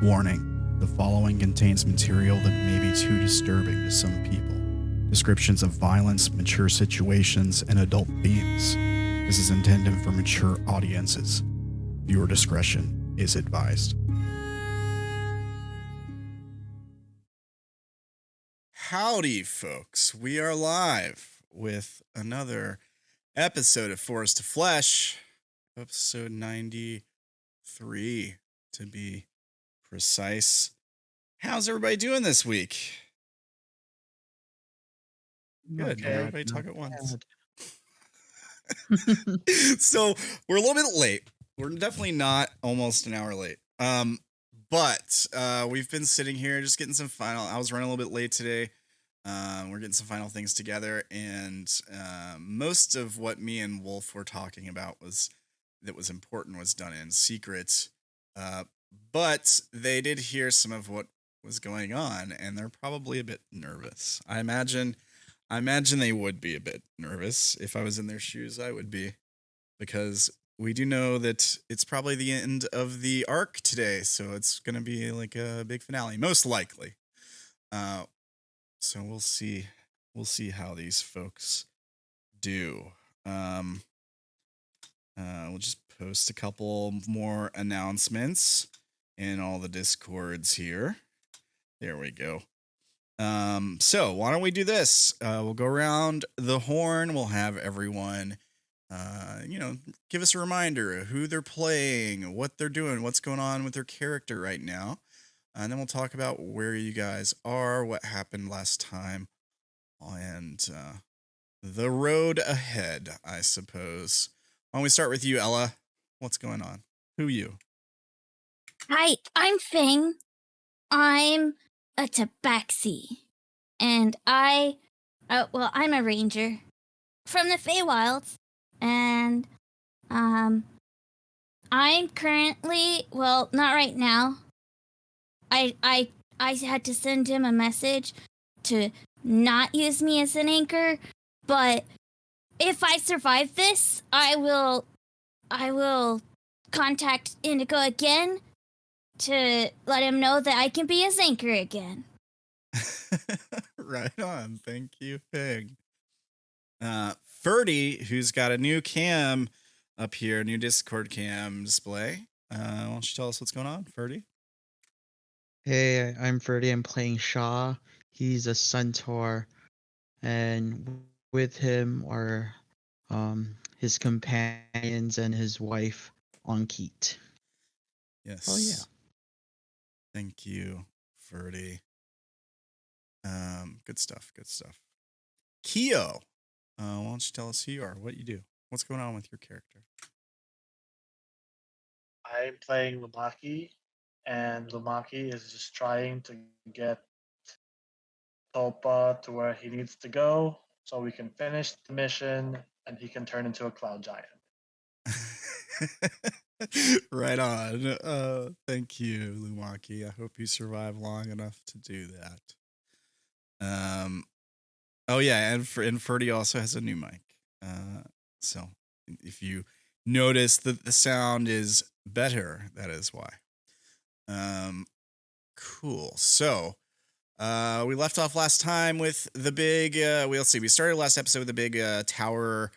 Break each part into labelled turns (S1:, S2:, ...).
S1: Warning, the following contains material that may be too disturbing to some people. Descriptions of violence, mature situations, and adult themes. This is intended for mature audiences. Viewer discretion is advised. Howdy, folks. We are live with another episode of Forest to Flesh, episode 93 to be precise. How's everybody doing this week? Good.
S2: Okay.
S1: Everybody talk at once. So we're a little bit late. We're definitely not almost an hour late. But we've been sitting here just getting some I was running a little bit late today. We're getting some final things together, and most of what me and Wolf were talking about was important was done in secret. But they did hear some of what was going on, and they're probably a bit nervous. I imagine they would be a bit nervous. If I was in their shoes, I would be, because we do know that it's probably the end of the arc today, so it's going to be like a big finale, most likely. So we'll see how these folks do. We'll just post a couple more announcements in all the Discords here. There we go. So why don't we do this? We'll go around the horn. We'll have everyone, give us a reminder of who they're playing, what they're doing, what's going on with their character right now. And then we'll talk about where you guys are, what happened last time, and the road ahead, I suppose. Why don't we start with you, Ella? What's going on? Who you?
S3: Hi, I'm Fang. I'm a tabaxi. And I'm a ranger from the Feywilds. And I'm currently, not right now. I had to send him a message to not use me as an anchor, but if I survive this, I will contact Indigo again to let him know that I can be his anchor again.
S1: Right on. Thank you, Fang. Ferdy, who's got a new cam up here, new Discord cam display. Why don't you tell us what's going on, Ferdy?
S2: Hey, I'm Ferdy. I'm playing Sha'ah. He's a centaur, and with him are his companions and his wife, Ankit.
S1: Yes.
S2: Oh yeah.
S1: Thank you, Ferdy. Good stuff. Keo, why don't you tell us who you are, what you do, what's going on with your character?
S4: I'm playing Lumaki, and Lumaki is just trying to get Tulpa to where he needs to go so we can finish the mission and he can turn into a cloud giant.
S1: Right on. Thank you, Lumaki. I hope you survive long enough to do that. Oh yeah, and Ferdy also has a new mic. So if you notice that the sound is better, that is why. Cool. So we left off last time with the big we started last episode with the big tower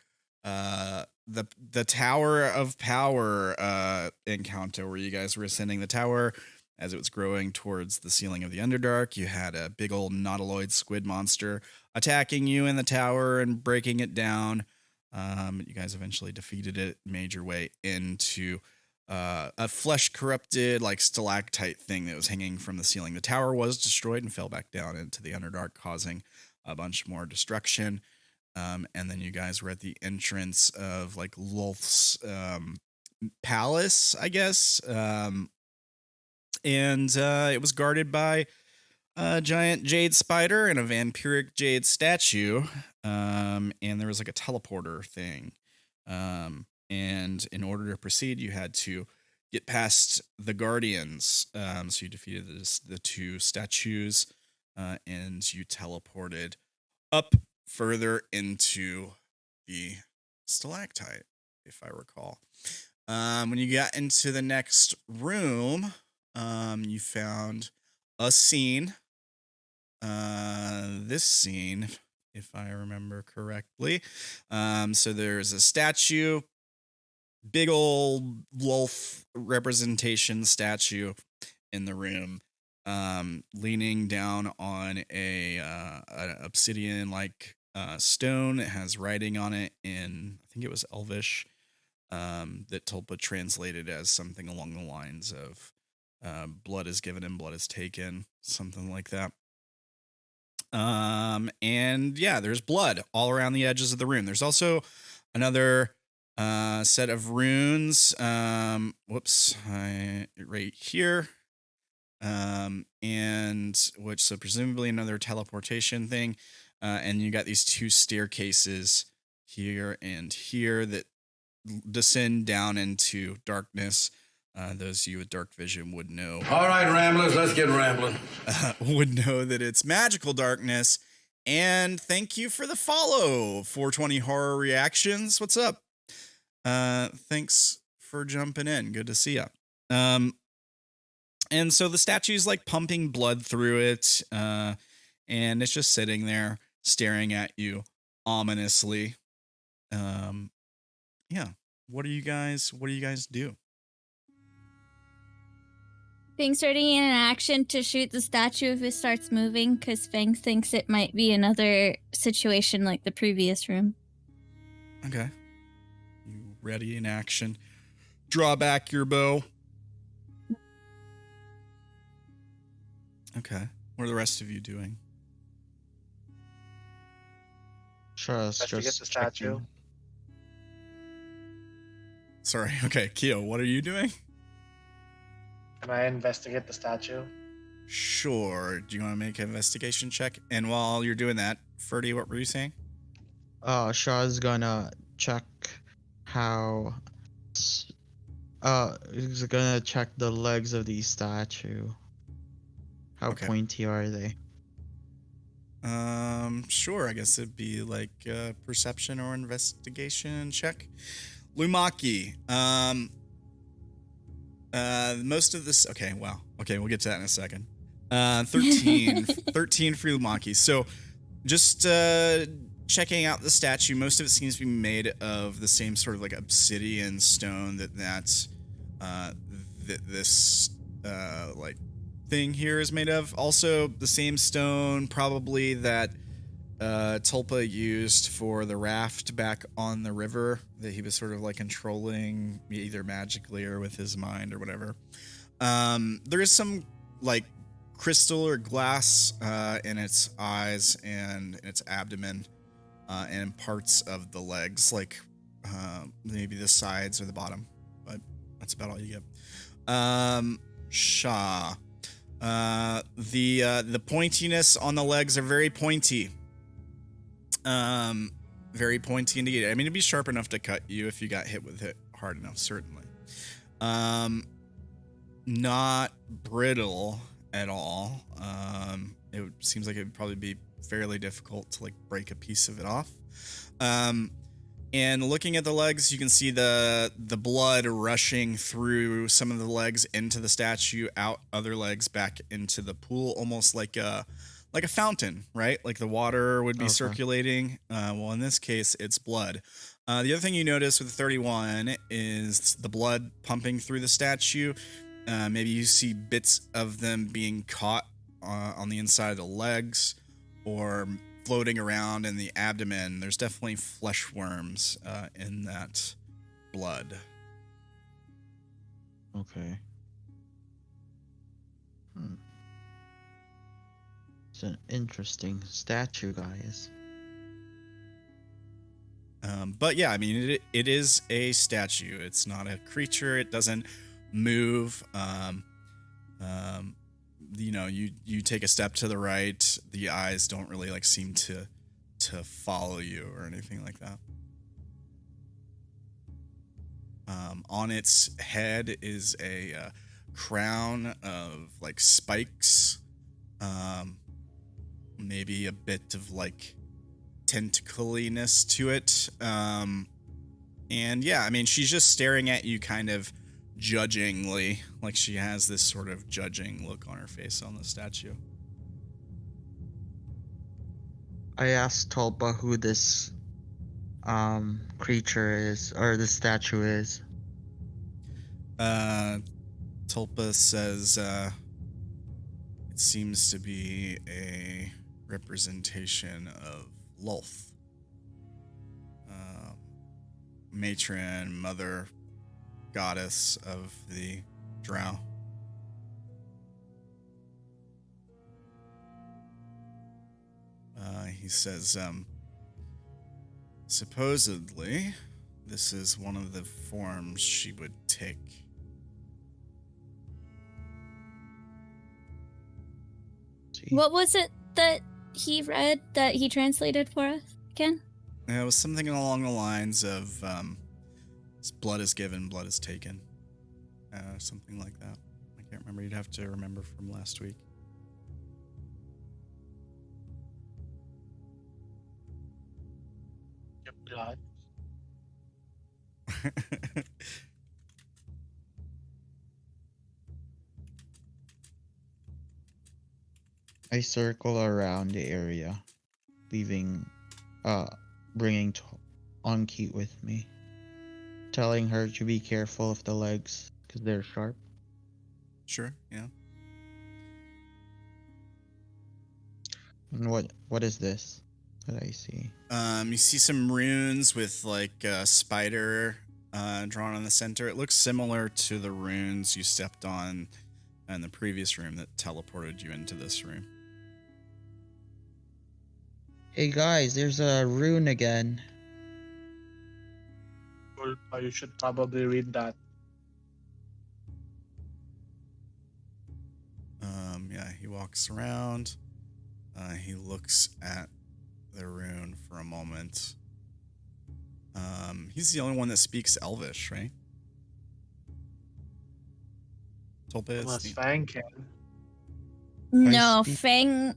S1: the Tower of Power encounter, where you guys were ascending the tower as it was growing towards the ceiling of the Underdark. You had a big old nautiloid squid monster attacking you in the tower and breaking it down. You guys eventually defeated it, made your way into a flesh-corrupted, like, stalactite thing that was hanging from the ceiling. The tower was destroyed and fell back down into the Underdark, causing a bunch more destruction. And then you guys were at the entrance of, like, Lolth's palace, I guess. And it was guarded by a giant jade spider and a vampiric jade statue. And there was, like, a teleporter thing. And in order to proceed, you had to get past the guardians. So you defeated the two statues, and you teleported up further into the stalactite, if I recall. When you got into the next room, You found a scene. This scene, if I remember correctly. So there's a statue, big old Lolth representation statue in the room, leaning down on an obsidian like stone. It has writing on it in, I think it was Elvish, that Tulpa translated as something along the lines of blood is given and blood is taken, something like that. And yeah, there's blood all around the edges of the room. There's also another set of runes. Right here. And which, so presumably another teleportation thing. And you got these two staircases here and here that descend down into darkness. Those of you with dark vision would know.
S5: All right, Ramblers, let's get rambling.
S1: Would know that it's magical darkness. And thank you for the follow, 420 Horror Reactions. What's up? Thanks for jumping in. Good to see ya. And so the statue's like pumping blood through it, and it's just sitting there staring at you ominously. Yeah. What do you guys do?
S3: Fang's ready in an action to shoot the statue if it starts moving, because Fang thinks it might be another situation like the previous room.
S1: Okay. You ready in action. Draw back your bow. Okay. What are the rest of you doing?
S2: Just
S4: Investigate the statue.
S2: checking.
S1: Sorry. Okay, Keo, what are you doing?
S4: Can I investigate the statue?
S1: Sure. Do you want to make an investigation check? And while you're doing that, Ferdy, what were you saying?
S2: Shaw's gonna check how. He's gonna check the legs of the statue. How
S1: Okay.
S2: pointy are they?
S1: Sure. I guess it'd be like perception or investigation check. Lumaki. Most of this. Okay. Wow. Okay. We'll get to that in a second. 13. 13 for Lumaki. So just checking out the statue. Most of it seems to be made of the same sort of like obsidian stone that's this like thing here is made of. Also the same stone probably that Tulpa used for the raft back on the river that he was sort of like controlling either magically or with his mind or whatever. There is some like crystal or glass in its eyes and in its abdomen and parts of the legs, like maybe the sides or the bottom, but that's about all you get. Sha'ah. The pointiness on the legs are very pointy. Very pointy indeed. I mean, it'd be sharp enough to cut you if you got hit with it hard enough, certainly. Not brittle at all. It seems like it would probably be fairly difficult to like break a piece of it off. And looking at the legs, you can see the blood rushing through some of the legs into the statue, out other legs back into the pool, almost like a fountain, right? Like the water would be circulating. Well, in this case, it's blood. The other thing you notice with 31 is the blood pumping through the statue. Maybe you see bits of them being caught on the inside of the legs or floating around in the abdomen. There's definitely flesh worms in that blood.
S2: Okay. It's an interesting statue, guys.
S1: But yeah, I mean, it is a statue. It's not a creature. It doesn't move. You know, you take a step to the right, the eyes don't really like seem to follow you or anything like that. On its head is a crown of like spikes, maybe a bit of like tentaculiness to it. And yeah, I mean, she's just staring at you kind of judgingly, like she has this sort of judging look on her face on the statue.
S2: I asked Tulpa who this creature is, or the statue is.
S1: Tulpa says it seems to be a representation of Lolth, matron, mother, goddess of the drow. He says, supposedly, this is one of the forms she would take.
S3: What was it that he read that he translated for us again?
S1: It was something along the lines of blood is given, blood is taken. Something like that. I can't remember. You'd have to remember from last week.
S4: Your blood.
S2: I circle around the area, bringing Anki with me, telling her to be careful of the legs because they're sharp.
S1: Sure, yeah.
S2: And what is this that I see?
S1: You see some runes with like a spider drawn on the center. It looks similar to the runes you stepped on in the previous room that teleported you into this room.
S2: Hey guys, there's a rune again.
S4: Well, you should probably read that.
S1: Yeah, he walks around. He looks at the rune for a moment. He's the only one that speaks Elvish, right? Tulpa is
S4: Unless
S1: the-
S4: Fang can.
S3: No,
S2: speak-
S3: Fang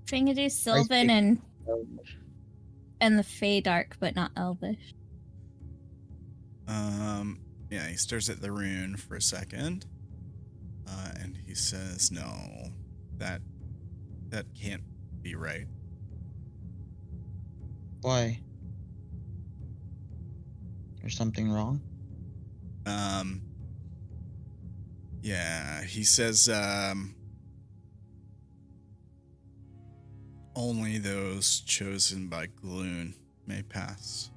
S3: can do Sylvan and the Fey Dark, but not Elvish.
S1: Yeah, he stares at the rune for a second. And he says, no, that can't be right.
S2: Why? There's something wrong?
S1: Yeah, he says, only those chosen by Gloon may pass.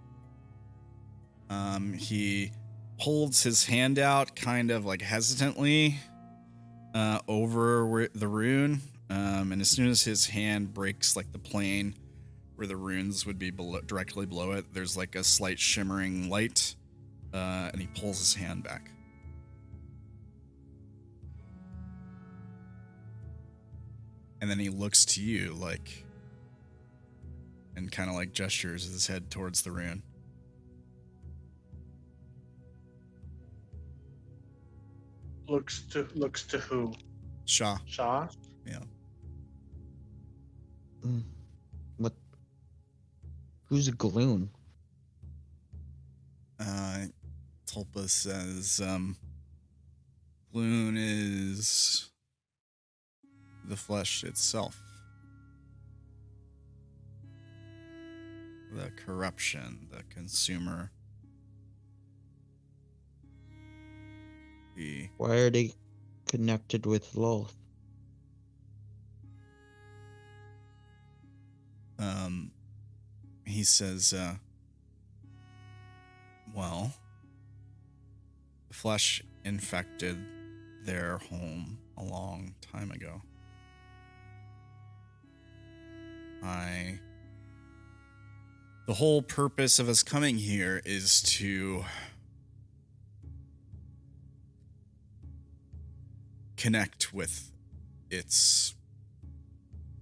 S1: He holds his hand out kind of like hesitantly over the rune. And as soon as his hand breaks like the plane where the runes would be directly below it, there's like a slight shimmering light, and he pulls his hand back. And then he looks to you like, and kind of like gestures his head towards the rune.
S4: Looks to who?
S1: Sha'ah.
S4: Sha'ah?
S1: Yeah.
S2: What? Who's a Gloon?
S1: Tulpa says, Gloon is the flesh itself. The corruption, the consumer.
S2: Why are they connected with Lolth?
S1: He says, well, the flesh infected their home a long time ago. The whole purpose of us coming here is to connect with its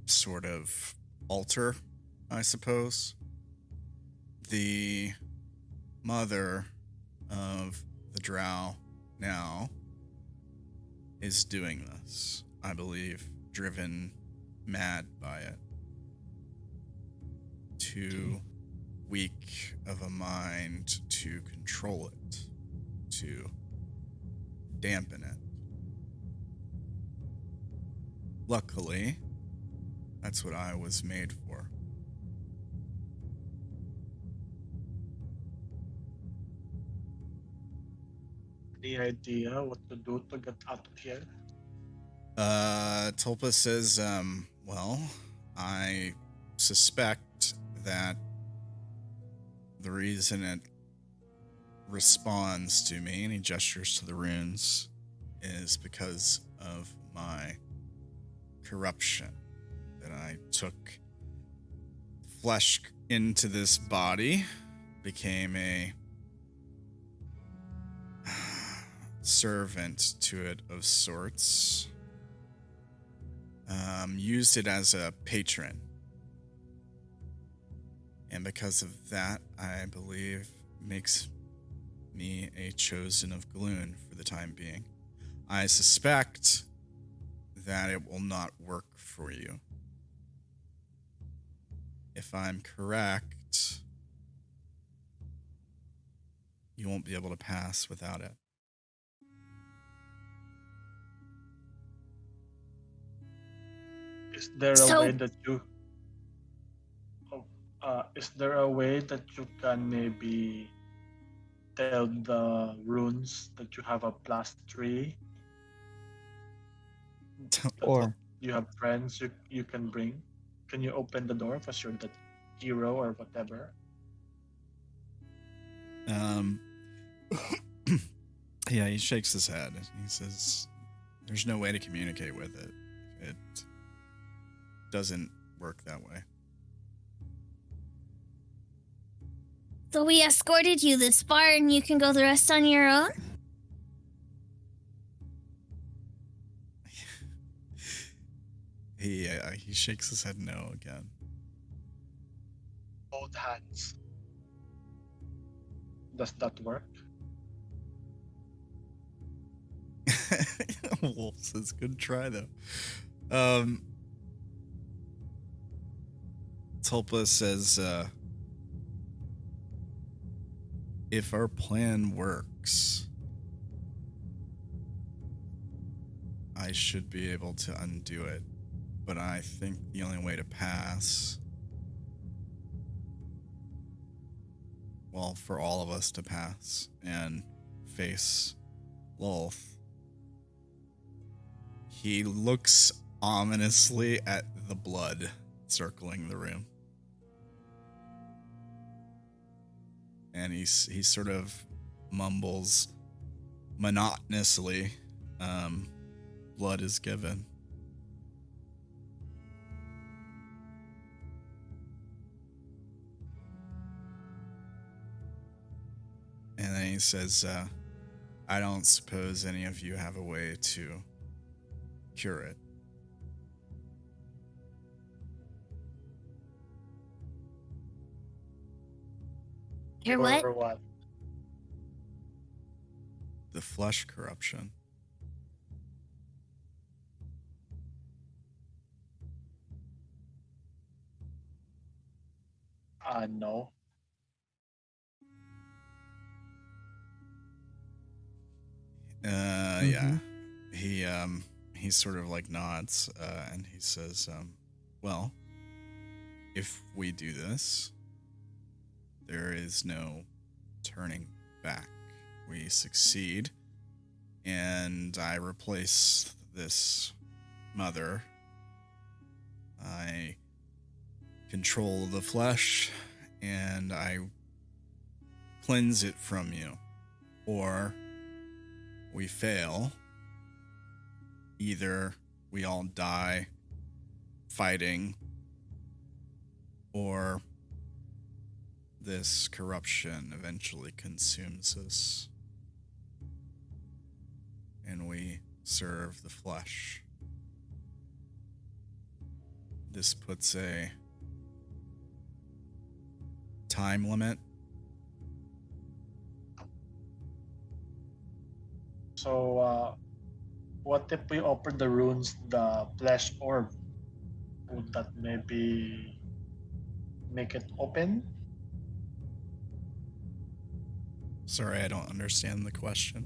S1: sort of altar, I suppose. The mother of the drow now is doing this, I believe, driven mad by it. Too weak of a mind to control it, to dampen it. Luckily, that's what I was made for.
S4: Any idea what to do to get out of here?
S1: Tulpa says, well, I suspect that the reason it responds to me, and he gestures to the runes, is because of my corruption. That I took flesh into this body, became a servant to it of sorts, used it as a patron. And because of that, I believe makes me a chosen of Gloon for the time being. I suspect that it will not work for you. If I'm correct, you won't be able to pass without it.
S4: Is there a
S3: So-
S4: way that you? Is there a way that you can maybe tell the runes that you have a +3? That
S2: Or
S4: you have friends you can bring. Can you open the door because you're the hero or whatever?
S1: Yeah, he shakes his head. He says, there's no way to communicate with it. It doesn't work that way.
S3: So we escorted you this far and you can go the rest on your own?
S1: He shakes his head no again.
S4: Both hands. Does that work?
S1: Wolf says, good try though. Tulpa says, if our plan works, I should be able to undo it. But I think the only way to pass, well, for all of us to pass and face Lolth, he looks ominously at the blood circling the room. And he sort of mumbles monotonously, blood is given. And then he says, I don't suppose any of you have a way to cure it.
S3: You're what?
S4: Or what?
S1: The flesh corruption.
S4: No.
S1: Yeah. He sort of like nods, and he says, well, if we do this, there is no turning back. We succeed, and I replace this mother. I control the flesh, and I cleanse it from you. Or we fail. Either we all die fighting, or this corruption eventually consumes us, and we serve the flesh. This puts a time limit.
S4: So, what if we offer the runes the flesh orb? Would that maybe make it open?
S1: Sorry, I don't understand the question.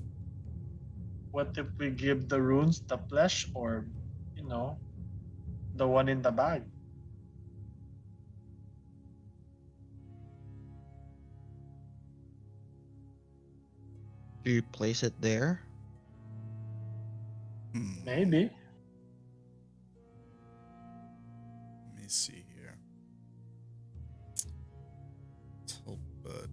S4: what if we give the runes the flesh orb? You know, the one in the bag.
S2: Do you place it there?
S4: Maybe.
S1: Let me see here. Tulpa.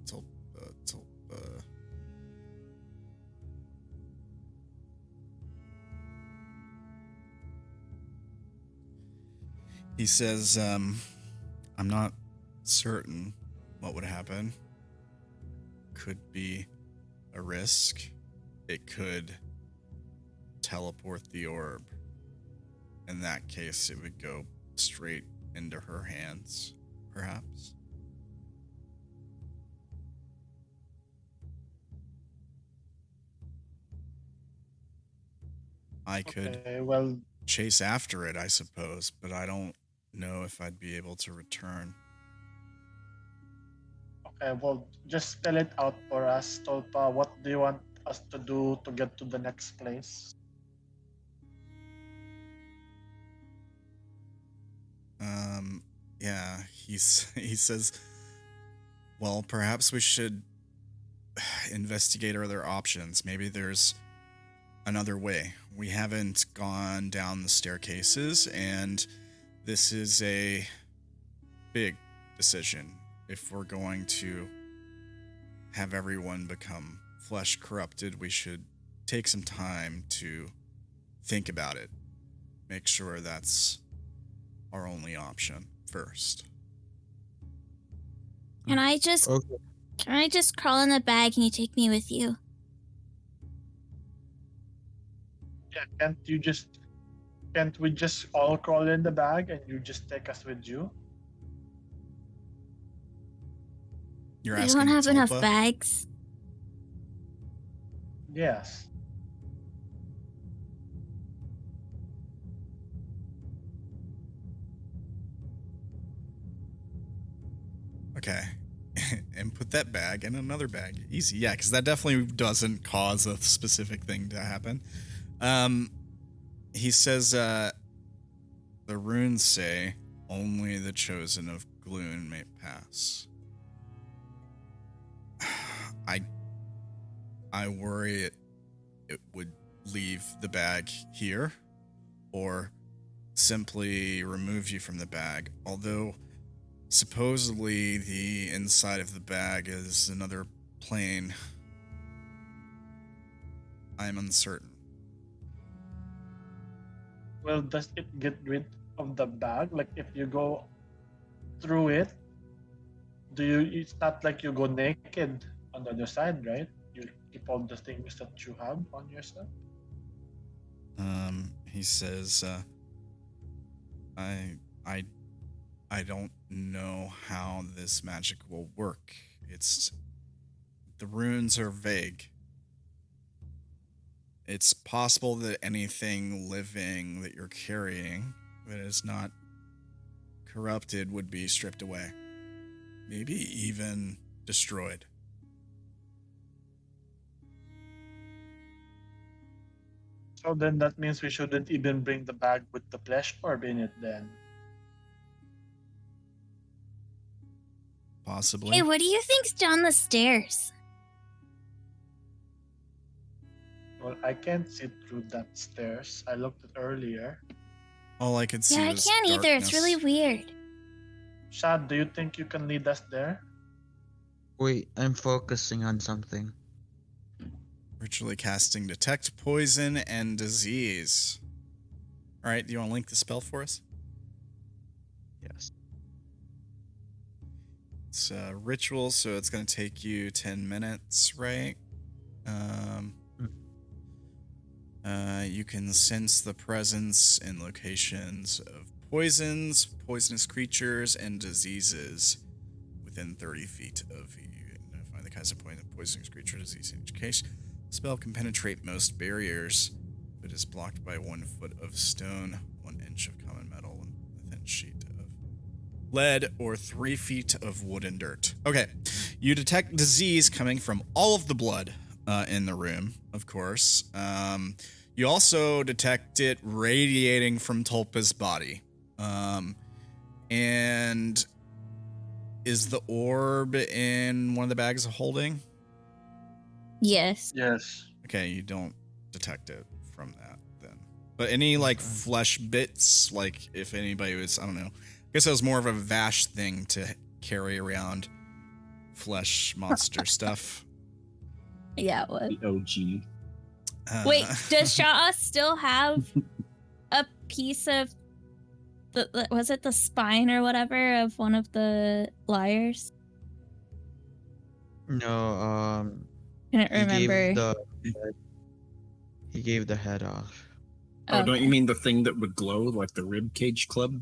S1: He says, I'm not certain what would happen. Could be a risk. It could teleport the orb. In that case, it would go straight into her hands, perhaps. I could chase after it, I suppose, but I don't know if I'd be able to return.
S4: Okay, well, just spell it out for us, Tulpa. What do you want us to do to get to the next place?
S1: Yeah, he says, well, perhaps we should investigate our other options. Maybe there's another way. We haven't gone down the staircases, and this is a big decision. If we're going to have everyone become flesh corrupted, we should take some time to think about it. Make sure that's our only option first.
S3: Can I just crawl in the bag and you take me with you?
S4: Yeah, can't we just all crawl in the bag and you just take us with you?
S1: You're
S3: We
S1: asking
S3: don't have enough
S1: Tulpa?
S3: bags.
S4: Yes.
S1: Okay. And put that bag in another bag. Easy. Yeah, because that definitely doesn't cause a specific thing to happen. He says, the runes say only the chosen of Gloon may pass. I worry it would leave the bag here or simply remove you from the bag. Although supposedly the inside of the bag is another plane. I'm uncertain.
S4: Well, does it get rid of the bag? Like if you go through it, it's not like you go naked on the other side, right? You keep all the things that you have on yourself.
S1: He says, I don't know how this magic will work. The runes are vague. It's possible that anything living that you're carrying that is not corrupted would be stripped away. Maybe even destroyed.
S4: So then that means we shouldn't even bring the bag with the flesh orb in it then.
S1: Possibly.
S3: Hey, what do you think's down the stairs?
S4: Well, I can't see through that stairs. I looked at earlier.
S1: All I can see
S3: Yeah, I
S1: is
S3: can't either. It's
S1: darkness.
S3: really weird.
S4: Shad, do you think you can lead us there?
S2: Wait, I'm focusing on something.
S1: Ritually casting Detect Poison and Disease. All right, do you want to link the spell for us?
S2: Yes.
S1: It's a ritual, so it's going to take you 10 minutes, right? You can sense the presence and locations of poisons, poisonous creatures, and diseases within 30 feet of you. Identify the kinds of poisonous creature disease in each case. The spell can penetrate most barriers, but is blocked by 1 foot of stone, 1 inch of common metal, and a thin sheet of lead, or 3 feet of wood and dirt. Okay, you detect disease coming from all of the blood in the room, of course. You also detect it radiating from Tulpa's body. And is the orb in one of the bags of holding?
S3: Yes.
S4: Yes.
S1: Okay, you don't detect it from that then. But any like flesh bits, like if anybody was, I don't know. I guess that was more of a Vash thing to carry around flesh monster stuff.
S3: Yeah, it was.
S6: The OG.
S3: Wait, does Sha'ah still have a piece of was it the spine or whatever of one of the liars?
S2: No,
S3: Couldn't remember.
S2: He gave the head off.
S6: Oh,
S3: Okay.
S6: don't you mean the thing that would glow like the rib cage club?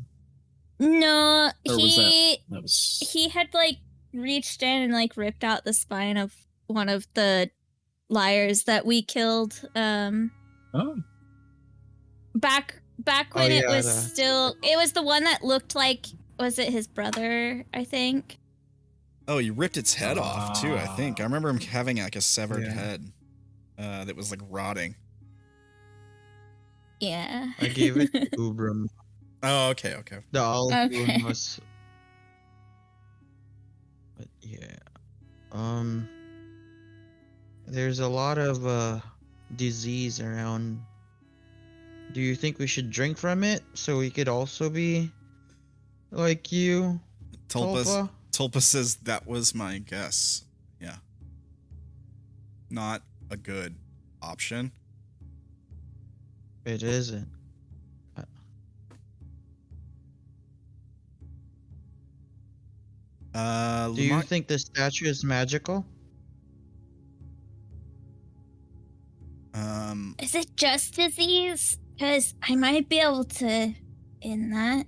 S3: No,
S6: Or was that was
S3: he had like reached in and like ripped out the spine of one of the liars that we killed
S6: Oh,
S3: back
S2: Oh,
S3: when it
S2: yeah,
S3: was still it was the one that looked like, was it his brother, I think?
S1: Oh, you ripped its head off too, I think. I remember him having like a severed
S2: Yeah.
S1: head that was like rotting.
S3: Yeah.
S2: I gave it to Ubram.
S1: Oh, okay.
S2: The olive
S3: Okay.
S2: wound was. But yeah, there's a lot of disease around. Do you think we should drink from it so we could also be like you, Tulpa?
S1: Tulpa says that was my guess. Yeah. Not a good option.
S2: It isn't. Do you think the statue is magical?
S3: Is it just disease? Because I might be able to in that.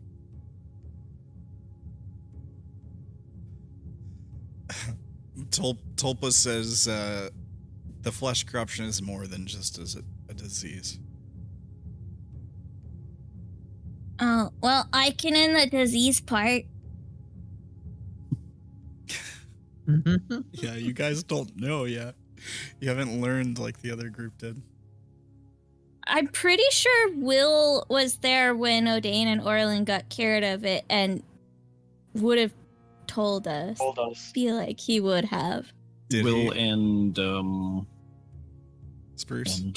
S1: Tulpa says the flesh corruption is more than just as a disease.
S3: Oh, well, I can in the disease part.
S1: Yeah, you guys don't know yet. You haven't learned like the other group did.
S3: I'm pretty sure Will was there when O'Dane and Orilyn got cured of it and would have told us. Feel like he would have.
S1: Did
S6: Will
S1: he?
S6: and
S1: Spruce?
S6: and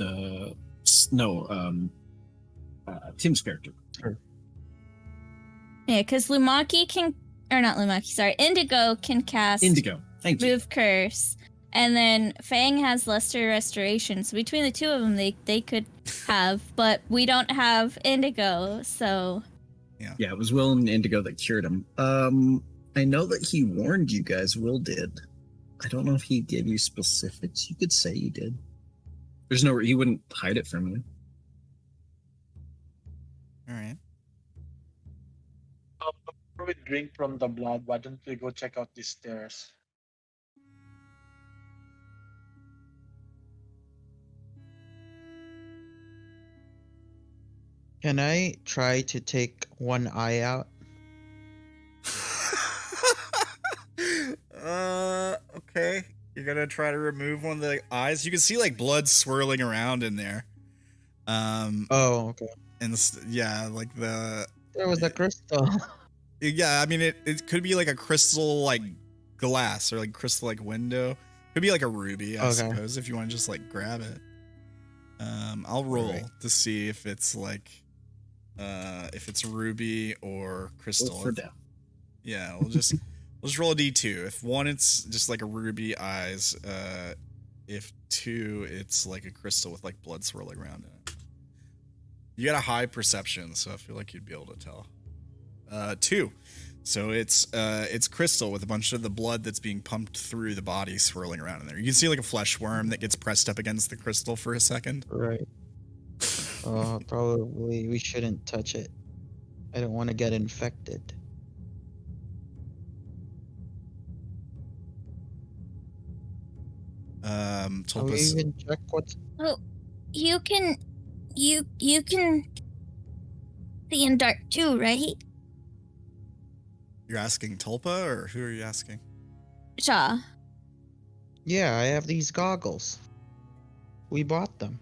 S6: Tim's character.
S3: Yeah, because Lumaki can, or not Lumaki, sorry, Indigo can cast
S6: Indigo. Thank you.
S3: Move Curse, and then Fang has Luster Restoration. So between the two of them, they could have, but we don't have Indigo, so.
S6: Yeah, it was Will and Indigo that cured him. I know that he warned you guys. Will did. I don't know if he gave you specifics. You could say he did. There's no, he wouldn't hide it from you.
S1: All right.
S4: Before we drink from the blood, why don't we go check out these stairs?
S2: Can I try to take one eye out?
S1: Okay. You're gonna try to remove one of the eyes. You can see like blood swirling around in there.
S2: Oh, okay.
S1: And yeah, like the
S2: There was a crystal.
S1: yeah. I mean, it could be like a crystal like glass or like crystal like window. Could be like a ruby, I suppose, if you want to just like grab it. I'll roll to see if it's like if it's ruby or crystal.
S6: For death.
S1: Yeah, we'll just roll a d2. If 1, it's just like a ruby eyes. If 2, it's like a crystal with like blood swirling around in it. You got a high perception, so I feel like you'd be able to tell. 2. So it's crystal with a bunch of the blood that's being pumped through the body swirling around in there. You can see like a flesh worm that gets pressed up against the crystal for a second.
S2: Right. Probably we shouldn't touch it. I don't want to get infected. Can we
S1: Tulpa,
S2: even check what's...
S3: Oh, you can see in dark too, right?
S1: you're asking Tulpa, or who are you asking?
S3: Sha'ah.
S2: Yeah, I have these goggles. We bought them.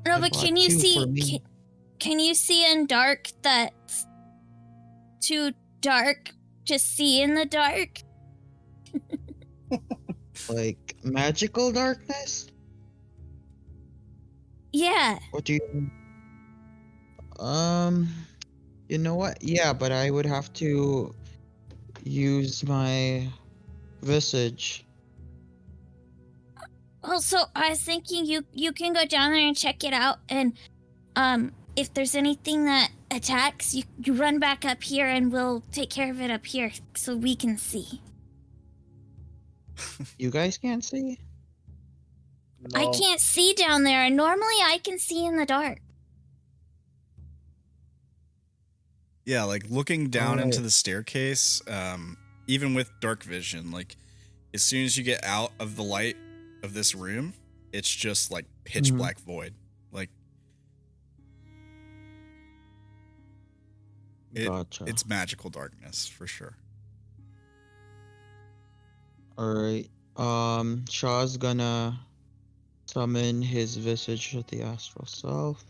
S3: No,
S2: I
S3: but
S2: bought
S3: can you
S2: 2 for
S3: see?
S2: me.
S3: Can you see in dark that's too dark to see in the dark?
S2: Like magical darkness?
S3: Yeah.
S2: What do you? You know what? Yeah, but I would have to use my visage.
S3: Well, so I was thinking you can go down there and check it out, and if there's anything that attacks, you run back up here, and we'll take care of it up here so we can see.
S2: You guys can't see?
S3: I
S4: No.
S3: can't see down there, and normally I can see in the dark.
S1: Yeah, like looking down
S2: Alright.
S1: into the staircase, even with dark vision, like as soon as you get out of the light of this room, it's just like pitch
S2: Mhm.
S1: black void. Like
S2: Gotcha.
S1: it's magical darkness for sure.
S2: Alright. Shaw's gonna summon his visage of the astral self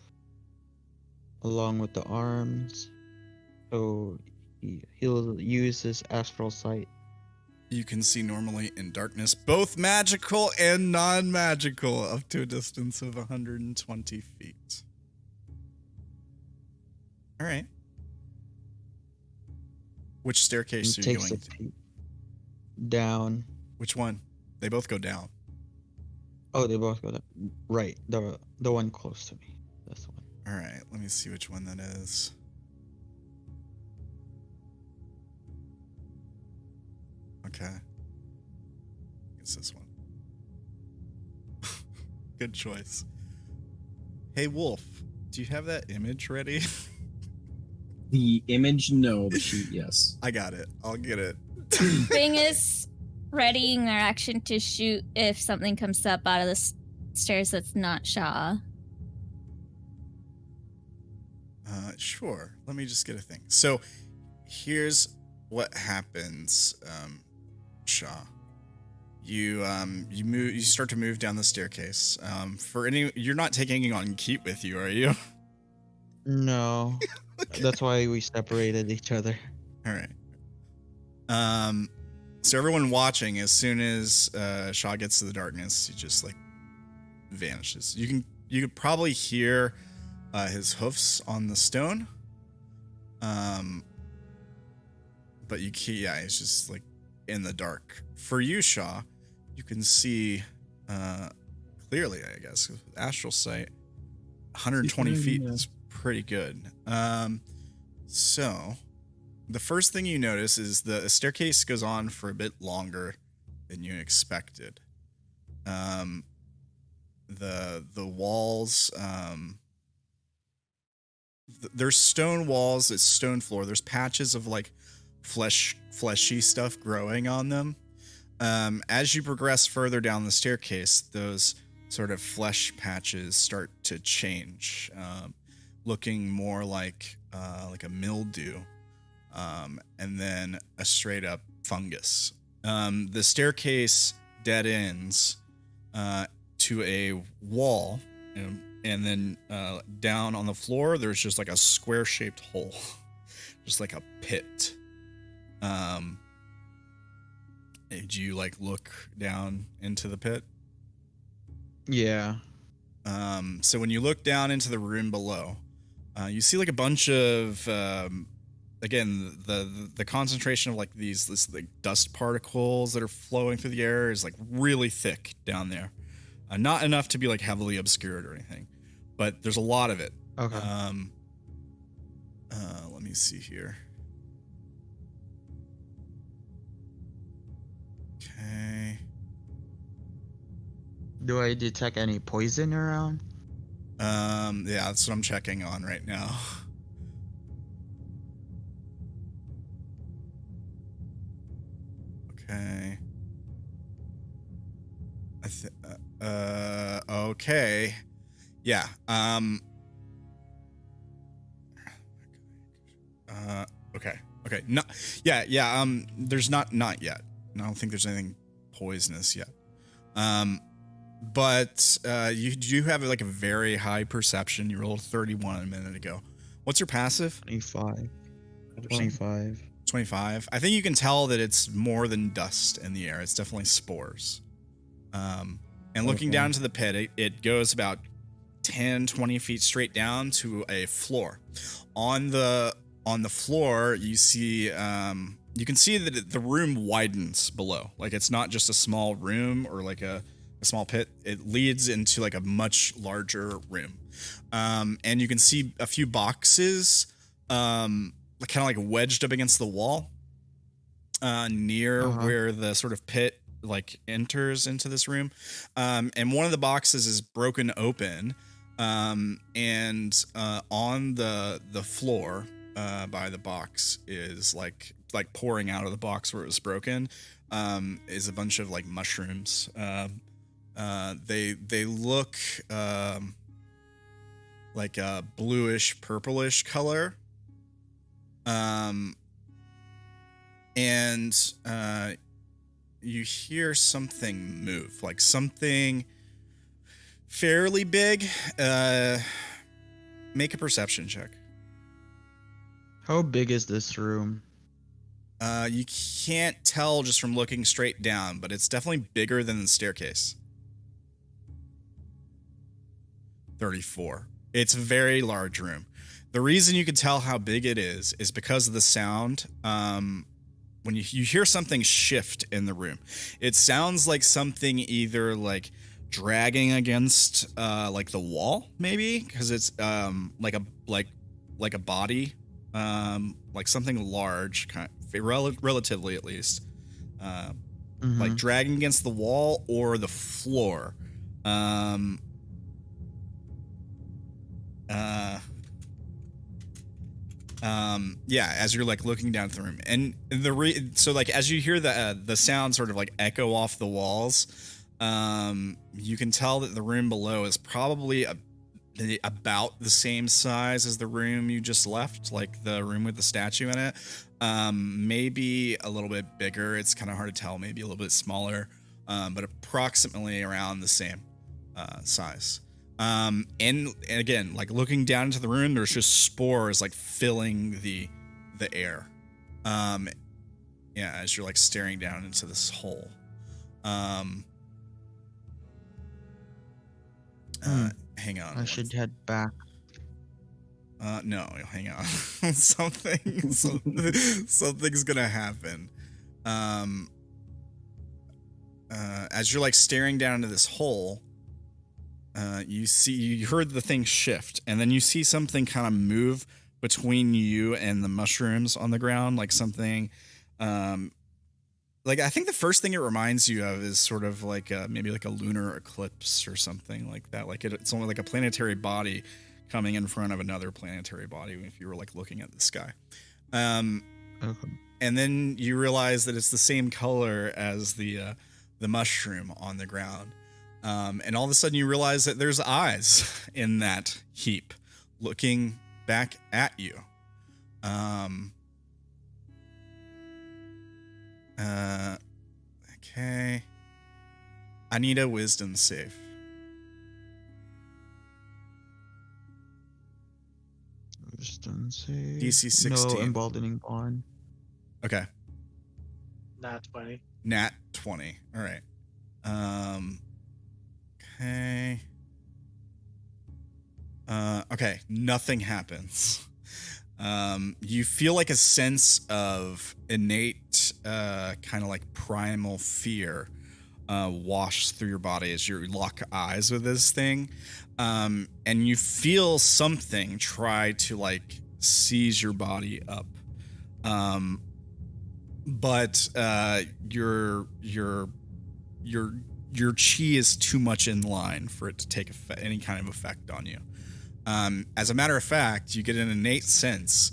S2: along with the arms. So he'll use his astral sight.
S1: You can see normally in darkness, both magical and non-magical, up to a distance of 120 feet. All right. Which staircase are you
S2: Takes a
S1: going to?
S2: peek down.
S1: Which one? They both go down.
S2: Oh, they both go down. Right, the one close to me. This one.
S1: All right, let me see which one that is. Okay. It's this one. Good choice. Hey, Wolf, do you have that image ready?
S6: The image, no. The sheet, yes.
S1: I got it. I'll get it.
S3: Bing is readying their action to shoot if something comes up out of the stairs that's not Sha'ah.
S1: Sure. Let me just get a thing. So here's what happens, Sha'ah. You start to move down the staircase. You're not taking on Keat with you, are you?
S2: No.
S1: Okay.
S2: That's why we separated each other.
S1: All right. So everyone watching, as soon as Sha'ah gets to the darkness, he just like vanishes. You could probably hear his hoofs on the stone. But you can't. Yeah, he's just like in the dark. For you, Sha'ah, you can see clearly, I guess, with astral sight. 120 feet is pretty good. So the first thing you notice is the staircase goes on for a bit longer than you expected. The walls, there's stone walls, it's stone floor. There's patches of like fleshy stuff growing on them. As you progress further down the staircase, those sort of flesh patches start to change, looking more like a mildew, and then a straight up fungus. The staircase dead ends to a wall, and then down on the floor there's just like a square shaped hole, just like a pit. Did you like look down into the pit?
S2: Yeah.
S1: So when you look down into the room below, you see like a bunch of again, the concentration of like this like dust particles that are flowing through the air is like really thick down there. Not enough to be like heavily obscured or anything, but there's a lot of it.
S2: Okay.
S1: Let me see here. Okay.
S2: Do I detect any poison around?
S1: Yeah, that's what I'm checking on right now. Okay. Okay. Yeah. Okay. Okay. No. Yeah. Yeah. There's not yet. I don't think there's anything poisonous yet. but you do have like a very high perception. You rolled 31 a minute ago. What's your passive?
S2: 25. 25.
S1: 25. I think you can tell that it's more than dust in the air. It's definitely spores. And looking down to the pit, it goes about 10, 20 feet straight down to a floor. On the floor, you see, you can see that the room widens below. Like it's not just a small room or like a small pit. It leads into like a much larger room. And you can see a few boxes, kind of like wedged up against the wall, near where the sort of pit like enters into this room. And one of the boxes is broken open. And on the floor by the box is like pouring out of the box where it was broken, is a bunch of like mushrooms. They look like a bluish purplish color. And you hear something move, like something fairly big. Make a perception check.
S2: How big is this room?
S1: You can't tell just from looking straight down, but it's definitely bigger than the staircase. 34. It's a very large room. The reason you can tell how big it is because of the sound. When you hear something shift in the room, it sounds like something either like dragging against like the wall, maybe because it's like a body, like something large, kind of, relatively at least, like dragging against the wall or the floor. Yeah, as you're like looking down the room, and so like as you hear the sound sort of like echo off the walls, you can tell that the room below is probably about the same size as the room you just left, like the room with the statue in it. Maybe a little bit bigger. It's kind of hard to tell. Maybe a little bit smaller, but approximately around the same size. And again, like looking down into the room, there's just spores like filling the air. Yeah, as you're like staring down into this hole. Hang on.
S2: I should head back.
S1: No, hang on. Something's gonna happen. As you're like staring down into this hole, you heard the thing shift, and then you see something kind of move between you and the mushrooms on the ground, like something, like I think the first thing it reminds you of is sort of like maybe like a lunar eclipse or something like that. Like it's only like a planetary body coming in front of another planetary body if you were like looking at the sky. And then you realize that it's the same color as the mushroom on the ground. And all of a sudden you realize that there's eyes in that heap looking back at you. Okay. I need a wisdom save.
S2: Wisdom save.
S1: DC 16.
S2: No emboldening bond.
S1: Okay.
S4: Nat 20.
S1: Nat 20. All right. Okay. Okay. Nothing happens. You feel like a sense of innate, kind of like primal fear, wash through your body as you lock eyes with this thing. And you feel something try to like seize your body up. But your chi is too much in line for it to take any kind of effect on you. As a matter of fact, you get an innate sense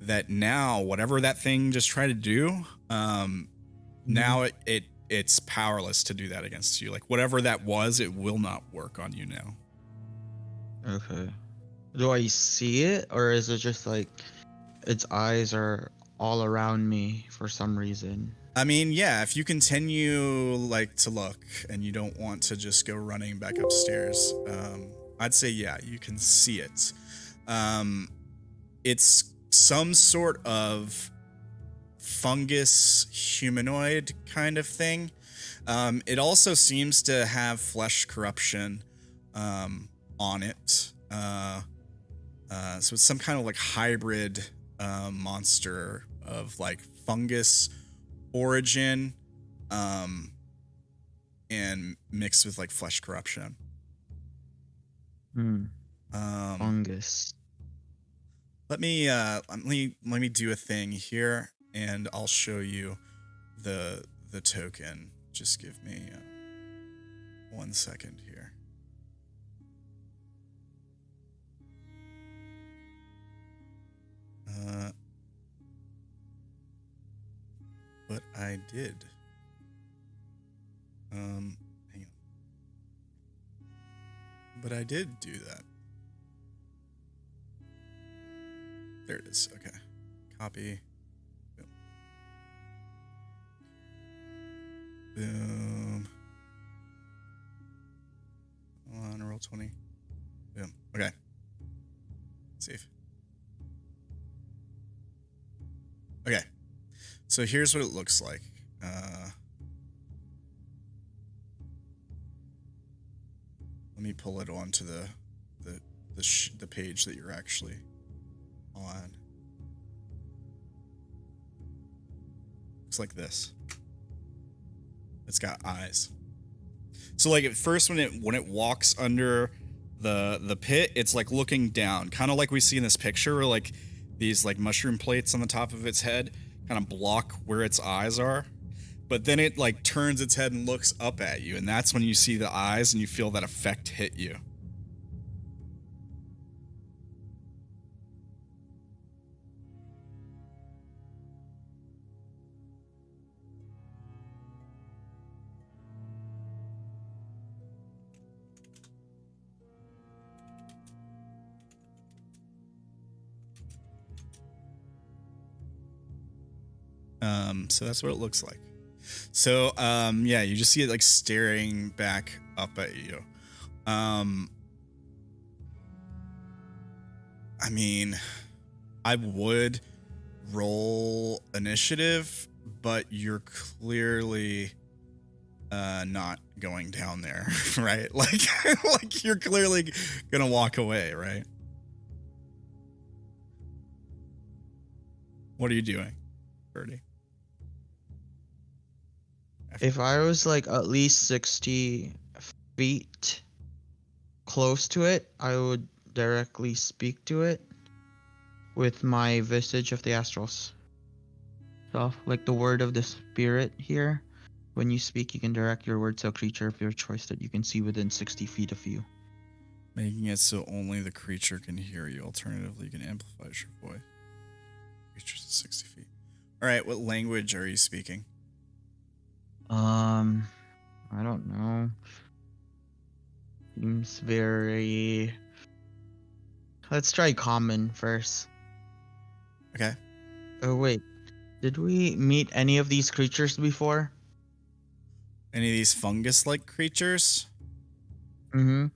S1: that now whatever that thing just tried to do, now it's powerless to do that against you. Like whatever that was, it will not work on you now.
S2: Okay. Do I see it, or is it just like its eyes are all around me for some reason?
S1: I mean, yeah, if you continue like to look and you don't want to just go running back upstairs, I'd say yeah, you can see it. It's some sort of fungus humanoid kind of thing. It also seems to have flesh corruption on it. So it's some kind of like hybrid monster of like fungus origin and mixed with like flesh corruption.
S2: Fungus.
S1: Let me do a thing here, and I'll show you the token. Just give me 1 second here. But I did. Hang on. But I did do that. There it is. Okay. Copy. Boom. Boom. On roll 20. Boom. Okay. Save. Okay. So here's what it looks like. Let me pull it onto the page that you're actually on. Looks like this. It's got eyes. So like at first when it walks under the pit, it's like looking down, kind of like we see in this picture, where like these like mushroom plates on the top of its head kind of block where its eyes are. But then it like turns its head and looks up at you, and that's when you see the eyes and you feel that effect hit you. So that's what it looks like. So, yeah, you just see it like staring back up at you. I mean, I would roll initiative, but you're clearly not going down there, right? Like you're clearly gonna walk away, right? What are you doing, Birdie?
S2: If I was like at least 60 feet close to it, I would directly speak to it with my Visage of the Astral stuff, like the word of the spirit here. When you speak, you can direct your words to a creature of your choice that you can see within 60 feet of you.
S1: Making it so only the creature can hear you. Alternatively, you can amplify your voice. Creatures at 60 feet. All right, what language are you speaking?
S2: I don't know. Seems very... Let's try common first.
S1: Okay.
S2: Oh, wait. Did we meet any of these creatures before?
S1: Any of these fungus-like creatures?
S2: Mm-hmm.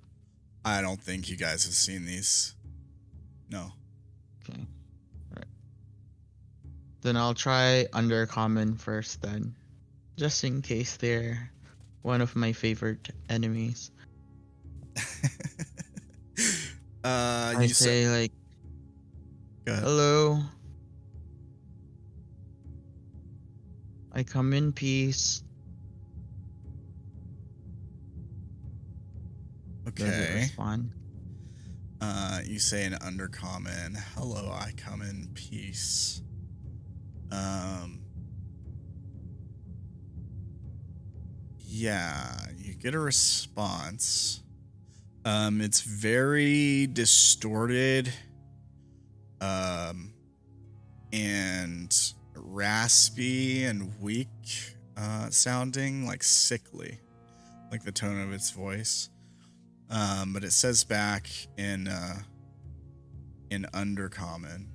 S1: I don't think you guys have seen these. No.
S2: Okay. Alright. Then I'll try undercommon first then. Just in case they're one of my favorite enemies. I say like, hello. I come in peace.
S1: Okay.
S2: Respond.
S1: You say in undercommon, hello, I come in peace. Yeah, you get a response. It's very distorted, and raspy and weak, sounding, like sickly, like the tone of its voice. But it says back in undercommon.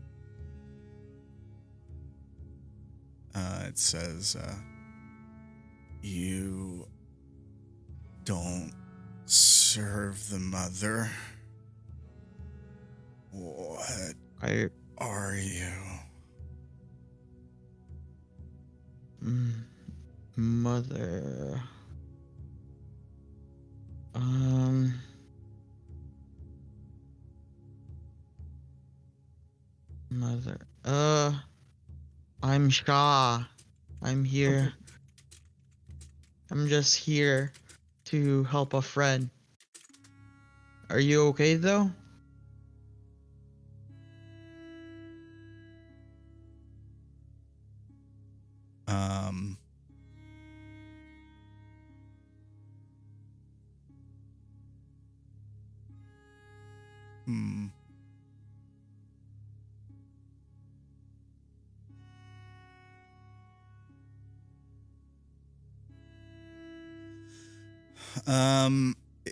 S1: It says, You don't serve the mother. What are you?
S2: Mother. Mother. I'm Sha'ah. I'm here. I'm just here to help a friend. Are you okay though?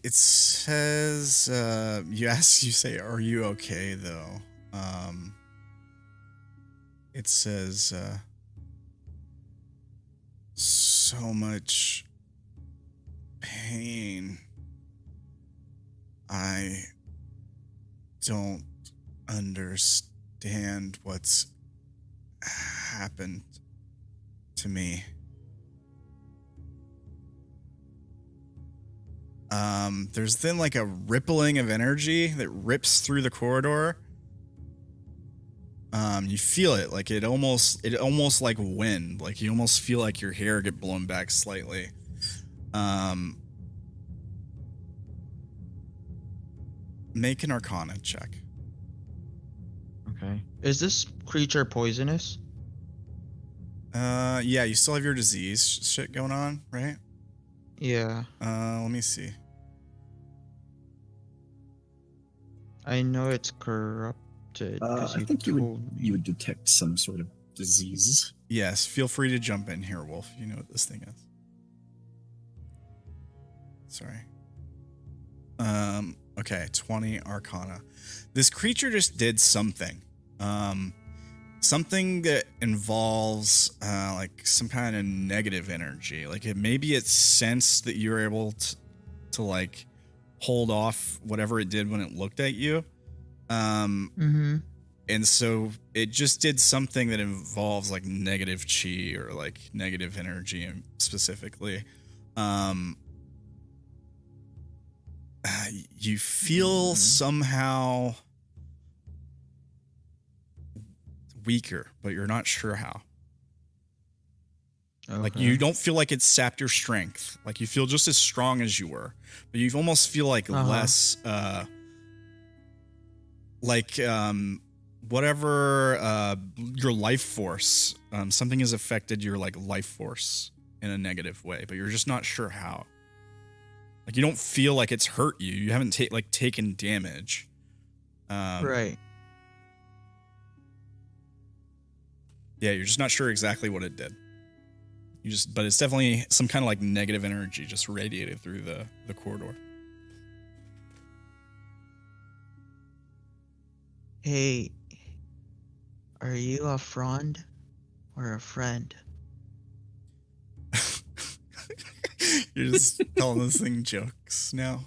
S1: It says, you say, are you okay though? It says, so much pain. I don't understand what's happened to me. There's then like a rippling of energy that rips through the corridor. You feel it, like it almost like wind, like you almost feel like your hair get blown back slightly. Make an Arcana check.
S2: Okay. Is this creature poisonous?
S1: Yeah, you still have your disease shit going on, right?
S2: Yeah.
S1: Let me see.
S2: I know it's corrupted.
S6: I think you would detect some sort of disease.
S1: Yes, feel free to jump in here, Wolf. You know what this thing is. Sorry. Okay, 20 Arcana. This creature just did something. Something that involves like some kind of negative energy. Like maybe it sensed that you were able to like hold off whatever it did when it looked at you. And so it just did something that involves like negative chi or like negative energy specifically. You feel somehow weaker, but you're not sure how. Okay. Like you don't feel like it's sapped your strength. Like you feel just as strong as you were, but you almost feel like less whatever your life force, something has affected your like life force in a negative way, but you're just not sure how. Like you don't feel like it's hurt you. You haven't taken damage.
S2: Right.
S1: Yeah, you're just not sure exactly what it did. But it's definitely some kind of like negative energy just radiated through the corridor.
S2: Hey, are you a frond or a friend?
S1: You're just telling this thing jokes now.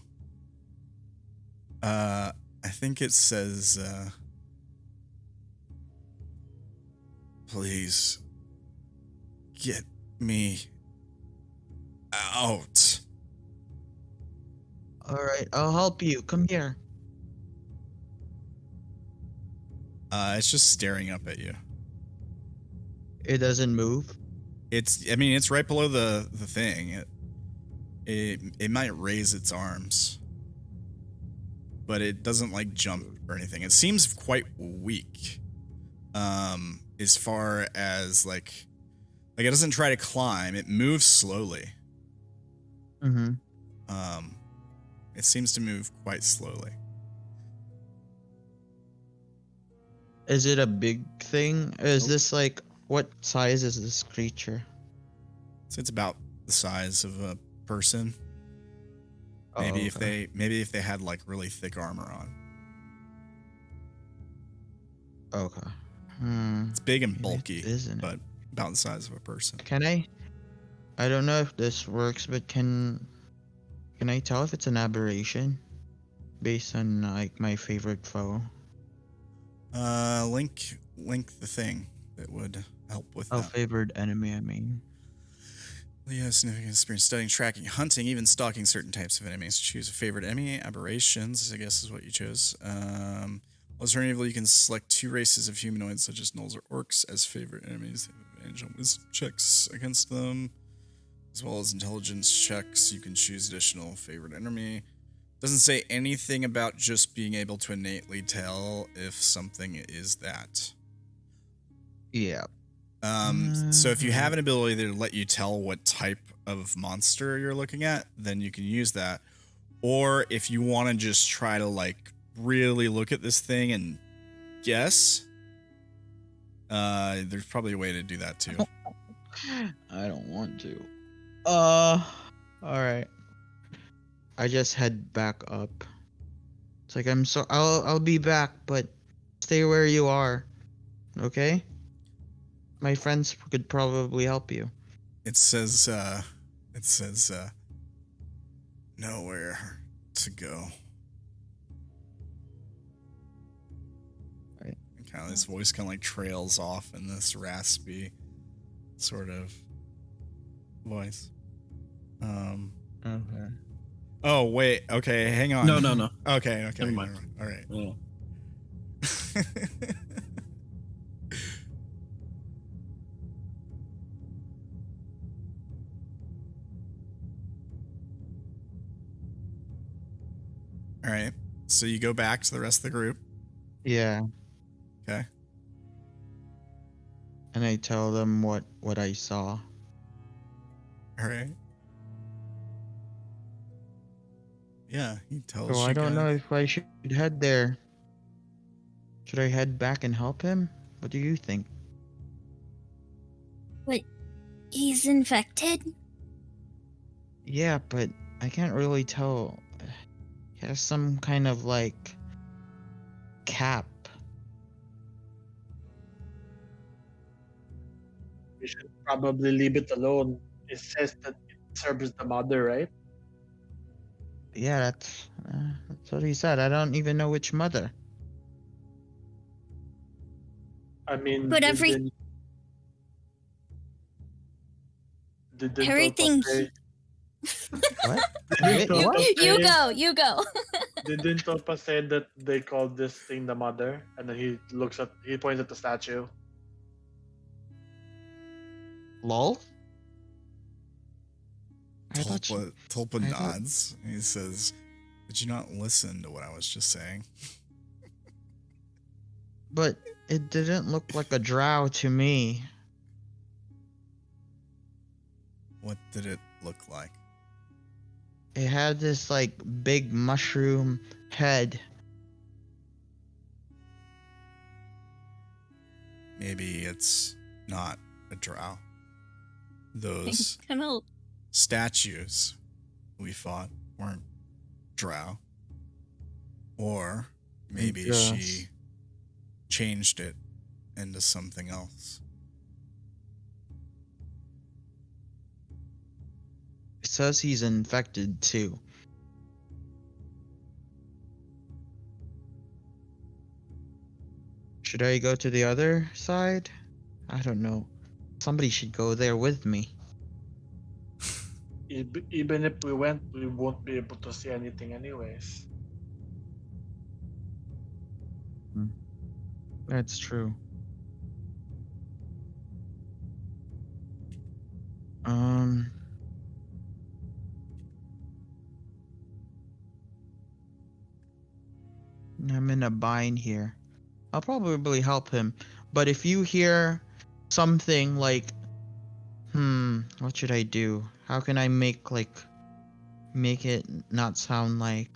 S1: I think it says, please get me out.
S2: All right, I'll help you. Come here.
S1: It's just staring up at you.
S2: It doesn't move.
S1: It's right below the thing. It might raise its arms, but it doesn't like jump or anything. It seems quite weak. As far as like it doesn't try to climb. It moves slowly. It seems to move quite slowly.
S2: Is it a big thing? Is this like, what size is this creature?
S1: So it's about the size of a person.
S2: Oh,
S1: maybe
S2: okay.
S1: if they had like really thick armor on.
S2: Okay.
S1: It's big and
S2: Maybe
S1: bulky,
S2: isn't it?
S1: but about the size of a person.
S2: Can I I don't know if this works, but can I tell if it's an aberration based on like my favorite foe?
S1: Link the thing that would help with
S2: Oh,
S1: that.
S2: favored enemy, I mean.
S1: You have significant experience studying, tracking, hunting, even stalking certain types of enemies. Choose a favorite enemy. Aberrations, I guess, is what you chose. Alternatively, you can select 2 races of humanoids, such as gnolls or orcs, as favorite enemies. They have advantage on wisdom checks against them, as well as intelligence checks. You can choose additional favorite enemy. Doesn't say anything about just being able to innately tell if something is that.
S2: Yeah.
S1: So if you have an ability that will let you tell what type of monster you're looking at, then you can use that. Or if you want to just try to like really look at this thing and guess, there's probably a way to do that too.
S2: I don't want to. All right. I just head back up. It's like I'll be back, but stay where you are. Okay? My friends could probably help you.
S1: It says nowhere to go.
S2: Right.
S1: Kind of his voice kind of like trails off in this raspy sort of voice.
S2: Okay.
S1: Oh wait, okay, hang on.
S6: No.
S1: Okay.
S6: Never mind.
S1: All right.
S6: Oh.
S1: All right. So you go back to the rest of the group.
S2: Yeah.
S1: Okay.
S2: And I tell them what I saw.
S1: All right. Yeah, he tells
S2: So
S1: you.
S2: I don't
S1: guys-
S2: know if I should head there. Should I head back and help him? What do you think?
S3: He's infected?
S2: Yeah, but I can't really tell. He has some kind of like cap.
S4: We should probably leave it alone. It says that it serves the mother, right?
S2: Yeah, that's what he said. I don't even know which mother.
S4: I mean,
S3: But
S4: didn't
S3: everything-
S4: Tulpa say,
S2: What?
S4: didn't Tulpa say-
S3: You go.
S4: didn't Tulpa say that they called this thing the mother? And then he points at the statue.
S2: Lolth? I thought
S1: Tulpa
S2: I thought-
S1: nods. He says, "Did you not listen to what I was just saying?"
S2: But it didn't look like a drow to me.
S1: What did it look like?
S2: It had this like big mushroom head.
S1: Maybe it's not a drow. Those
S3: Kind of
S1: statues we fought weren't drow. Or maybe
S2: Yes.
S1: she changed it into something else.
S2: It says he's infected too. Should I go to the other side? I don't know. Somebody should go there with me.
S4: Even if we went, we won't be able to see anything anyways.
S2: That's true. I'm in a bind here. I'll probably help him, but if you hear something like, what should I do? How can I make it not sound like,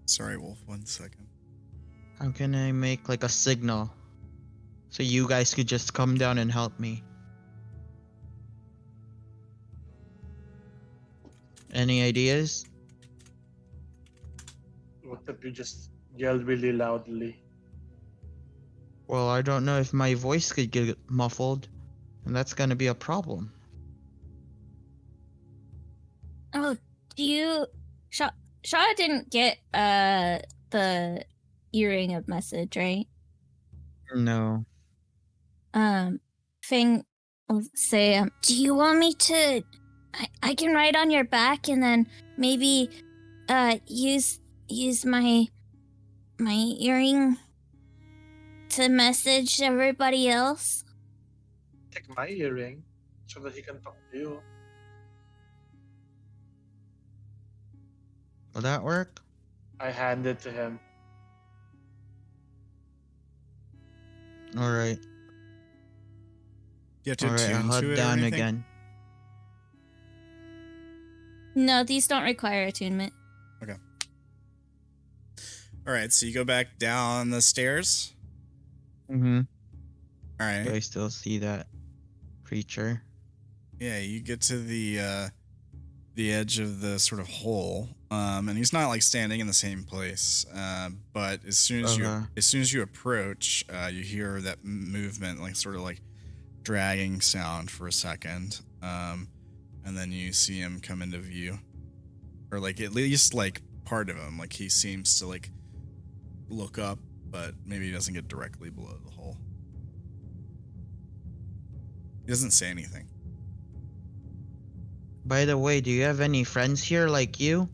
S1: Sorry, Wolf, 1 second.
S2: how can I make like a signal so you guys could just come down and help me? Any ideas?
S4: What if you just yell really loudly?
S2: Well, I don't know if my voice could get muffled, and that's gonna be a problem.
S3: Oh, do you... Sha'ah didn't get the earring of message, right?
S2: No.
S3: Fang will say, do you want me to... I can write on your back and then maybe use my earring to message everybody else?
S4: Take my earring so that he can talk to you.
S2: Will that work?
S4: I hand it to him.
S2: All right.
S1: You have to
S2: All right.
S1: attune
S2: I'll
S1: to
S2: head
S1: it or
S2: down
S1: anything?
S2: again.
S3: No, these don't require attunement.
S1: All right, so you go back down the stairs.
S2: Mm-hmm.
S1: All right.
S2: Do I still see that creature?
S1: Yeah, you get to the edge of the sort of hole, and he's not like standing in the same place. But as soon as you approach, you hear that movement, like sort of like dragging sound for a second, and then you see him come into view, or like at least like part of him. Like he seems to like look up, but maybe he doesn't get directly below the hole. He doesn't say anything.
S2: By the way, do you have any friends here like you?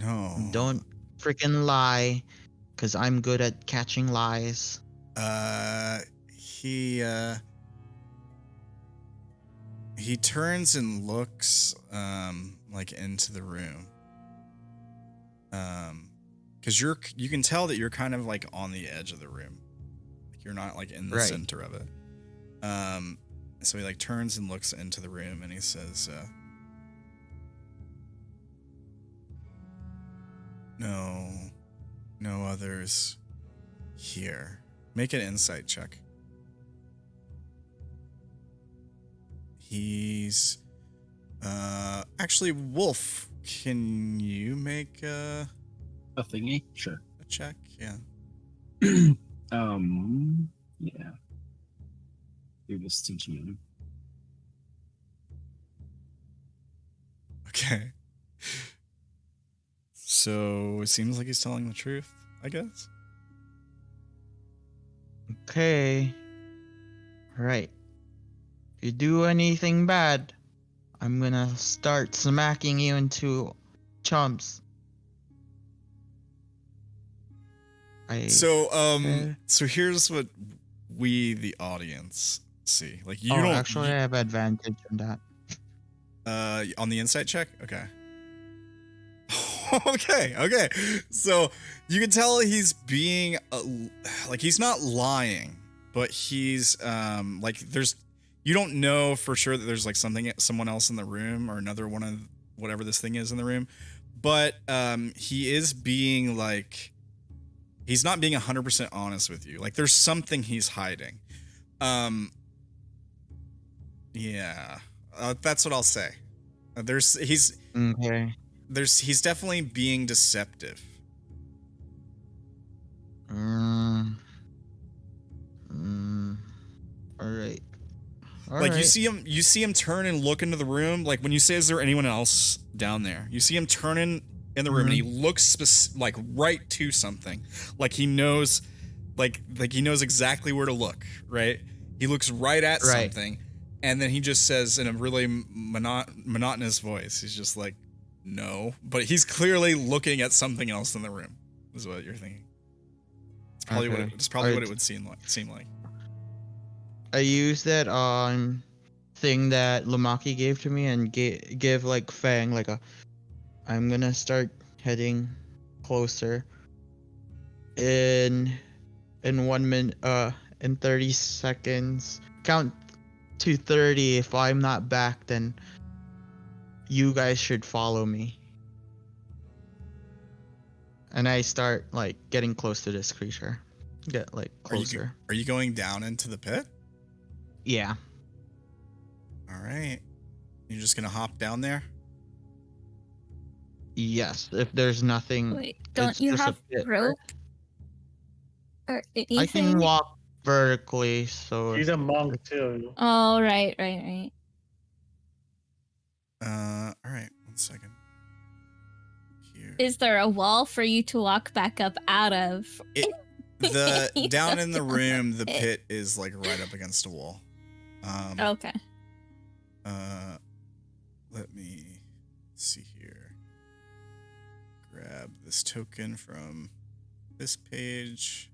S1: No.
S2: Don't freaking lie, because I'm good at catching lies.
S1: He turns and looks like into the room. Because you can tell that you're kind of like on the edge of the room. Like you're not like in the center of it. So he like turns and looks into the room and he says, no others here. Make an insight check. He's actually, Wolf, can you make a
S6: thingy? Sure.
S1: a check? Yeah.
S6: Yeah. Do this to GM.
S1: Okay. So it seems like he's telling the truth, I guess.
S2: Okay. Right. If you do anything bad, I'm gonna start smacking you into chumps.
S1: So here's what we, the audience, see. Like you don't
S2: actually I have advantage on that.
S1: on the insight check? Okay. okay. So you can tell he's being like he's not lying, but he's like you don't know for sure that there's like someone else in the room or another one of whatever this thing is in the room, but he is being like he's not being 100% honest with you. Like there's something he's hiding. Yeah. That's what I'll say. He's definitely being deceptive.
S2: All right.
S1: You see him turn and look into the room. Like when you say, is there anyone else down there? You see him turn in the room and he looks like right to something. Like he knows, like he knows exactly where to look, right? He looks right at something. And then he just says in a really monotonous voice, he's just like, no. But he's clearly looking at something else in the room, is what you're thinking. It's probably what it would seem like.
S2: I used that thing that Lumaki gave to me and give like Fang like I'm gonna start heading closer in 1 minute in 30 seconds. Count to 30. If I'm not back, then you guys should follow me. And I start like getting close to this creature. Get like closer.
S1: Are you going down into the pit?
S2: Yeah.
S1: All right. You're just gonna hop down there?
S2: Yes, if there's nothing.
S3: Wait, don't
S2: it's
S3: you
S2: just a
S3: have
S2: pit,
S3: rope or anything?
S2: I can walk vertically, so
S4: He's a monk too.
S3: Oh, right.
S1: All right, 1 second. Here.
S3: Is there a wall for you to walk back up out of?
S1: The down in the room, the pit is like right up against a wall.
S3: Okay.
S1: Let me see here. Grab this token from this page.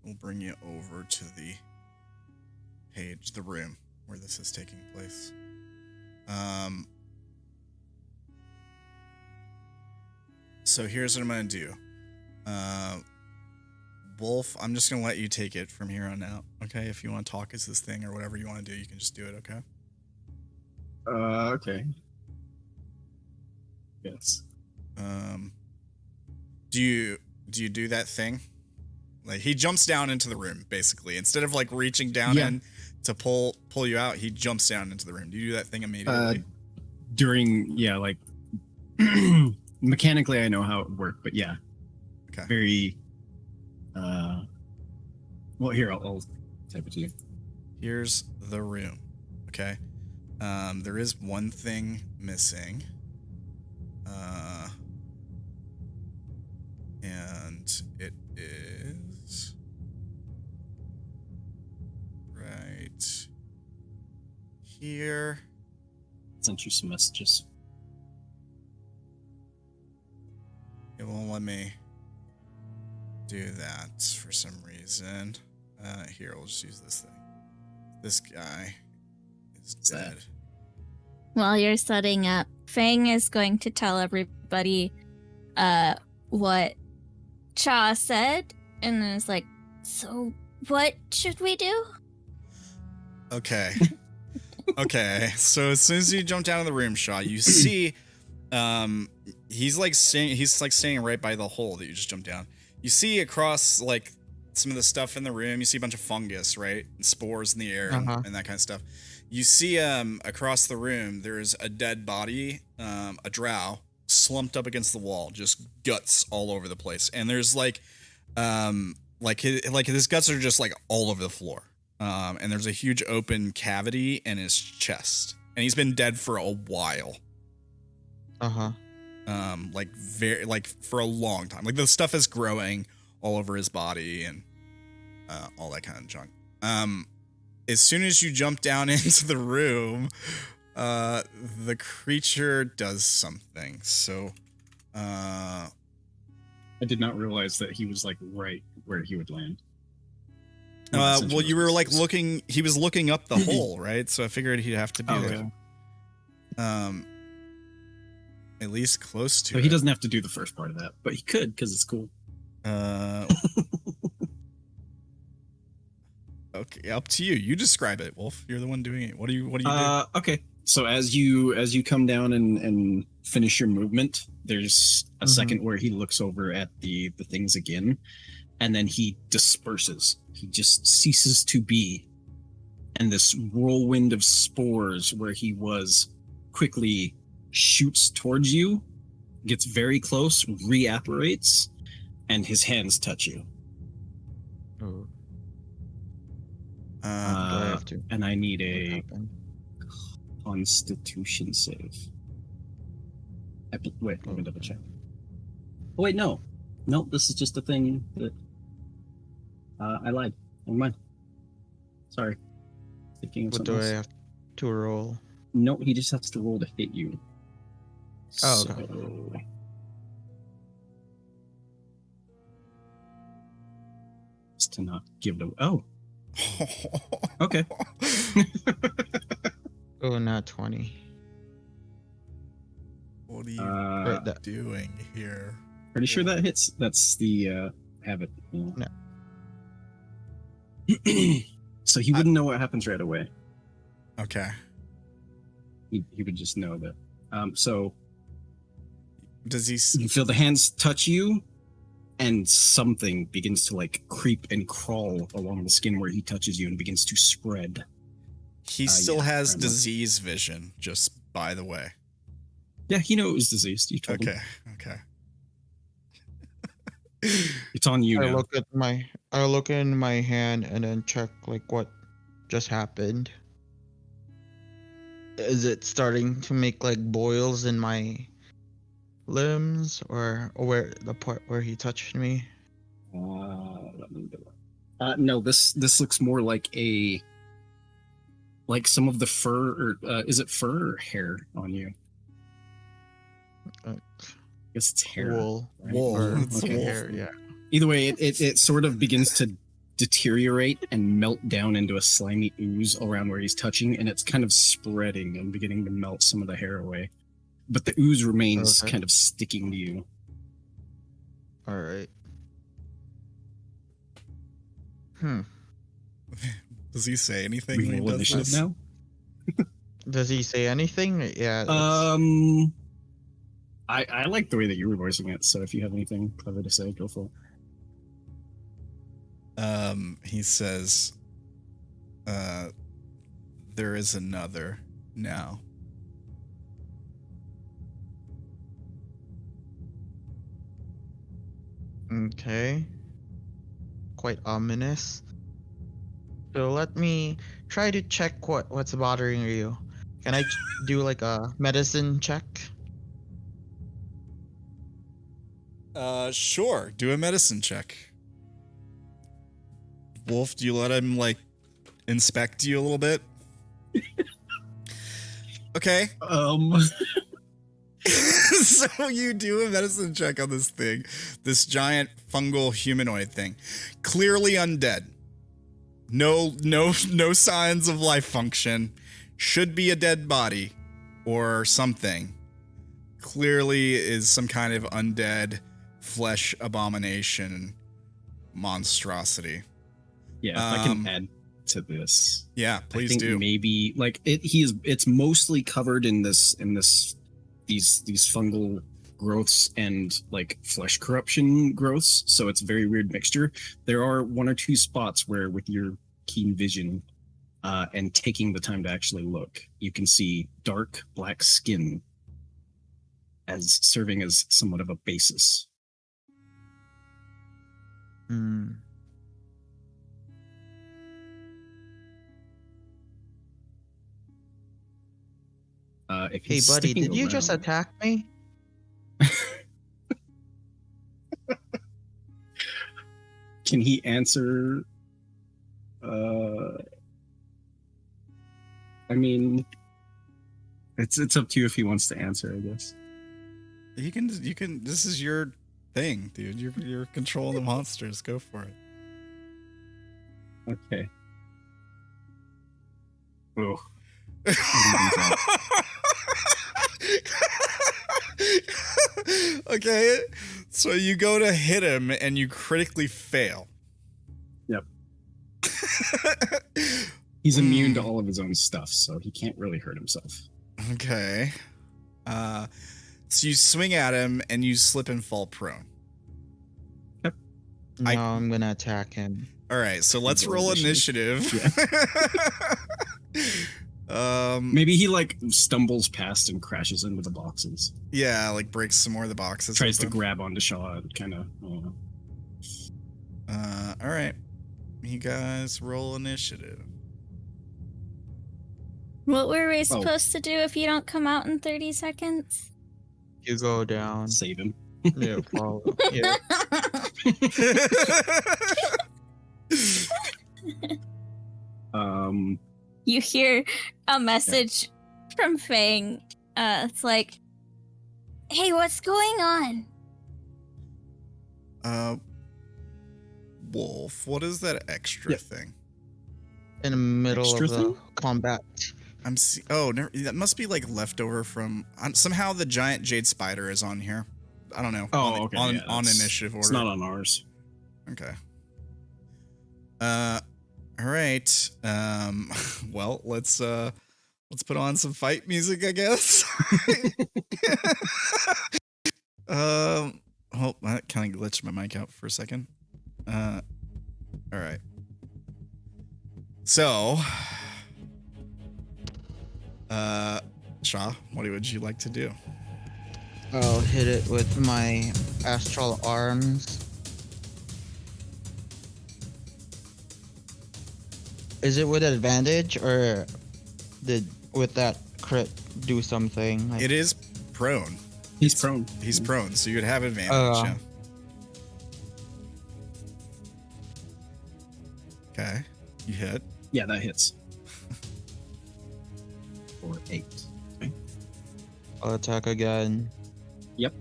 S1: We'll bring you over to the page, the room where this is taking place. So here's what I'm gonna do. Wolf, I'm just gonna let you take it from here on out. Okay, if you want to talk as this thing or whatever you want to do, you can just do it. Okay.
S6: Okay. Yes.
S1: Do you do that thing? Like he jumps down into the room basically. Instead of like reaching down in to pull you out, he jumps down into the room. Do you do that thing immediately?
S6: Like mechanically I know how it worked, but yeah.
S1: Okay.
S6: Very well, here I'll type it to you.
S1: Here's the room. Okay. There is one thing missing. And it is right here.
S6: Sent you some messages.
S1: It won't let me do that for some reason. Here, we'll just use this thing. This guy is dead.
S3: While you're setting up, Fang is going to tell everybody what Sha'ah said, and then it's like, so what should we do?
S1: Okay. Okay. So as soon as you jump down in the room, Sha'ah, you see he's standing right by the hole that you just jumped down. You see across like some of the stuff in the room, you see a bunch of fungus, right? And spores in the air and that kind of stuff. You see across the room there's a dead body, a drow, slumped up against the wall, just guts all over the place. And there's like his guts are just like all over the floor. And there's a huge open cavity in his chest. And he's been dead for a while. Like for a long time. Like the stuff is growing all over his body and all that kind of junk. As soon as you jump down into the room, the creature does something. So
S6: I did not realize that he was like right where he would land.
S1: Well, you were like looking. He was looking up the hole, right? So I figured he'd have to be there. At least close to.
S6: So he doesn't have to do the first part of that, but he could because it's cool.
S1: Okay, up to you. You describe it, Wolf. You're the one doing it. What do you do?
S6: Okay. So as you come down and finish your movement, there's a second where he looks over at the things again, and then he disperses. He just ceases to be, and this whirlwind of spores where he was quickly shoots towards you, gets very close, reapparates, and his hands touch you.
S2: Oh.
S6: And I need a Constitution save. Wait, let me double check. Oh wait, no, this is just a thing that I lied. Never mind. Sorry. Thinking of
S2: What
S6: something
S2: do I
S6: else.
S2: have to roll?
S6: No, he just has to roll to hit you.
S2: Oh,
S6: So...
S2: okay.
S6: Just to not give it away. Oh. Okay.
S2: Oh, not 20.
S1: What are you doing here?
S6: Pretty sure that hits. That's the habit. Yeah.
S2: No.
S6: So he wouldn't know what happens right away.
S1: Okay.
S6: He would just know that. So
S1: does he?
S6: You feel the hands touch you, and something begins to like creep and crawl along the skin where he touches you, and begins to spread.
S1: He still has disease vision. Just by the way,
S6: Yeah, he knew it was diseased. You told him.
S1: Okay.
S6: It's on you now.
S2: I look in my hand and then check like what just happened. Is it starting to make like boils in my limbs or where the part where he touched me?
S6: No, this looks more like some of the fur, or is it fur or hair on you?
S2: Uh,
S6: I guess it's hair.
S2: Wool.
S6: Right?
S1: Wool.
S2: Or,
S1: It's
S2: okay,
S1: wool.
S2: hair, yeah.
S6: Either way, it sort of begins to deteriorate and melt down into a slimy ooze around where he's touching, and it's kind of spreading and beginning to melt some of the hair away. But the ooze remains
S2: Okay.
S6: kind of sticking to you.
S2: All right.
S1: Does he say anything
S6: We
S1: when he
S6: roll
S1: does
S6: initiative
S1: this?
S6: now.
S2: Does he say anything? Yeah.
S6: I like the way that you were voicing it, so if you have anything clever to say, go for it.
S1: He says, there is another now.
S2: Okay. Quite ominous. So let me try to check what's bothering you. Can I do like a medicine check?
S1: Sure. Do a medicine check. Wolf, do you let him like inspect you a little bit? Okay. So you do a medicine check on this thing, this giant fungal humanoid thing, clearly undead. No signs of life function. Should be a dead body or something. Clearly is some kind of undead flesh abomination monstrosity.
S6: Yeah, if I can add to this.
S1: Yeah, please
S6: I think
S1: do.
S6: Maybe like it's mostly covered in these fungal growths and like flesh corruption growths, so it's a very weird mixture. There are one or two spots where with your keen vision and taking the time to actually look, you can see dark black skin as serving as somewhat of a basis. If
S2: Hey
S6: he's
S2: buddy,
S6: sticking
S2: did you just
S6: around-
S2: attack me?
S6: Can he answer? I mean, it's up to you if he wants to answer, I guess.
S1: You can. This is your thing, dude. You're controlling the monsters. Go for it.
S6: Okay. Oh.
S1: Okay, so you go to hit him and you critically fail.
S6: Yep. He's immune to all of his own stuff, so he can't really hurt himself.
S1: Okay. So you swing at him and you slip and fall prone.
S6: Yep.
S2: No, I'm gonna attack him.
S1: All right, so let's roll initiative.
S6: Maybe he like stumbles past and crashes into the boxes.
S1: Yeah, like breaks some more of the boxes.
S6: Tries to
S1: open.
S6: grab onto Sha'ah and kind of.
S1: All right, you guys roll initiative.
S3: What were we supposed to do if you don't come out in 30 seconds?
S2: You go down.
S6: Save him.
S2: Yeah, follow. Yeah.
S3: You hear a message from Fang. It's like, hey, what's going on?
S1: Wolf, what is that extra thing?
S2: In the middle
S6: Extra
S2: of the
S6: thing?
S2: combat.
S1: That must be like leftover from somehow the giant jade spider is on here. I don't know.
S6: Oh, okay.
S1: On
S6: yeah,
S1: initiative order.
S6: It's not on ours.
S1: Okay. All right. Well, let's put on some fight music, I guess. Oh, I kind of glitched my mic out for a second. All right. So, Sha'ah, what would you like to do?
S2: I'll hit it with my astral arms. Is it with advantage or with that crit do something? Like,
S1: It is prone.
S6: He's prone.
S1: He's prone, so you'd have advantage. Yeah. Okay, you hit.
S6: Yeah, that hits. For 8. Okay.
S2: I'll attack again.
S6: Yep.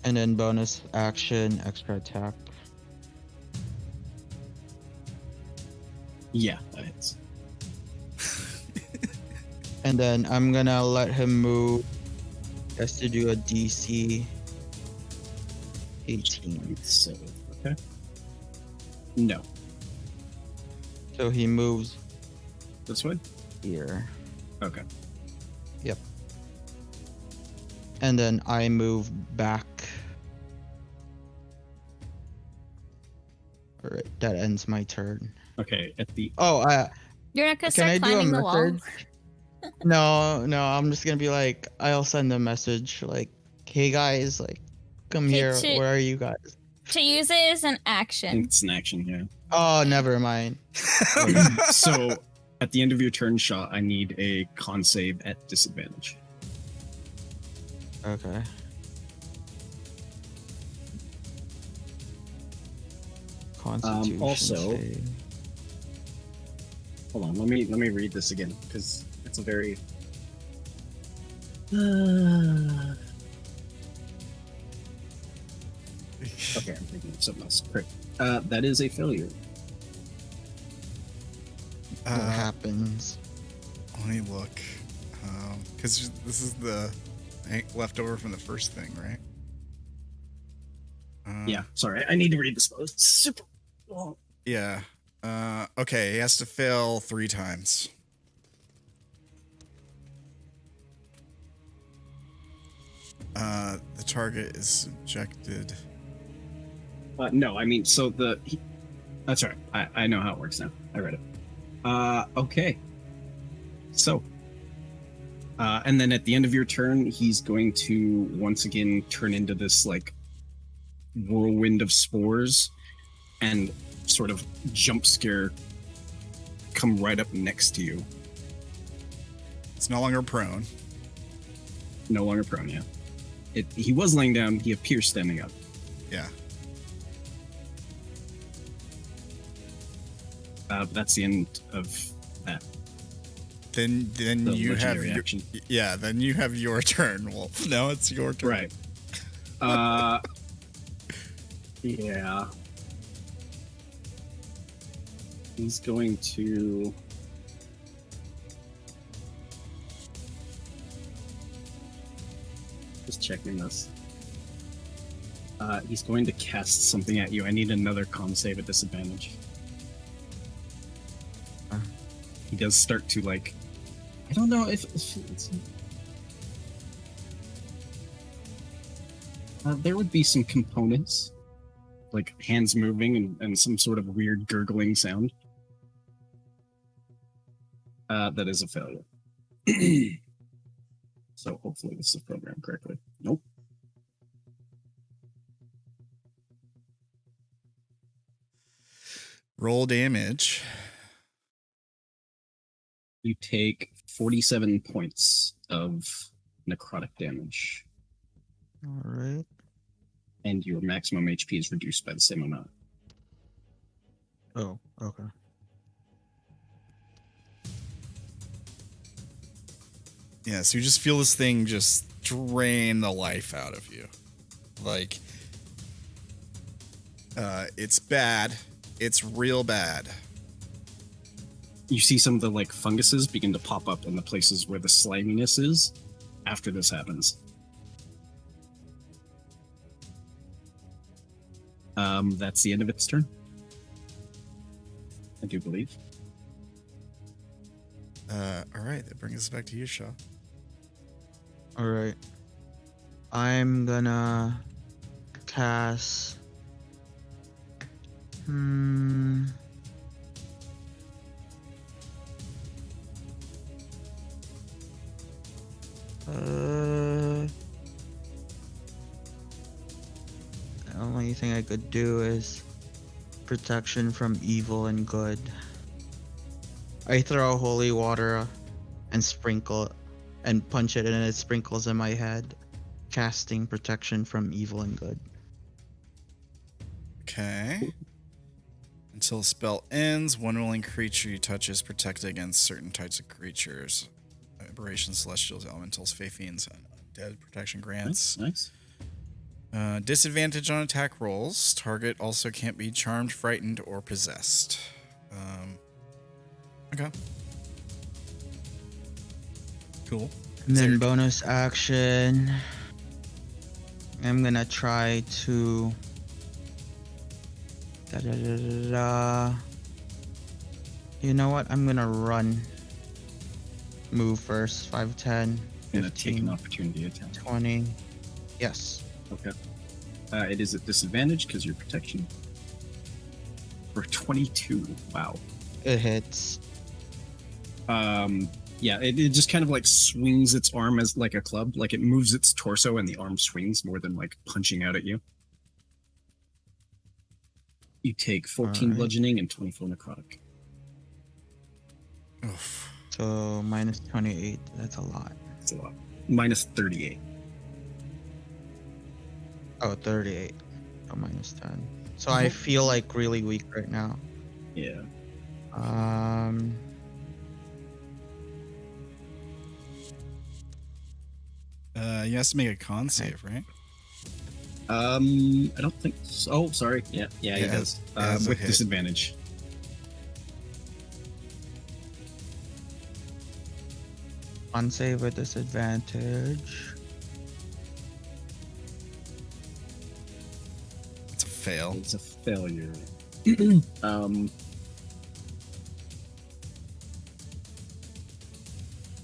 S2: And then bonus action, extra attack.
S6: Yeah, that hits.
S2: And then I'm gonna let him move just to do a DC 18.
S6: So, okay. No.
S2: So he moves
S6: This way?
S2: here.
S6: Okay.
S2: Yep. And then I move back. Alright, that ends my turn.
S6: Okay, at the
S2: Oh,
S3: You're not gonna
S2: can I
S3: start
S2: do a
S3: climbing the wall.
S2: message? No, I'm just gonna be like, I'll send a message like, hey guys, like, come
S3: Okay,
S2: here,
S3: to-
S2: where are you guys?
S3: To use it as an
S6: I
S3: action.
S6: think it's an action, yeah.
S2: Oh, never mind.
S6: So, at the end of your turn, Sha'ah, I need a con save at disadvantage.
S2: Okay. Constitution
S6: also-
S2: save.
S6: Hold on, let me read this again because it's a very. Okay, I'm thinking of something else. Great. That is a failure.
S2: What happens?
S1: Let me look. Because this is the leftover from the first thing, right?
S6: Yeah, sorry, I need to read this. It's super long.
S1: Yeah. Okay, he has to fail 3 times. The target is subjected.
S6: No, I mean, so that's right. I know how it works now. I read it. Okay. So, and then at the end of your turn, he's going to once again turn into this like whirlwind of spores and sort of jump scare come right up next to you.
S1: It's no longer prone.
S6: No longer prone, yeah. He was laying down, he appears standing up.
S1: Yeah.
S6: But that's the end of that.
S1: Then
S6: The
S1: you have
S6: legendary action.
S1: then you have your turn, Wolf. Now it's your turn.
S6: Right. Yeah. He's going to. Just checking this. He's going to cast something at you. I need another con save at disadvantage. He does start to like. I don't know if it's. There would be some components, like hands moving and some sort of weird gurgling sound. That is a failure. So hopefully this is programmed correctly. Nope.
S1: Roll damage.
S6: You take 47 points of necrotic damage,
S2: Alright.
S6: and your maximum HP is reduced by the same amount.
S2: Oh, okay.
S1: Yeah, so you just feel this thing just drain the life out of you. Like, it's bad. It's real bad.
S6: You see some of the like funguses begin to pop up in the places where the sliminess is after this happens. That's the end of its turn. I do believe.
S1: All right, that brings us back to you, Sha'ah.
S2: Alright. I'm gonna cast. thing I could do is protection from evil and good. I throw holy water and sprinkle and punch it, and it sprinkles in my head, casting protection from evil and good.
S1: Okay. Until the spell ends, one willing creature you touch is protected against certain types of creatures. Aberrations, celestials, elementals, fae fiends, dead protection grants.
S6: Nice.
S1: Disadvantage on attack rolls. Target also can't be charmed, frightened, or possessed. Okay. Cool.
S2: And then
S1: Is there-
S2: bonus action, I'm gonna try to you know what? I'm gonna run. Move first. 5, 10,
S6: Gonna take
S2: 15,
S6: an opportunity attack.
S2: 20. Yes.
S6: Okay. It is at disadvantage because your protection. For 22. Wow.
S2: It hits.
S6: Yeah, it just kind of like swings its arm as like a club. Like it moves its torso and the arm swings more than like punching out at you. You take 14
S2: Alright.
S6: bludgeoning and 24 necrotic.
S1: Oof.
S2: So minus 28. That's a lot.
S6: That's a lot. Minus 38.
S2: Oh, 38. Oh, minus 10. So I feel like really weak right now.
S6: Yeah.
S1: He has to make a con save, right?
S6: I don't think so. Oh, sorry. Yeah, he
S1: Yeah,
S6: does.
S1: it has a
S6: With
S1: hit.
S6: disadvantage.
S2: On save with disadvantage.
S1: It's a fail.
S6: It's a failure.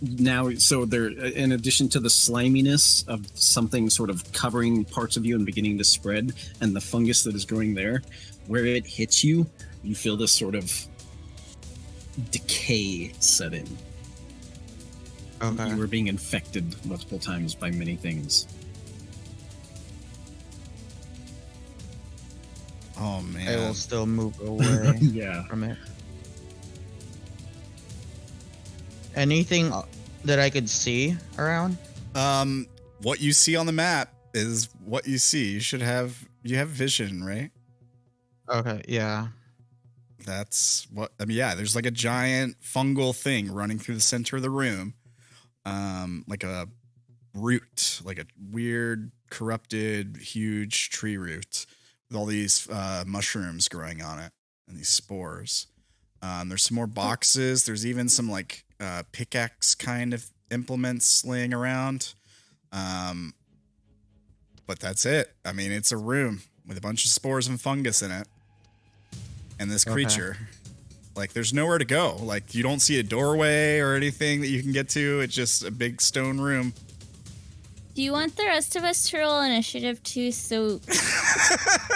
S6: Now, so there, in addition to the sliminess of something sort of covering parts of you and beginning to spread, and the fungus that is growing there, where it hits you, you feel this sort of decay set in.
S2: Okay.
S6: You were being infected multiple times by many things.
S1: Oh
S2: I will
S1: man.
S2: still move away
S6: Yeah.
S2: from it. Anything that I could see around?
S1: What you see on the map is what you see. You have vision, right?
S2: Okay, yeah.
S1: That's what I mean. Yeah, there's like a giant fungal thing running through the center of the room, like a root, like a weird, corrupted, huge tree root with all these mushrooms growing on it and these spores. There's some more boxes. There's even some like pickaxe kind of implements laying around. But that's it. I mean, it's a room with a bunch of spores and fungus in it. And this creature, like, there's nowhere to go. Like, you don't see a doorway or anything that you can get to. It's just a big stone room.
S3: Do you want the rest of us to roll initiative too, so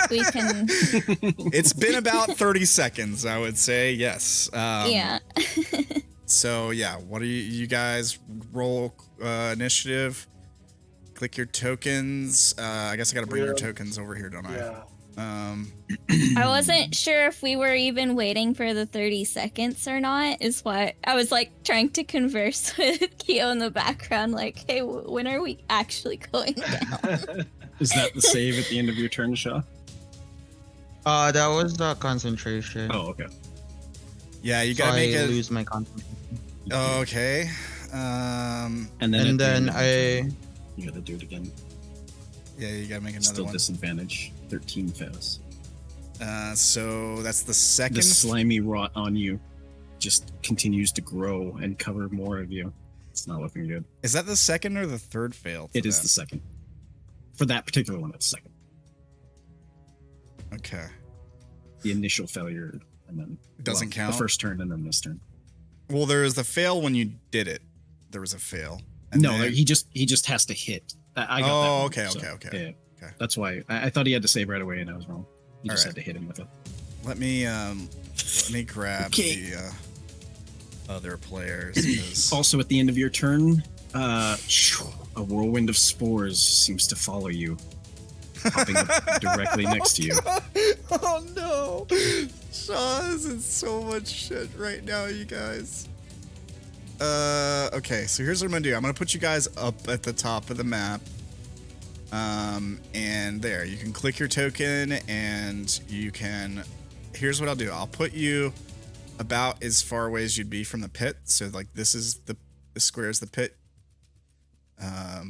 S3: we can?
S1: It's been about 30 seconds, I would say. Yes.
S3: Yeah.
S1: So yeah, what do you guys roll initiative? Click your tokens. I guess I gotta bring your tokens over here, don't I?
S4: Yeah.
S3: I wasn't sure if we were even waiting for the 30 seconds or not, is why I was like trying to converse with Keo in the background, like, hey, when are we actually going down?
S6: Is that the save at the end of your turn, Sha'ah?
S2: That was the concentration.
S6: Oh, okay.
S1: Yeah, you
S2: So
S1: gotta make
S2: I
S1: it.
S2: lose my concentration.
S1: Okay.
S6: And
S2: And
S6: then, at the
S2: then
S6: end of your turn, you gotta do it again.
S1: Yeah, you gotta make another
S6: Still
S1: one.
S6: disadvantage. 13 fails.
S1: So that's the second.
S6: The slimy rot on you just continues to grow and cover more of you. It's not looking good.
S1: Is that the second or the third fail?
S6: It is the second. For that particular one, it's second.
S1: Okay.
S6: The initial failure, and then
S1: Doesn't count?
S6: The first turn, and then this turn.
S1: Well, there was the fail when you did it. There was a fail. And
S6: No,
S1: then-
S6: he just has to hit. I got that
S1: Oh,
S6: one,
S1: okay,
S6: so,
S1: okay.
S6: Yeah.
S1: Okay.
S6: That's why I thought he had to save right away, and I was wrong. You just
S1: Alright.
S6: had to hit him with it.
S1: Let me grab
S6: Okay.
S1: the other players. 'Cause-
S6: Also, at the end of your turn, a whirlwind of spores seems to follow you. popping up directly next to you.
S1: Oh no! Sha'ah is in so much shit right now, you guys. Okay, so here's what I'm gonna do. I'm gonna put you guys up at the top of the map. And there, you can click your token and you can, here's what I'll do. I'll put you about as far away as you'd be from the pit. So like this is the square is the pit. I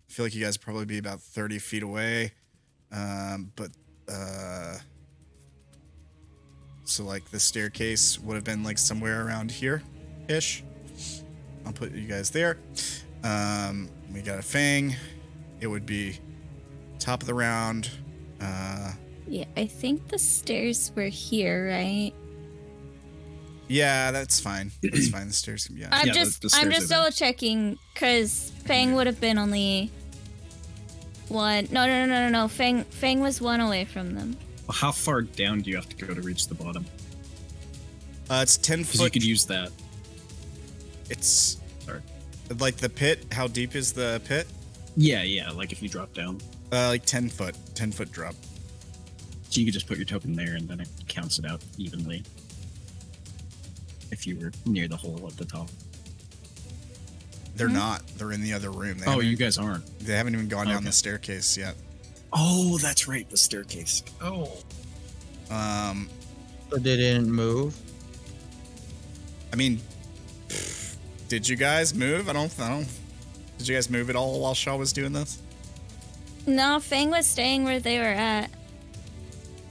S1: feel like you guys probably be about 30 feet away. So like the staircase would have been like somewhere around here-ish. I'll put you guys there. We got a Fang. It would be top of the round.
S3: Yeah, I think the stairs were here, right?
S1: Yeah, that's fine. That's fine. The stairs can be.
S3: I'm
S6: Yeah,
S3: just
S6: the stairs are
S3: double checking because Fang would have been only one. No. Fang was one away from them.
S6: Well, how far down do you have to go to reach the bottom?
S1: It's 10
S6: Because you
S1: foot.
S6: could use that.
S1: It's
S6: Sorry.
S1: like the pit. How deep is the pit?
S6: Yeah. Like if you drop down,
S1: Like 10 foot. 10 foot drop.
S6: so you could just put your token there, and then it counts it out evenly. If you were near the hole at the top.
S1: They're not. They're in the other room. They
S6: Oh,
S1: haven't-
S6: you guys aren't.
S1: They haven't even gone down
S6: Okay.
S1: the staircase yet.
S6: Oh, that's right, the staircase. Oh.
S2: So they didn't move.
S1: I mean, did you guys move? I don't. Did you guys move at all while Sha'ah was doing this?
S3: No, Fang was staying where they were at,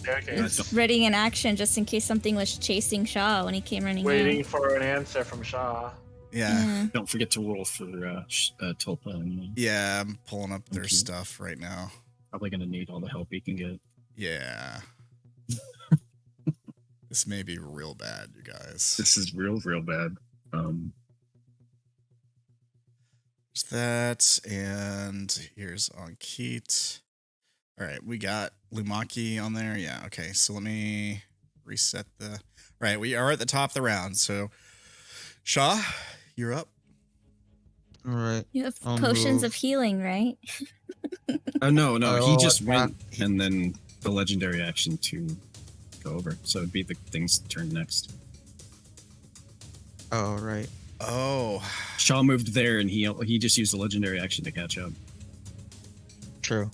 S4: Okay.
S3: readying an action just in case something was chasing Sha'ah when he came running
S4: Waiting for an answer from Sha'ah.
S1: Yeah.
S6: Don't forget to roll for Tulpa. And
S1: Yeah, I'm pulling up their
S6: Thank you.
S1: stuff right now.
S6: probably going to need all the help you can get.
S1: Yeah. This may be real bad, you guys.
S6: This is real bad.
S1: There's that, and here's on Keat. All right, we got Lumaki on there. Yeah, okay, so let me reset the... Right, we are at the top of the round, so... Sha'ah, you're up.
S2: All right.
S3: You have
S2: I'll
S3: potions
S2: move.
S3: of healing, right?
S6: Oh, no,
S2: Oh,
S6: he just
S2: crap.
S6: went, and then the legendary action to go over. So it'd be the thing's turn next.
S2: Oh, right.
S1: Oh,
S6: Sha'ah moved there, and he just used the legendary action to catch up.
S2: True.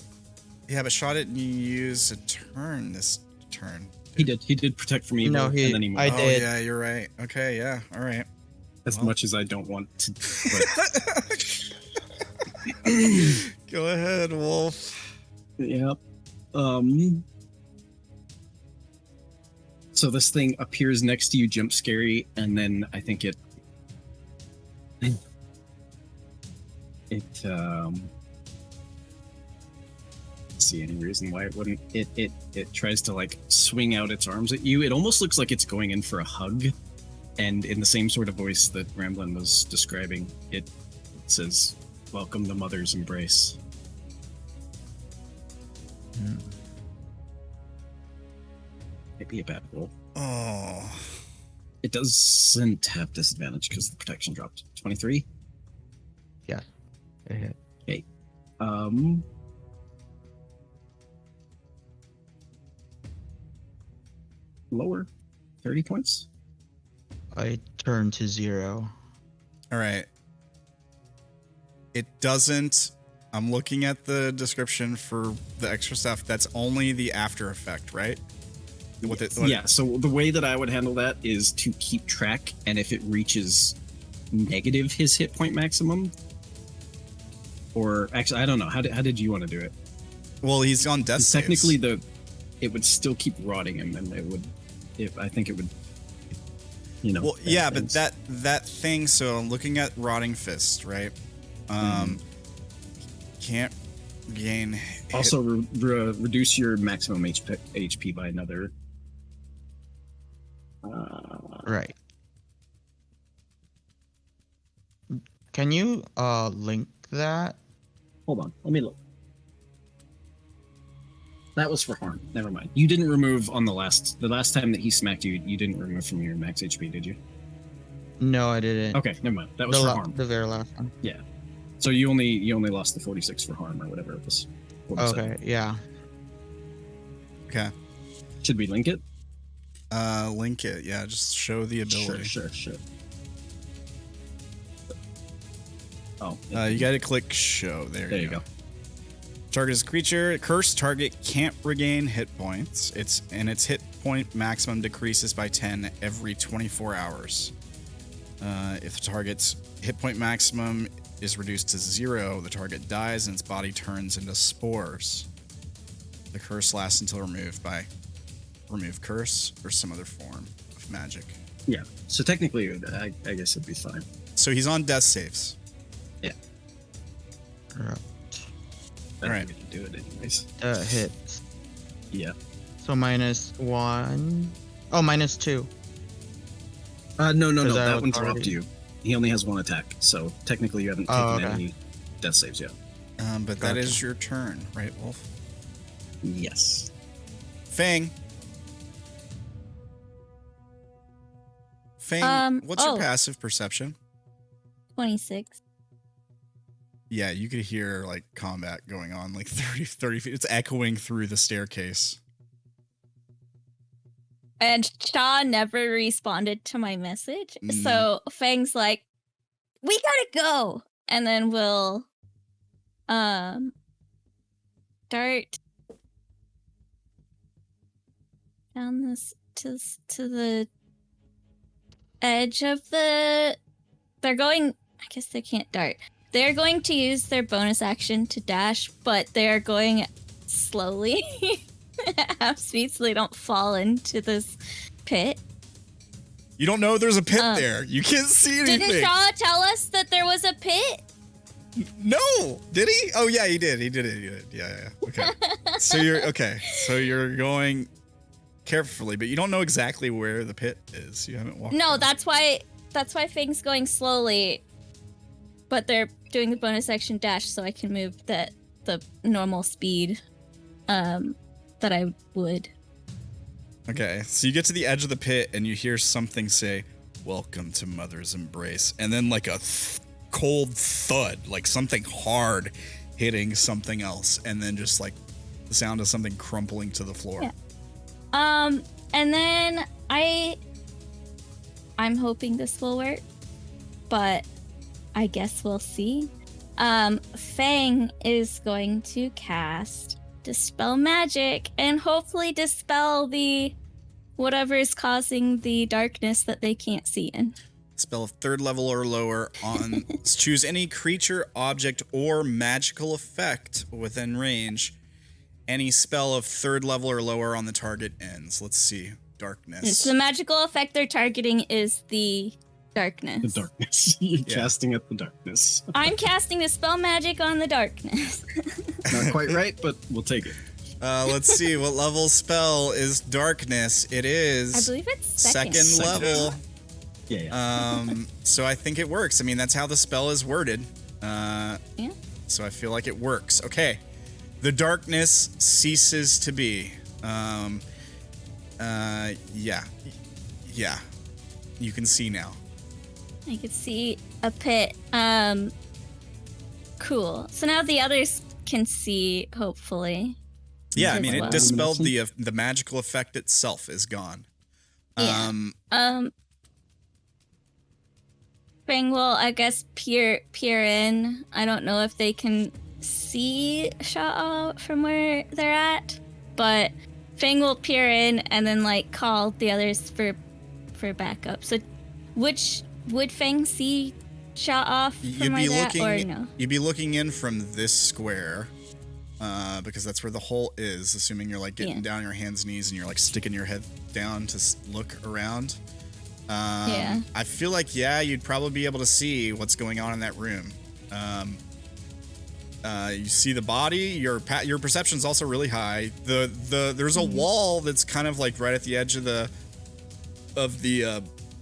S1: yeah, but Sha'ah didn't use a turn this turn.
S6: He did protect from evil,
S2: No,
S6: and then he moved.
S2: I
S1: Oh,
S2: did.
S1: yeah, you're right. Okay, yeah, all right.
S6: As
S1: well.
S6: much as I don't want to. But
S1: Go ahead, Wolf.
S6: yeah. So this thing appears next to you, jump scary, and then I think it see any reason why it wouldn't. It tries to like swing out its arms at you. It almost looks like it's going in for a hug, and in the same sort of voice that Ramblinman was describing, it says, "Welcome to Mother's Embrace." Might be a bad roll.
S1: Oh,
S6: It doesn't have disadvantage because the protection dropped. 23.
S2: It hit.
S6: Lower. 30 points.
S2: I turned to 0.
S1: all right. It doesn't... I'm looking at the description for the extra stuff. That's only the after effect, right?
S6: Yeah, so the way that I would handle that is to keep track, and if it reaches negative his hit point maximum, or actually, I don't know. How did you want to do it?
S1: Well, he's on death saves.
S6: Technically, it would still keep rotting him, and I think it would,
S1: Well,
S6: bad
S1: yeah, but
S6: things.
S1: that thing. So I'm looking at Rotting Fist, right? Can't gain. hit-
S6: Also reduce your maximum HP by another.
S2: Right. Can you link that?
S6: Hold on, let me look. That was for harm. Never mind. You didn't remove on the last time that he smacked you. You didn't remove from your max HP, did you?
S2: No, I didn't.
S6: Okay, never mind. That was for harm.
S2: The very last one.
S6: So you only lost the 46 for harm or whatever it was. 47.
S2: Okay, yeah.
S1: Okay.
S6: Should we link it?
S1: Link it. Yeah, just show the ability.
S6: Sure. Oh.
S1: You got to click show. There you go. Target is a creature. Cursed target can't regain hit points. Its hit point maximum decreases by 10 every 24 hours. If the target's hit point maximum is reduced to 0, the target dies and its body turns into spores. The curse lasts until removed by remove curse or some other form of magic.
S6: Yeah. So technically, I guess it'd be fine.
S1: So he's on death saves.
S6: Yeah.
S1: All right.
S6: We can do it anyways.
S2: Hits.
S6: Yeah.
S2: So -1. Oh, -2.
S6: No.
S2: that
S6: That
S2: was
S6: one dropped
S2: already-
S6: you. He only has 1 attack, so technically you haven't taken any death saves yet.
S1: But that is your turn, right, Wolf?
S6: Yes.
S1: Fang, what's your passive perception?
S3: 26.
S1: Yeah, you could hear like combat going on like 30 feet. It's echoing through the staircase.
S3: And Sha'ah never responded to my message. So Fang's like, we gotta go. And then we'll dart down this to the edge of the... They're going... I guess they can't dart. They're going to use their bonus action to dash, but they're going slowly at half speed so they don't fall into this pit.
S1: You don't know there's a pit there. You can't see anything.
S3: Didn't Sha'ah tell us that there was a pit?
S1: No, did he? Oh yeah, he did. He did. Yeah. Okay. So you're going carefully, but you don't know exactly where the pit is. You haven't walked.
S3: No,
S1: around.
S3: that's why Fang's going slowly. But they're doing the bonus action dash, so I can move the normal speed that I would.
S1: Okay, so you get to the edge of the pit and you hear something say, "Welcome to Mother's Embrace," and then like a cold thud, like something hard hitting something else, and then just like the sound of something crumpling to the floor.
S3: Yeah. And then I'm hoping this will work, but I guess we'll see. Fang is going to cast Dispel Magic and hopefully dispel the whatever is causing the darkness that they can't see in.
S1: Spell of 3rd level or lower on choose any creature, object, or magical effect within range. Any spell of 3rd level or lower on the target ends. Let's see. Darkness.
S3: So the magical effect they're targeting is the darkness.
S6: The darkness. You're casting at the darkness.
S3: I'm casting Dispel Magic on the darkness.
S6: Not quite right, but we'll take it.
S1: Let's see. What level spell is darkness? It is...
S3: I believe it's second.
S1: Second level.
S6: Yeah.
S1: So I think it works. I mean, that's how the spell is worded.
S3: Yeah.
S1: So I feel like it works. Okay. The darkness ceases to be. Yeah. You can see now.
S3: I could see a pit. Cool. So now the others can see, hopefully.
S1: Yeah, I
S3: as
S1: mean, it
S3: well.
S1: dispelled the magical effect itself is gone.
S3: Yeah. Fang will, I guess, peer in. I don't know if they can see Sha'ah from where they're at, but Fang will peer in and then like call the others for backup. So, would Fang see Sha'ah from where they're at, or no?
S1: You'd be looking in from this square, because that's where the hole is. Assuming you're like getting down on your hands and knees and you're like sticking your head down to look around.
S3: Yeah.
S1: I feel like you'd probably be able to see what's going on in that room. You see the body. Your perception's also really high. There's a wall that's kind of like right at the edge of the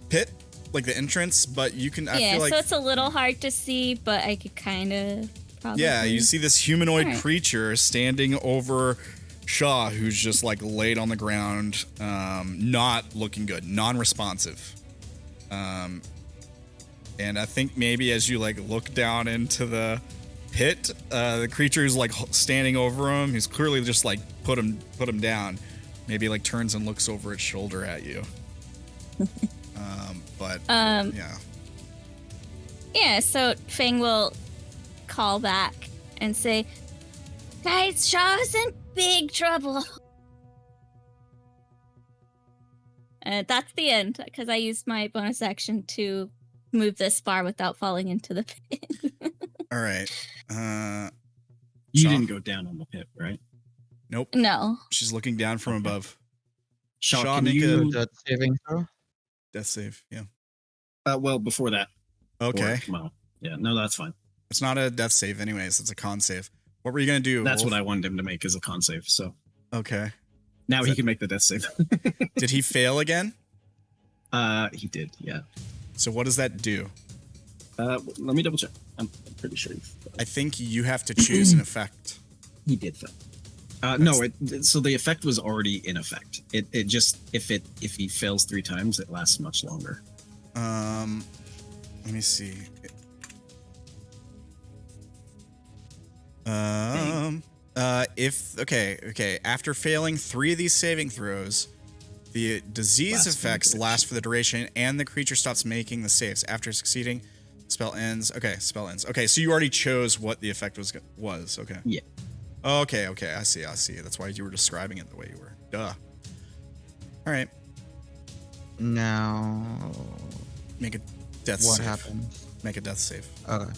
S1: pit, like the entrance. But you can. I feel like,
S3: so it's a little hard to see, but I could kind of. Probably.
S1: Yeah, you see this humanoid creature standing over Sha'ah, who's just like laid on the ground, not looking good, non-responsive. And I think maybe as you like look down into the pit, the creature is like standing over him. He's clearly just like put him down. Maybe like turns and looks over its shoulder at you. But yeah.
S3: Yeah, so Fang will call back and say, guys, Sha'ah's in big trouble. That's the end, because I used my bonus action to move this bar without falling into the pit.
S1: All right.
S6: You
S1: Sha'ah?
S6: didn't go down on the pit, right?
S1: Nope.
S3: No.
S1: She's looking down from above.
S6: Sha'ah,
S1: Sha'ah,
S6: can
S1: make
S6: you...
S2: Death saving throw?
S1: Death save. Yeah.
S6: well, before that.
S1: Okay.
S6: Well, yeah, no, that's fine.
S1: It's not a death save anyways. It's a con save. What were you going to do?
S6: That's
S1: Wolf?
S6: what I wanted him to make as a con save, so.
S1: Okay.
S6: Now he can make the death save.
S1: Did he fail again?
S6: He did, yeah.
S1: So what does that do?
S6: Let me double check. I'm pretty sure
S1: I think you have to choose an effect.
S6: he did fail. No, so the effect was already in effect. It just if he fails 3 times, it lasts much longer.
S1: Let me see. After failing 3 of these saving throws, the disease effects last for the duration, and the creature stops making the saves. After succeeding, spell ends. Okay, spell ends. Okay, so you already chose what the effect was. Okay.
S6: Yeah.
S1: Okay. I see. That's why you were describing it the way you were. Duh. All right.
S2: Now,
S1: Make a death
S2: what
S1: save.
S2: happens?
S1: Make a death save.
S2: Okay.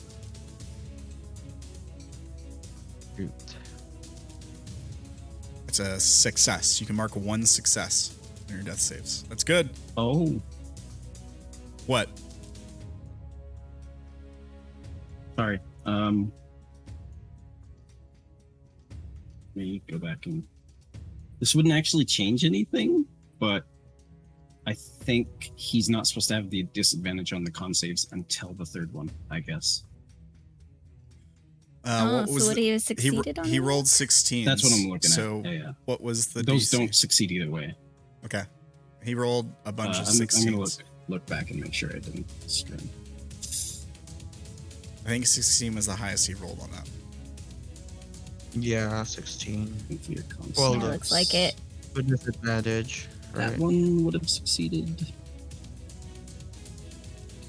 S2: Shoot.
S1: It's a success. You can mark 1 success in your death saves. That's good.
S6: Oh,
S1: What?
S6: sorry. Let me go back and... This wouldn't actually change anything, but I think he's not supposed to have the disadvantage on the con saves until the 3rd one, I guess.
S1: What was
S3: so would
S1: the-
S3: he have succeeded on
S1: he
S3: that?
S1: rolled 16.
S6: That's what I'm looking
S1: so
S6: at. Yeah.
S1: what was the
S6: Those
S1: DC?
S6: don't succeed either way.
S1: Okay. He rolled a bunch of
S6: I'm
S1: 16s.
S6: going to look back and make sure I didn't string.
S1: I think 16 was the highest he rolled on that.
S2: Yeah, 16.
S6: Well,
S3: Yeah, looks like it.
S2: With disadvantage.
S6: That
S2: Right.
S6: one would have succeeded.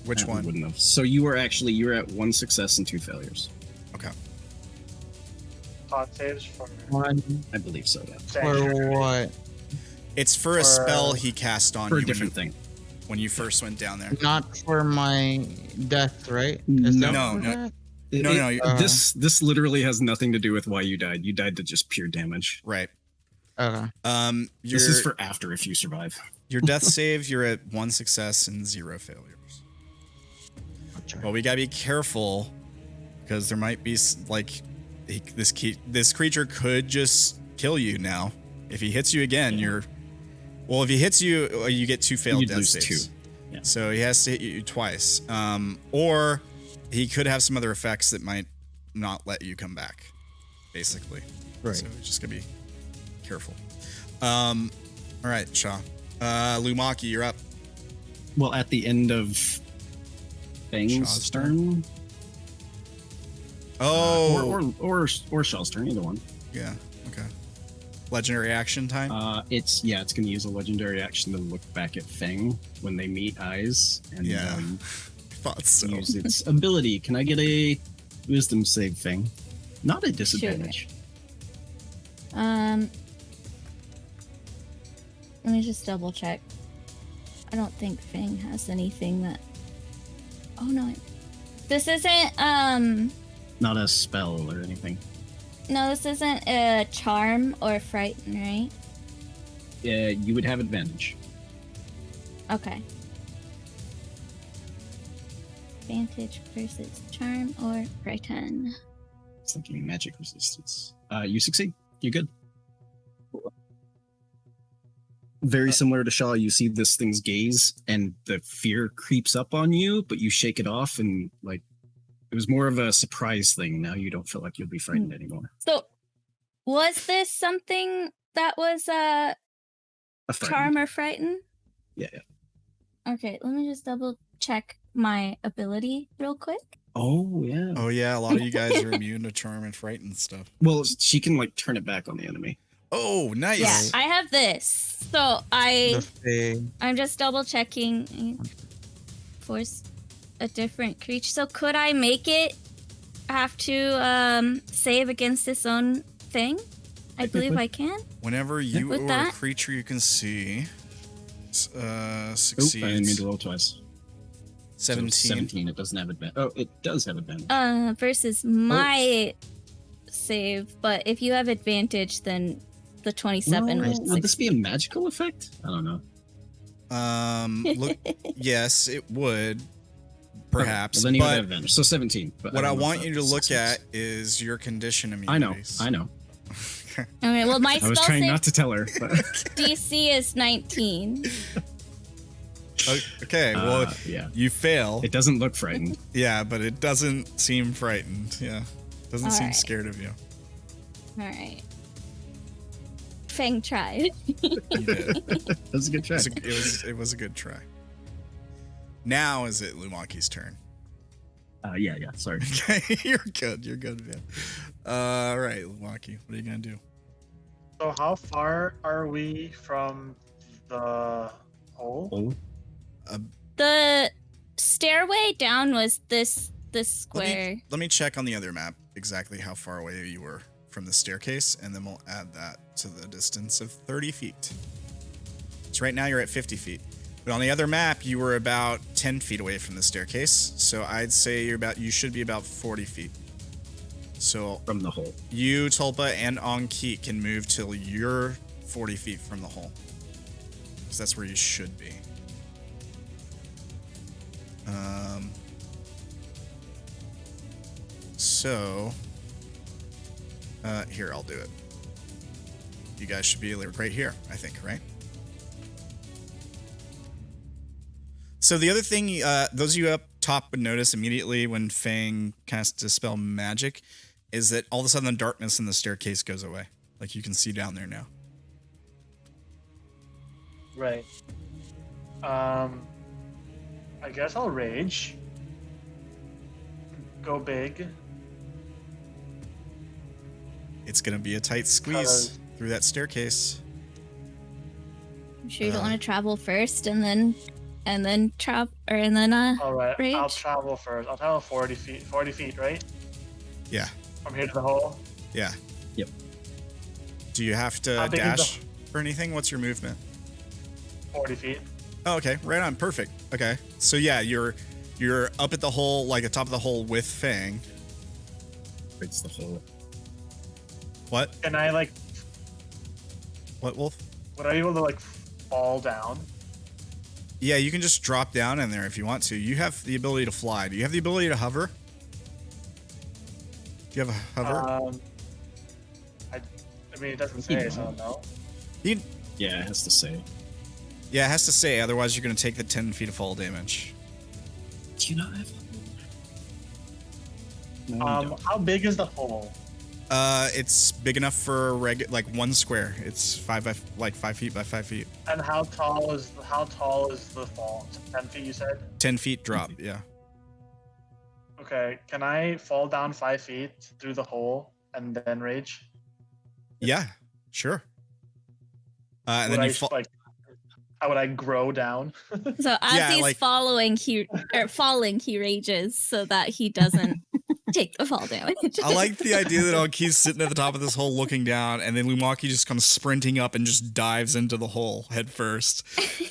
S1: Which
S6: That
S1: one?
S6: Wouldn't have. So you were at 1 success and 2 failures.
S1: Okay.
S4: Con saves for
S2: One
S6: I believe so, yeah.
S2: for what?
S1: It's for a
S4: For-
S1: spell he cast on
S6: For a
S1: you
S6: different thing.
S1: when you first went down there.
S2: Not for my death, right?
S6: No.
S1: No.
S2: that?
S1: No,
S6: This literally has nothing to do with why you died. You died to just pure damage.
S1: Right.
S2: Okay.
S1: Your,
S6: This is for after if you survive.
S1: your death save, you're at 1 success and 0 failures.
S2: Gotcha.
S1: Well, we gotta be careful because there might be this creature could just kill you now. If he hits you again, if he hits you, you get 2 failed
S6: You'd
S1: death
S6: lose
S1: saves.
S6: 2. Yeah.
S1: So he has to hit you twice. Or he could have some other effects that might not let you come back, basically.
S2: Right.
S1: So we're just gonna be careful. All right, Sha'ah. Lumaki, you're up.
S6: Well, at the end of Fang's
S1: Sha'ah's
S6: turn,
S1: Oh,
S6: or Sha'ah's turn, either one.
S1: yeah. Okay. Legendary action time.
S6: It's going to use a legendary action to look back at Fang when they meet eyes, and
S1: Yeah. Thought so.
S6: use its ability. Can I get a Wisdom save, Fang? Not a disadvantage.
S3: Let me just double check. I don't think Fang has anything that. Oh no, this isn't.
S6: Not a spell or anything.
S3: No, this isn't a charm or frighten, right?
S6: Yeah, you would have advantage.
S3: Okay. Advantage versus charm or frighten.
S6: It's thinking magic resistance. You succeed. You're good. Very similar to Sha'ah, you see this thing's gaze and the fear creeps up on you, but you shake it off and like it was more of a surprise thing. Now you don't feel like you'll be frightened anymore.
S3: So, was this something that was
S6: A frightened.
S3: charm or frighten?
S6: Yeah.
S3: Okay, let me just double check my ability real quick.
S6: Oh yeah.
S1: Oh yeah, a lot of you guys are immune to charm and frighten stuff.
S6: Well, she can like turn it back on the enemy.
S1: Oh, nice.
S3: Yeah, I have this. So
S2: The
S3: I'm just double checking. Force a different creature. So could I make it have to save against its own thing? I believe I can.
S1: Whenever you
S3: With
S1: or a
S3: that?
S1: creature you can see
S6: Oop, I didn't mean
S1: succeeds.
S6: to roll twice.
S1: 17.
S6: So 17, it doesn't have advantage. Oh, it does have advantage.
S3: Versus my save, but if you have advantage, then the 27
S6: No,
S3: would
S6: would this be a magical effect? I don't know.
S1: Look, yes, it would, perhaps.
S6: Well, then you would have
S1: but
S6: advantage. So 17. But
S1: what I
S6: don't know
S1: want
S6: if
S1: you to
S6: that
S1: look
S6: succeeds.
S1: at is your condition
S6: I know.
S1: immunities.
S6: I know.
S3: Okay, well, my
S6: I was
S3: spell
S6: trying
S3: save
S6: not to tell her. But,
S3: DC is 19.
S1: Okay, well,
S6: yeah.
S1: you fail.
S6: It doesn't look frightened.
S1: Yeah, but it doesn't seem frightened. Yeah, doesn't seem
S3: Alright.
S1: scared of you.
S3: All right. Fang tried.
S1: You did.
S6: That's a good try.
S1: It was a good try. Now is it Lumaki's turn?
S6: Yeah. Sorry.
S1: Okay, you're good, man. All right, Lumaki, what are you gonna do?
S4: So how far are we from the hole?
S6: Oh,
S3: The stairway down was this square.
S1: Let me check on the other map exactly how far away you were from the staircase, and then we'll add that to the distance of 30 feet. So right now you're at 50 feet. But on the other map, you were about 10 feet away from the staircase. So I'd say you should be about 40 feet. So
S6: from the hole.
S1: you, Tulpa, and Anki can move till you're 40 feet from the hole. Because that's where you should be. Here, I'll do it. You guys should be right here, I think, right? So the other thing, those of you up top would notice immediately when Fang casts Dispel Magic is that all of a sudden the darkness in the staircase goes away. Like you can see down there now.
S4: Right. I guess I'll rage. Go big.
S1: It's going to be a tight squeeze through that staircase.
S3: I'm sure you don't want to travel first and then
S4: All right.
S3: rage.
S4: I'll travel first. I'll travel 40 feet. 40 feet, right?
S1: Yeah.
S4: From here to the hole.
S1: Yeah.
S6: Yep.
S1: Do you have
S4: How
S1: to
S4: big is
S1: dash or anything? What's your movement?
S4: 40 feet.
S1: Oh, okay. Right on. Perfect. Okay. So yeah, you're up at the hole, like at top of the hole with Fang.
S6: It's the hole.
S1: What?
S4: Can I
S1: What, Wolf?
S4: would I be able to fall down?
S1: Yeah, you can just drop down in there if you want to. You have the ability to fly. Do you have the ability to hover? Do you have a hover?
S4: I mean, it doesn't say, so no.
S6: Yeah, it has to say.
S1: Yeah, it has to say, otherwise you're going to take the 10 feet of fall damage.
S6: Do you not have? No, you don't.
S4: How big is the hole?
S1: It's big enough for one square. It's 5 feet by 5 feet.
S4: And how tall is the fall? 10 feet, you said?
S1: 10 feet drop, yeah.
S4: Okay, can I fall down 5 feet through the hole and then rage?
S1: Yeah, sure. And
S4: Would
S1: then you
S4: I,
S1: fall.
S4: how would I grow down?
S3: So as
S1: Yeah,
S3: he's
S1: like-
S3: falling, he rages so that he doesn't take the fall damage.
S1: I like the idea that Anki's sitting at the top of this hole looking down, and then Lumaki just comes sprinting up and just dives into the hole head first.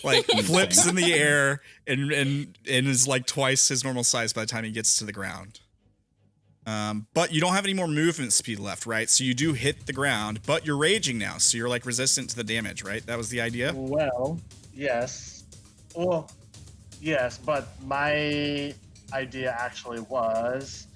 S1: Like flips in the air and is like twice his normal size by the time he gets to the ground. But you don't have any more movement speed left, right? So you do hit the ground, but you're raging now, so you're like resistant to the damage, right? That was the idea?
S4: Well, yes. Well, yes, but my idea actually was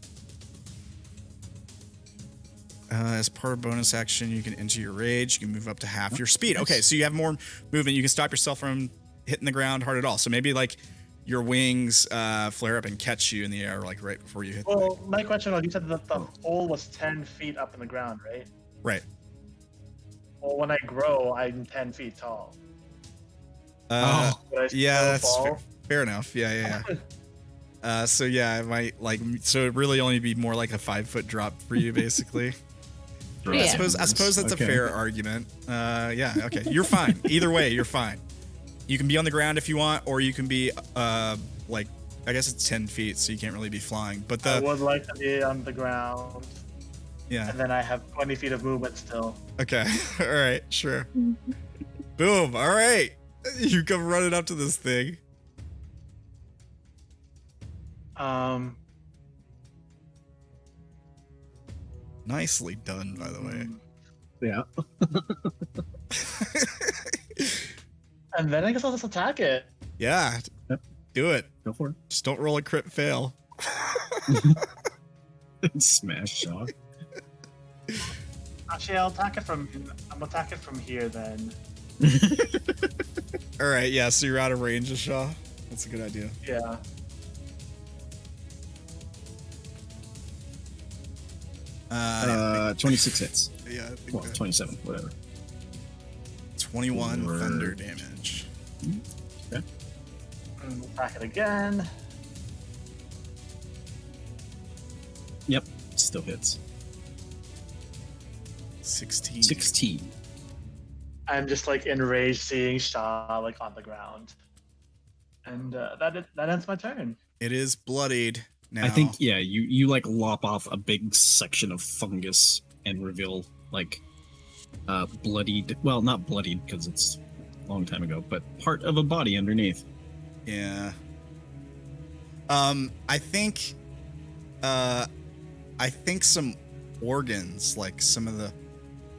S1: As part of bonus action, you can enter your rage. You can move up to half your speed. Okay, so you have more movement. You can stop yourself from hitting the ground hard at all. So maybe like your wings flare up and catch you in the air like right before you hit.
S4: Well, my question was, you said that the hole was 10 feet up in the ground, right?
S1: Right.
S4: Well, when I grow, I'm 10 feet tall. Would I
S1: Yeah,
S4: still
S1: that's
S4: fall?
S1: fair enough. Yeah. So yeah, it might so it really only be more like a 5 foot drop for you, basically.
S6: Right.
S3: Yeah.
S1: I suppose that's
S6: Okay.
S1: a fair argument. Yeah, okay. You're fine. Either way, you're fine. You can be on the ground if you want, or you can be like, I guess it's 10 feet, so you can't really be flying. But
S4: I
S1: the
S4: would like to be on the ground,
S1: yeah.
S4: and then I have 20 feet of movement still.
S1: Okay. All right. Sure. Boom. All right. You come running up to this thing. Nicely done, by the way.
S6: Yeah.
S4: And then I guess I'll just attack it.
S1: Yeah.
S6: Yep.
S1: Do it.
S6: Go for
S1: Just don't roll a crit fail.
S6: it. Smash shot.
S4: Actually, I'm gonna attack it from here then.
S1: All right. Yeah. So you're out of range of Sha'ah. That's a good idea.
S4: Yeah.
S1: Uh,
S6: 26 hits.
S1: yeah. I think
S6: Well,
S1: that-
S6: 27, whatever.
S1: 21
S6: Or-
S1: thunder damage.
S4: And attack it again.
S6: Yep, still hits.
S1: 16.
S6: 16.
S4: I'm just like enraged seeing Sha'ah like on the ground. And that ends my turn.
S1: It is bloodied now.
S6: I think, yeah, you like lop off a big section of fungus and reveal like bloodied, well, not bloodied because it's a long time ago, but part of a body underneath.
S1: Yeah. I think some organs, like some of the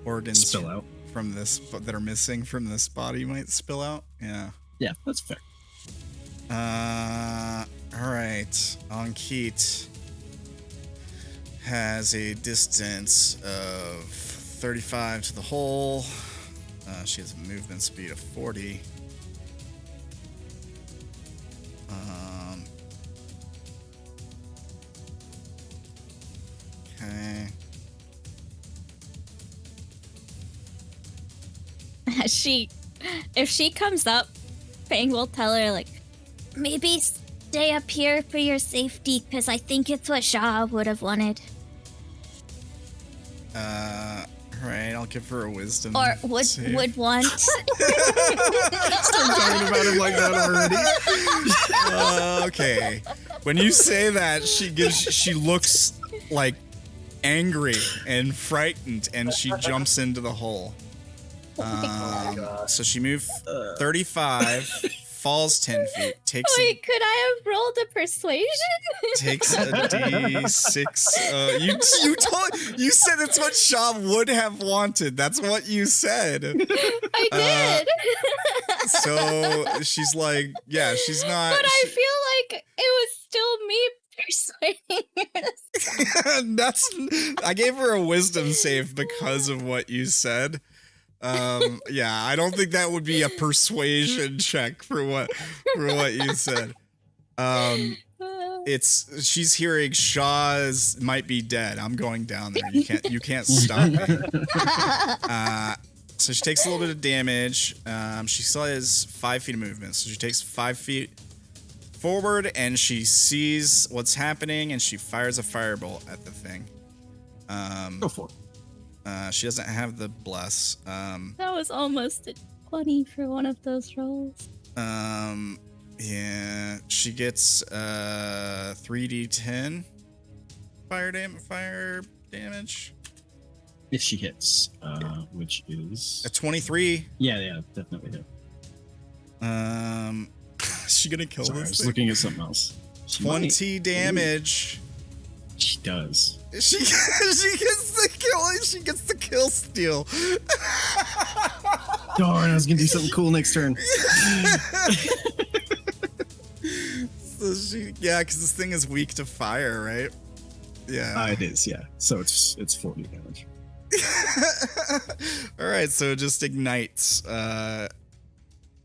S1: organs
S6: Spill out.
S1: from this that are missing from this body might spill out. Yeah.
S6: Yeah, that's fair.
S1: All right. Ankeet has a distance of 35 to the hole. She has a movement speed of 40. Okay.
S3: If she comes up, Fang will tell her, like, maybe stay up here for your safety, because I think it's what Sha'ah would have wanted.
S1: All right, I'll give her a wisdom.
S3: Or would want.
S6: Start talking about him like that already.
S1: Okay. When you say that, she looks like angry and frightened, and she jumps into the hole. So she moved 35, falls 10 feet, takes
S3: Wait, could I have rolled a persuasion?
S1: takes a d6. You said it's what Sha'ah would have wanted. That's what you said.
S3: I did.
S1: So she's like, yeah, she's not.
S3: But I feel like it was still me persuading her.
S1: I gave her a wisdom save because of what you said. Yeah, I don't think that would be a persuasion check for what you said. She's hearing Sha'ah's might be dead. I'm going down there. You can't stop me. So she takes a little bit of damage. She still has 5 feet of movement, so she takes 5 feet forward, and she sees what's happening, and she fires a firebolt at the thing.
S6: Go for it.
S1: She doesn't have the bless.
S3: That was almost a 20 for one of those rolls.
S1: Yeah, she gets 3d10 fire damage.
S6: If she hits, which is
S1: A 23.
S6: yeah, definitely hit.
S1: Is she gonna kill
S6: Sorry, I
S1: this
S6: was
S1: thing?
S6: looking at something else. She might.
S1: 20 damage.
S6: She does.
S1: She gets the kill. She gets the kill steal.
S6: Darn, I was gonna do something cool next turn.
S1: So because this thing is weak to fire, right? Yeah.
S6: It is, yeah. So it's 40 damage.
S1: All right, so it just ignites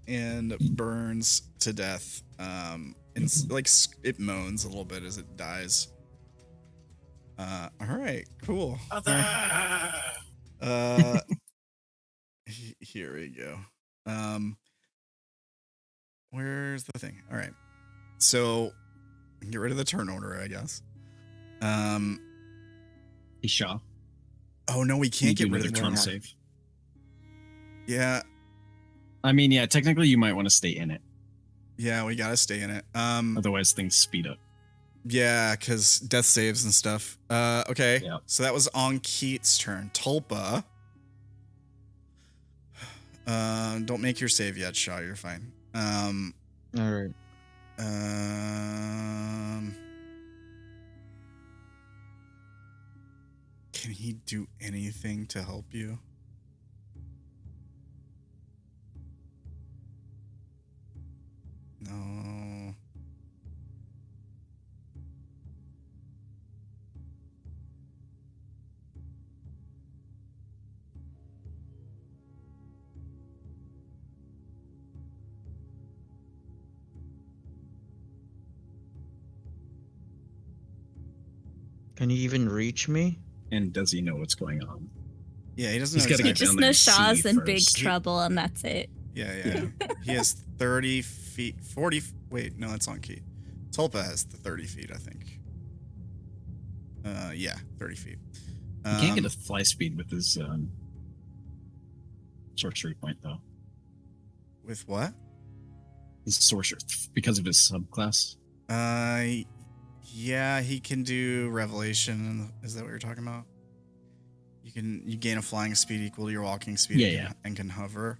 S1: and burns to death. And like it moans a little bit as it dies. All right, cool. Here we go. Where's the thing? All right. So we can get rid of the turn order, I guess.
S6: Hey, Sha'ah.
S1: Oh no, we can't
S6: You
S1: get
S6: do
S1: rid of
S6: another
S1: the
S6: con
S1: Tulpa.
S6: save.
S1: Yeah,
S6: I mean, yeah, technically you might want to stay in it.
S1: yeah, we gotta stay in it.
S6: Otherwise things speed up.
S1: Yeah, because death saves and stuff. Okay.
S6: Yeah.
S1: So that was on Keith's turn. Tulpa. Don't make your save yet, Sha'ah. You're fine.
S2: All right.
S1: Can he do anything to help you? No.
S2: Can you even reach me?
S6: And does he know what's going on?
S1: Yeah, he doesn't
S6: He's
S1: know.
S6: gotta
S3: He
S6: get
S1: exactly-
S3: just
S6: down there
S3: knows
S6: and
S3: Sha'ah's
S6: see
S3: in big
S6: first.
S3: trouble, and that's it.
S1: Yeah. He has 30 feet. 40. Wait, no, that's on Keith. Tulpa has the 30 feet, I think. Yeah, 30 feet.
S6: He can't get a fly speed with his sorcery point, though.
S1: With what?
S6: His sorcerer, because of his subclass.
S1: Yeah, he can do Revelation. Is that what you're talking about? You gain a flying speed equal to your walking speed.
S6: Yeah.
S1: And can hover.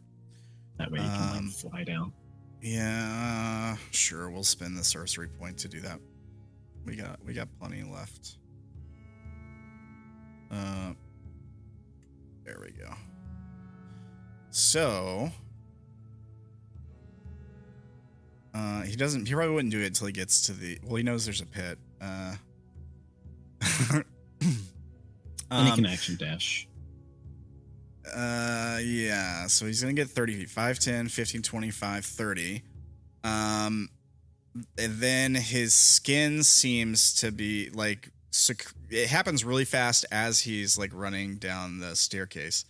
S6: That way he can like, fly down.
S1: Yeah, sure. We'll spend the sorcery point to do that. We got plenty left. There we go. So, he probably wouldn't do it until he gets to the, well, he knows there's a pit.
S6: And he can action dash.
S1: Yeah, so he's gonna get 30 feet. 5, 10, 15, 25, 30. And then his skin seems to be like, it happens really fast as he's like running down the staircase.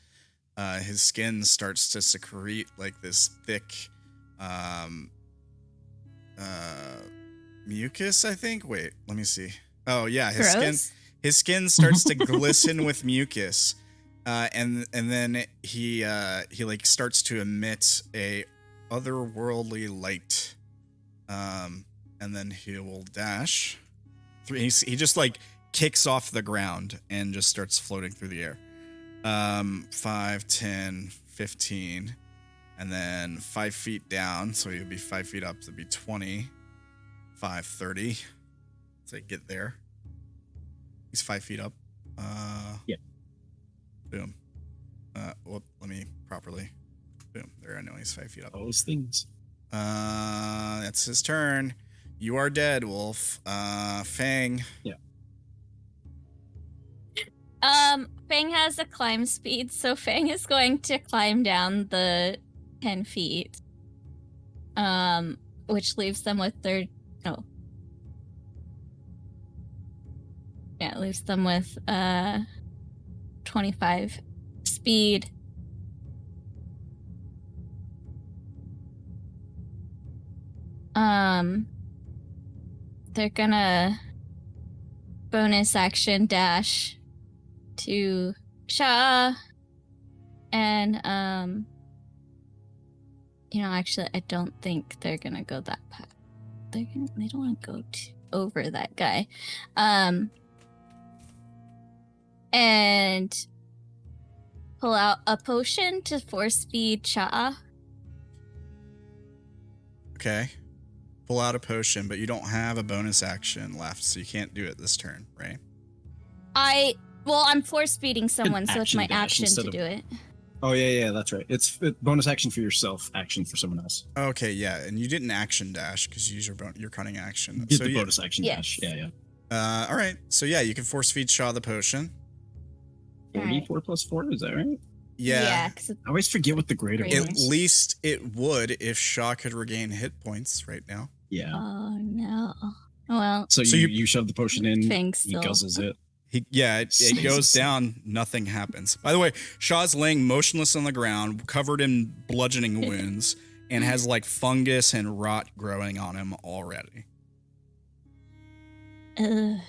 S1: His skin starts to secrete like this thick mucus, I think. Wait, let me see. Oh yeah, his skin starts to glisten with mucus. And then he like starts to emit a otherworldly light. And then he will dash. He just like kicks off the ground and just starts floating through the air. 5, 10, 15, and then 5 feet down. So he would be 5 feet up. So it'd be 20, 5, 30. So get there. He's 5 feet up.
S6: Yeah.
S1: Boom. Let me properly. Boom. There, I know he's 5 feet up.
S6: Those things.
S1: That's his turn. You are dead, Wolf. Fang.
S6: Yeah.
S3: Fang has a climb speed, so Fang is going to climb down the 10 feet. Which leaves them with it leaves them with 25 speed. They're gonna bonus action dash to Sha'ah, and actually I don't think they're gonna go that path. They don't want to go over that guy. And pull out a potion to force feed Sha'ah.
S1: Okay. Pull out a potion, but you don't have a bonus action left, so you can't do it this turn, right?
S3: I'm force feeding someone, so it's
S6: action
S3: my
S6: dash
S3: action
S6: instead
S3: to
S6: of-
S3: do it.
S6: Oh yeah, that's right. It's bonus action for yourself, action for someone else.
S1: Okay, yeah, and you didn't action dash because you use your cunning action.
S6: Get
S1: So
S6: the
S1: yeah.
S6: bonus action
S3: Yes.
S6: dash. Yeah.
S1: All right, so yeah, you can force feed Sha'ah the potion.
S6: 44 plus 4, is that right?
S1: Yeah.
S3: 'Cause
S6: I always forget what the greater
S3: Greater.
S1: At
S6: is.
S1: least it would if Sha'ah could regain hit points right now.
S6: Yeah.
S3: oh no. Well,
S6: So,
S1: so
S6: you shove the potion in,
S3: Fang
S6: he
S3: still.
S6: guzzles it.
S1: It
S6: Jesus.
S1: goes down, nothing happens. By the way, Sha'ah's laying motionless on the ground, covered in bludgeoning wounds, and has like fungus and rot growing on him already.
S3: Ugh.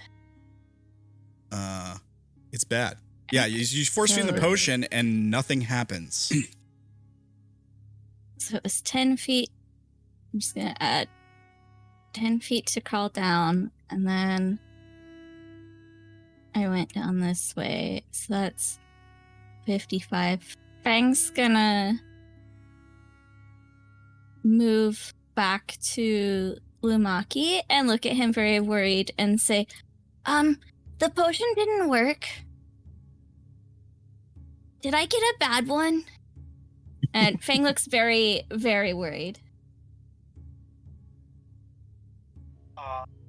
S1: It's bad. Yeah, you force feed the potion and nothing happens.
S3: So it was 10 feet. I'm just going to add 10 feet to crawl down, and then I went down this way. So that's 55. Fang's gonna move back to Lumaki and look at him very worried and say, the potion didn't work. Did I get a bad one? And Fang looks very, very worried.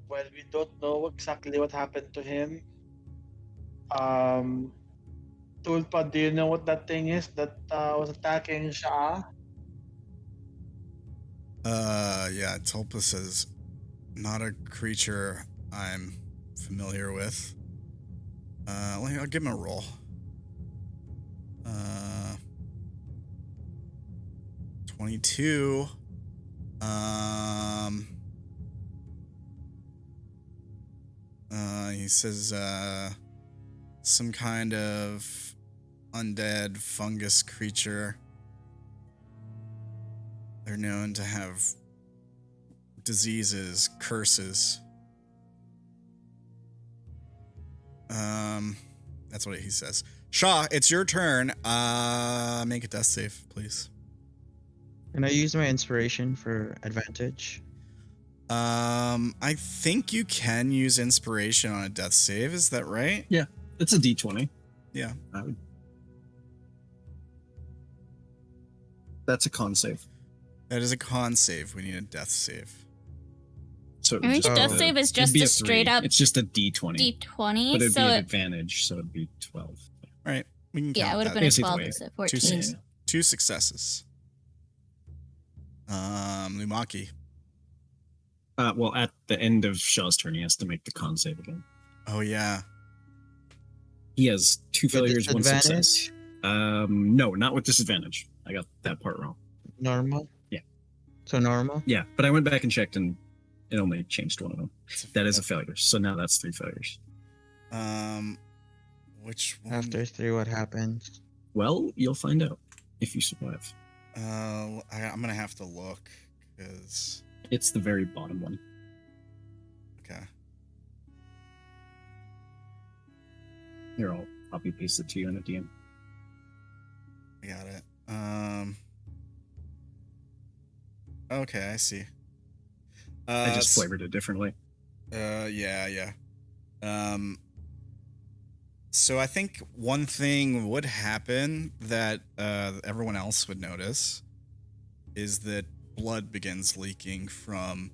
S4: Well, we don't know exactly what happened to him. Tulpa, do you know what that thing is that was attacking Sha'ah?
S1: Yeah, Tulpa says, not a creature I'm familiar with. I'll give him a roll. 22. He says, some kind of undead fungus creature. They're known to have diseases, curses. That's what he says. Sha'ah, it's your turn. Make a death save, please.
S2: Can I use my inspiration for advantage?
S1: I think you can use inspiration on a death save. Is that right?
S6: Yeah, it's a D20.
S1: Yeah.
S6: That's a con save.
S1: That is a con save. We need a death save.
S6: So it
S3: I
S6: would
S3: mean,
S6: just
S3: death
S6: be
S3: save is
S6: it'd
S3: just
S6: be
S3: a
S6: a
S3: straight
S6: 3.
S3: up
S6: It's just a D20.
S3: D20.
S6: But it'd
S3: So
S6: be an advantage, so it'd be 12.
S1: Right. We can
S3: yeah,
S1: count
S3: it would have
S1: that.
S3: been a
S6: Yes, either
S3: 12,
S6: way.
S3: so
S1: Two
S3: 14.
S1: successes. 2 successes. Lumaki.
S6: Well, at the end of Shaw's turn, he has to make the con save again.
S1: Oh yeah.
S6: He has 2
S2: With
S6: failures, 1 success.
S2: disadvantage?
S6: No, not with disadvantage. I got that part wrong.
S2: Normal?
S6: Yeah.
S2: So normal?
S6: Yeah, but I went back and checked, and it only changed one of them. That is a failure. So now that's 3 failures.
S1: Which one?
S2: After 3, what happens?
S6: Well, you'll find out if you survive.
S1: I'm gonna have to look because.
S6: It's the very bottom one.
S1: Okay.
S6: Here, I'll copy paste it to you in a DM.
S1: I got it. Okay, I see.
S6: I just flavored it differently.
S1: Yeah. So I think one thing would happen that everyone else would notice is that blood begins leaking from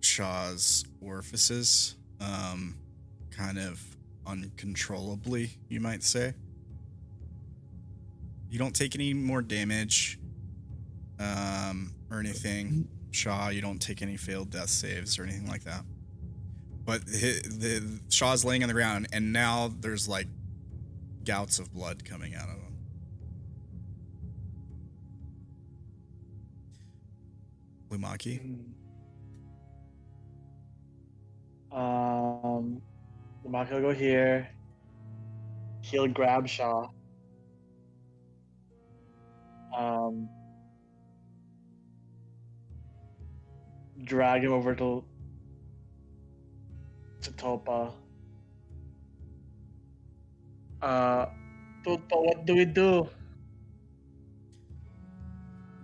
S1: Sha'ah's orifices, kind of uncontrollably, you might say. You don't take any more damage or anything. Sha'ah, you don't take any failed death saves or anything like that. But Sha'ah's laying on the ground, and now there's like gouts of blood coming out of him. Lumaki?
S4: Lumaki will go here. He'll grab Sha'ah. Drag him over to Tulpa. Tulpa, what do we do?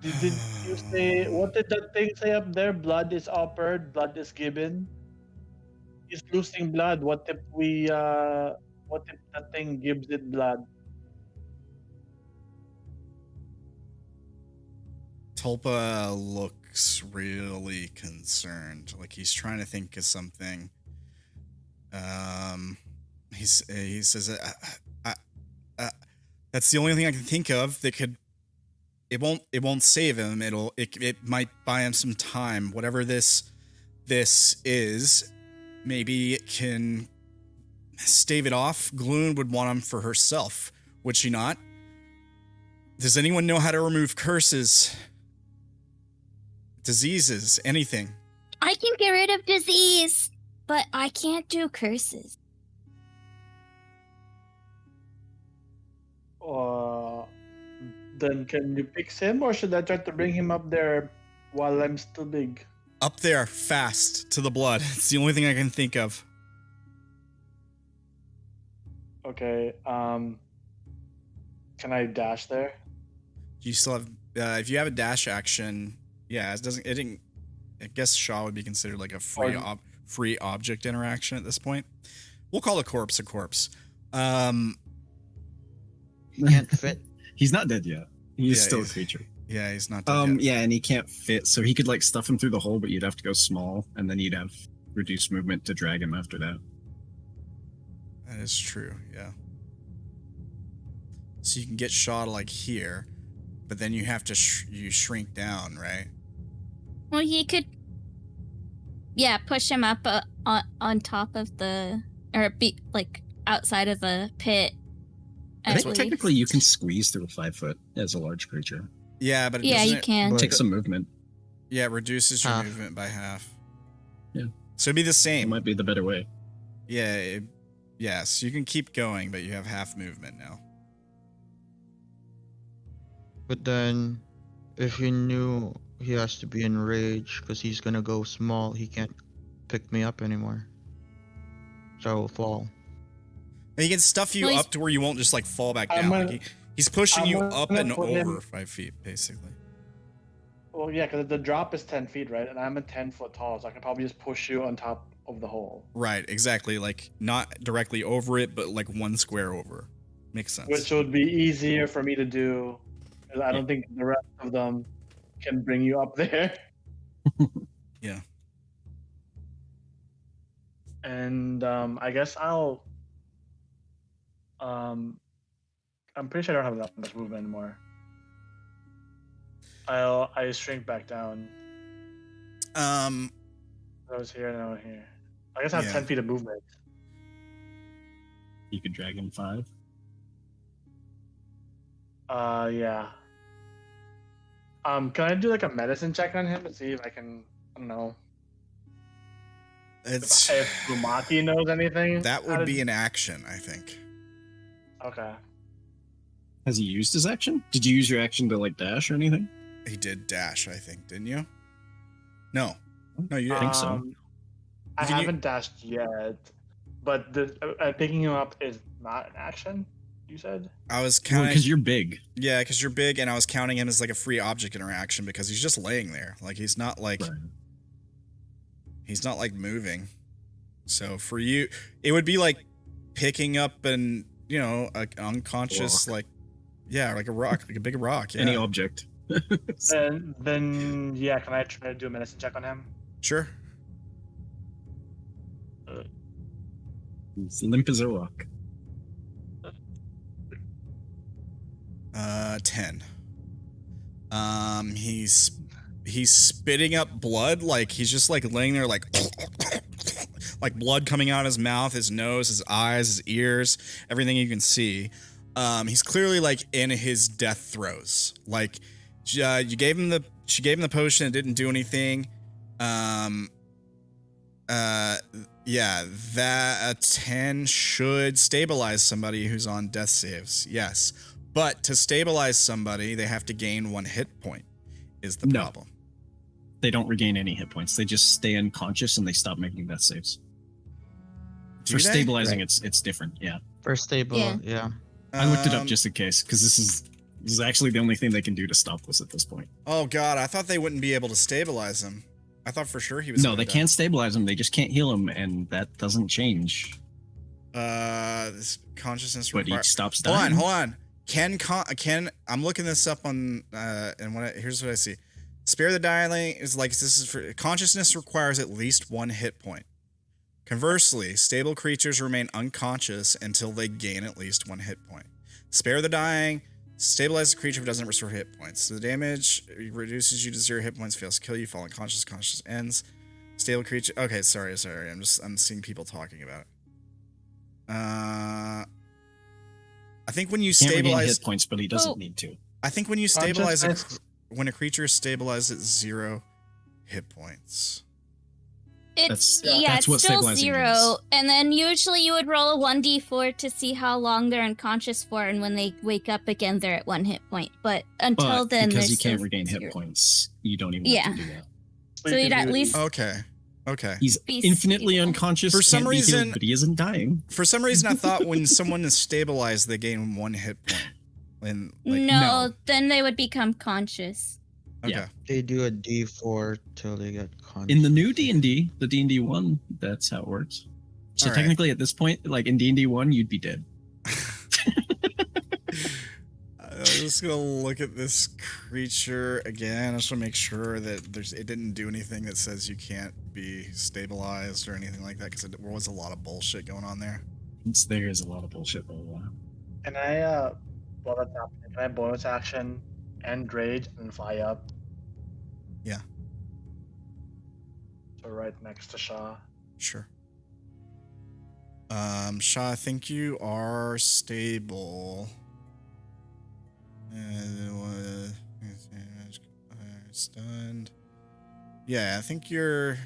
S4: Did you say, what did that thing say up there? Blood is offered, blood is given. He's losing blood. What if that thing gives it blood?
S1: Tulpa looks really concerned, like he's trying to think of something. He says, "That's the only thing I can think of that could. It won't save him. It might buy him some time. Whatever this is, maybe it can stave it off. Gloon would want him for herself, would she not? Does anyone know how to remove curses?" Diseases, anything.
S3: I can get rid of disease, but I can't do curses.
S4: Then can you fix him, or should I try to bring him up there while I'm still big?
S1: Up there, fast, to the blood. It's the only thing I can think of.
S4: Okay. Can I dash there?
S1: You still have, if you have a dash action, yeah, it didn't. I guess Sha'ah would be considered like a free object interaction at this point. We'll call a corpse.
S2: He can't fit.
S6: He's not dead yet. He's still a creature.
S1: Yeah, he's not dead yet.
S6: Yeah, and he can't fit, so he could like stuff him through the hole, but you'd have to go small, and then you'd have reduced movement to drag him after that.
S1: That is true, yeah. So you can get Sha'ah to like here, but then you have to you shrink down, right?
S3: Well, he could, push him up on top of the, or be like outside of the pit.
S6: I think technically you can squeeze through a 5 foot as a large creature.
S1: Yeah, but
S3: you can.
S6: Take some movement.
S1: Yeah, it reduces your movement by half.
S6: Yeah.
S1: So it'd be the same.
S6: It might be the better way.
S1: Yeah, yes, you can keep going, but you have half movement now.
S2: But then, if he knew he has to be in rage because he's gonna go small, he can't pick me up anymore. So I will fall.
S1: And he can stuff you up to where you won't just like fall back down. He's pushing you up and over 5 feet, basically.
S4: Well, yeah, because the drop is 10 feet, right? And I'm a 10-foot tall, so I can probably just push you on top of the hole.
S1: Right, exactly. Like, not directly over it, but like 1 square over. Makes sense.
S4: Which would be easier for me to do. I don't think the rest of them can bring you up there.
S1: Yeah.
S4: And I guess I'll... I'm pretty sure I don't have that much movement anymore. I shrink back down. I was here and now I'm here. I guess I have 10 feet of movement.
S6: You could drag him 5.
S4: Yeah. Can I do like a medicine check on him to see if I can, I don't know. If Lumaki knows anything?
S1: That would be an action, I think.
S4: Okay.
S6: Has he used his action? Did you use your action to like dash or anything?
S1: He did dash, I think, didn't you? No, you didn't.
S6: I think so.
S4: I haven't dashed yet, but picking him up is not an action. You said?
S1: I was counting
S6: because you're big.
S1: Yeah, because you're big, and I was counting him as like a free object interaction because he's just laying there. Like he's not like he's not like moving. So for you, it would be like picking up an unconscious like like a rock, like a big rock. Yeah.
S6: Any object.
S4: Then yeah, can I try to do a medicine check on him?
S1: Sure.
S6: He's limp as a rock.
S1: 10. He's spitting up blood, like he's just like laying there like like blood coming out of his mouth, his nose, his eyes, his ears, everything you can see. He's clearly like in his death throes. Like she gave him the potion, it didn't do anything. That 10 should stabilize somebody who's on death saves. Yes. But to stabilize somebody, they have to gain 1 hit point, is the problem.
S6: They don't regain any hit points. They just stay unconscious and they stop making death saves. For stabilizing, it's different, yeah.
S2: For stable, yeah.
S6: I looked it up just in case, because this is actually the only thing they can do to stop this at this point.
S1: Oh god, I thought they wouldn't be able to stabilize him. I thought for sure he was.
S6: No, they can't stabilize him. They just can't heal him, and that doesn't change.
S1: This consciousness.
S6: But he stops dying.
S1: Hold on. Can I'm looking this up on and here's what I see. Spare the dying is like this is for consciousness requires at least 1 hit point. Conversely, stable creatures remain unconscious until they gain at least 1 hit point. Spare the dying. Stabilize the creature if it doesn't restore hit points. So the damage reduces you to 0 hit points, fails to kill you, fall unconscious, conscious ends. Stable creature. Okay, sorry. I'm seeing people talking about it. I think when you stabilize
S6: hit points, but he doesn't need to.
S1: I think when you stabilize when a creature is stabilized at 0 hit points.
S3: It's
S6: That's
S3: it's
S6: what
S3: still
S6: stabilizing
S3: 0,
S6: is.
S3: and then usually you would roll a 1d4 to see how long they're unconscious for, and when they wake up again, they're at 1 hit point. But until
S6: But
S3: then,
S6: because
S3: they're
S6: you can't
S3: still
S6: regain hit
S3: 0.
S6: points, you don't even
S3: Yeah.
S6: have to do that.
S3: So you'd at least
S1: Okay.
S6: He's
S3: Be
S6: infinitely
S3: stable.
S6: unconscious.
S1: For some
S6: can't be healed,
S1: reason-
S6: but he isn't dying.
S1: For some reason, I thought when someone is stabilized, they gain 1 hit point. And like,
S3: no, then they would become conscious.
S1: okay.
S6: Yeah.
S2: They do a D4 till they get conscious.
S6: In the new D&D, the D&D 1, that's how it works. So
S1: All right.
S6: technically at this point, like in D&D 1, you'd be dead.
S1: I'm just gonna look at this creature again. I just want to make sure that it didn't do anything that says you can't be stabilized or anything like that, because there was a lot of bullshit going on there.
S6: There is a lot of bullshit for a while.
S4: Can I bonus action and rage and fly up?
S1: Yeah.
S4: So right next to Sha'ah.
S1: Sure. Sha'ah, I think you are stable. Stunned. Yeah, I think you're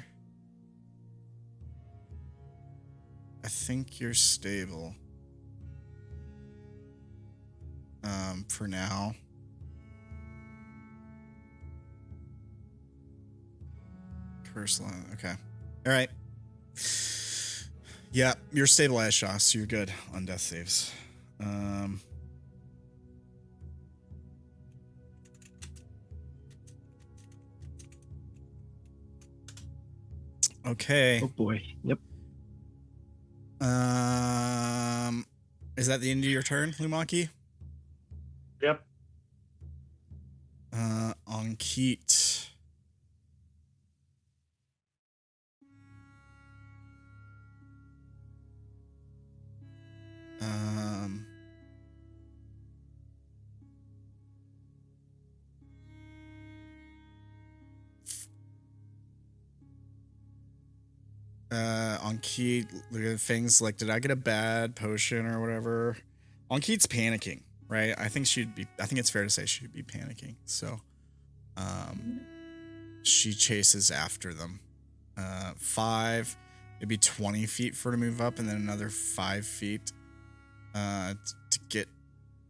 S1: stable. For now. Curse line. Okay. All right. Yeah, you're stabilized, Sha'ah, so you're good on death saves. Okay.
S6: Oh boy. Yep.
S1: Is that the end of your turn, Lumaki?
S4: Yep.
S1: On Keat. On Keat, look at things like, did I get a bad potion or whatever? On Keat's panicking, right? I think it's fair to say she'd be panicking. So, she chases after them. 5, it'd be 20 feet for her to move up, and then another 5 feet to get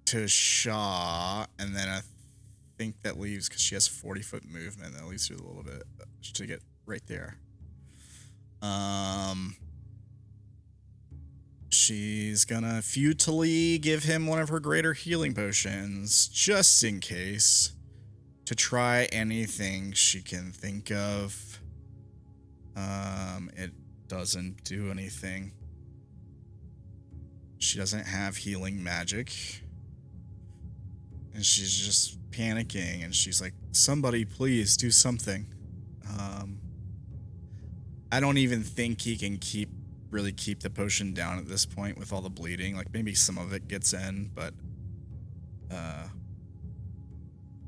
S1: to Sha'ah, and then I think that leaves, because she has 40-foot movement, that leaves her a little bit to get right there. She's gonna futilely give him one of her greater healing potions, just in case, to try anything she can think of. It doesn't do anything. She doesn't have healing magic. And she's just panicking, and she's like, somebody please do something. I don't even think he can really keep the potion down at this point with all the bleeding. Like, maybe some of it gets in, but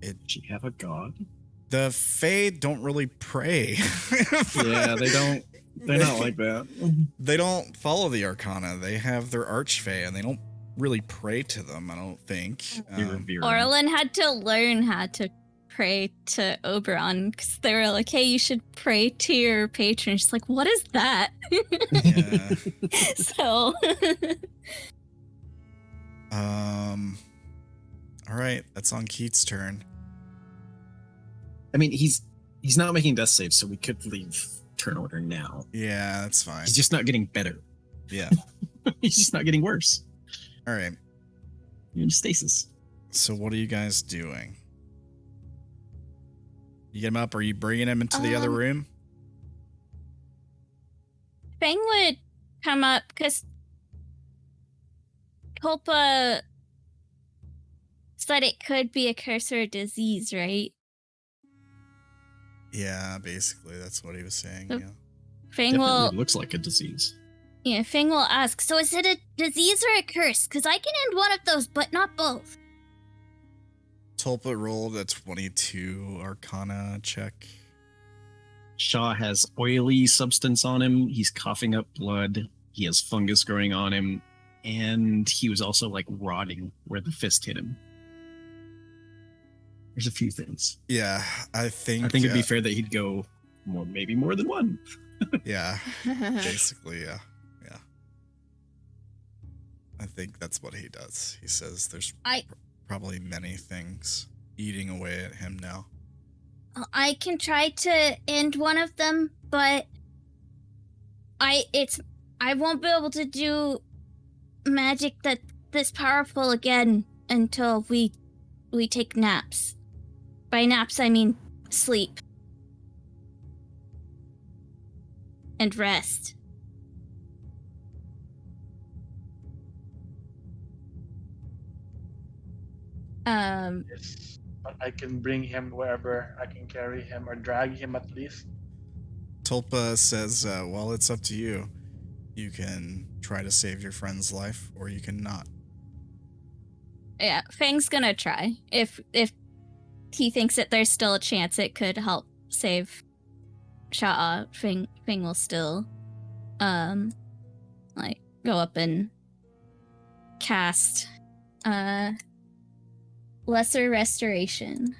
S6: Does she have a god?
S1: the Fae don't really pray.
S6: Yeah, they don't. They're not like that.
S1: They don't follow the Arcana. They have their Archfey, and they don't really pray to them, I don't think.
S6: They revere them.
S3: Orilyn had to learn how to pray to Oberon, because they were like, hey, you should pray to your patron. She's like, what is that?
S1: Yeah.
S3: So
S1: All right, that's on Keat's turn.
S6: I mean, he's not making death saves, so we could leave turn order now.
S1: Yeah, that's fine.
S6: He's just not getting better.
S1: Yeah.
S6: He's just not getting worse.
S1: All right.
S6: You're in stasis.
S1: So what are you guys doing? You get him up? Are you bringing him into the other room?
S3: Fang would come up, because Tulpa said it could be a curse or a disease, right?
S1: Yeah, basically, that's what he was saying.
S3: So-
S1: Yeah.
S3: Fang will,
S6: Definitely looks like a disease.
S3: yeah, Fang will ask, so is it a disease or a curse? Because I can end one of those, but not both.
S1: Tulpa rolled a 22 Arcana check.
S6: Sha'ah has oily substance on him. He's coughing up blood. He has fungus growing on him. And he was also like rotting where the fist hit him. There's a few things.
S1: Yeah, I think
S6: it'd be fair that he'd go maybe more than one.
S1: Yeah, basically, yeah. I think that's what he does. He says there's probably many things eating away at him now.
S3: I can try to end one of them, but I won't be able to do magic that this powerful again until we take naps. By naps I mean sleep and rest.
S4: Yes, but I can bring him wherever. I can carry him or drag him at least.
S1: Tulpa says, well, it's up to you. You can try to save your friend's life, or you can not.
S3: Yeah, Fang's gonna try. If he thinks that there's still a chance it could help save Sha'ah, Fang will still like go up and cast Lesser Restoration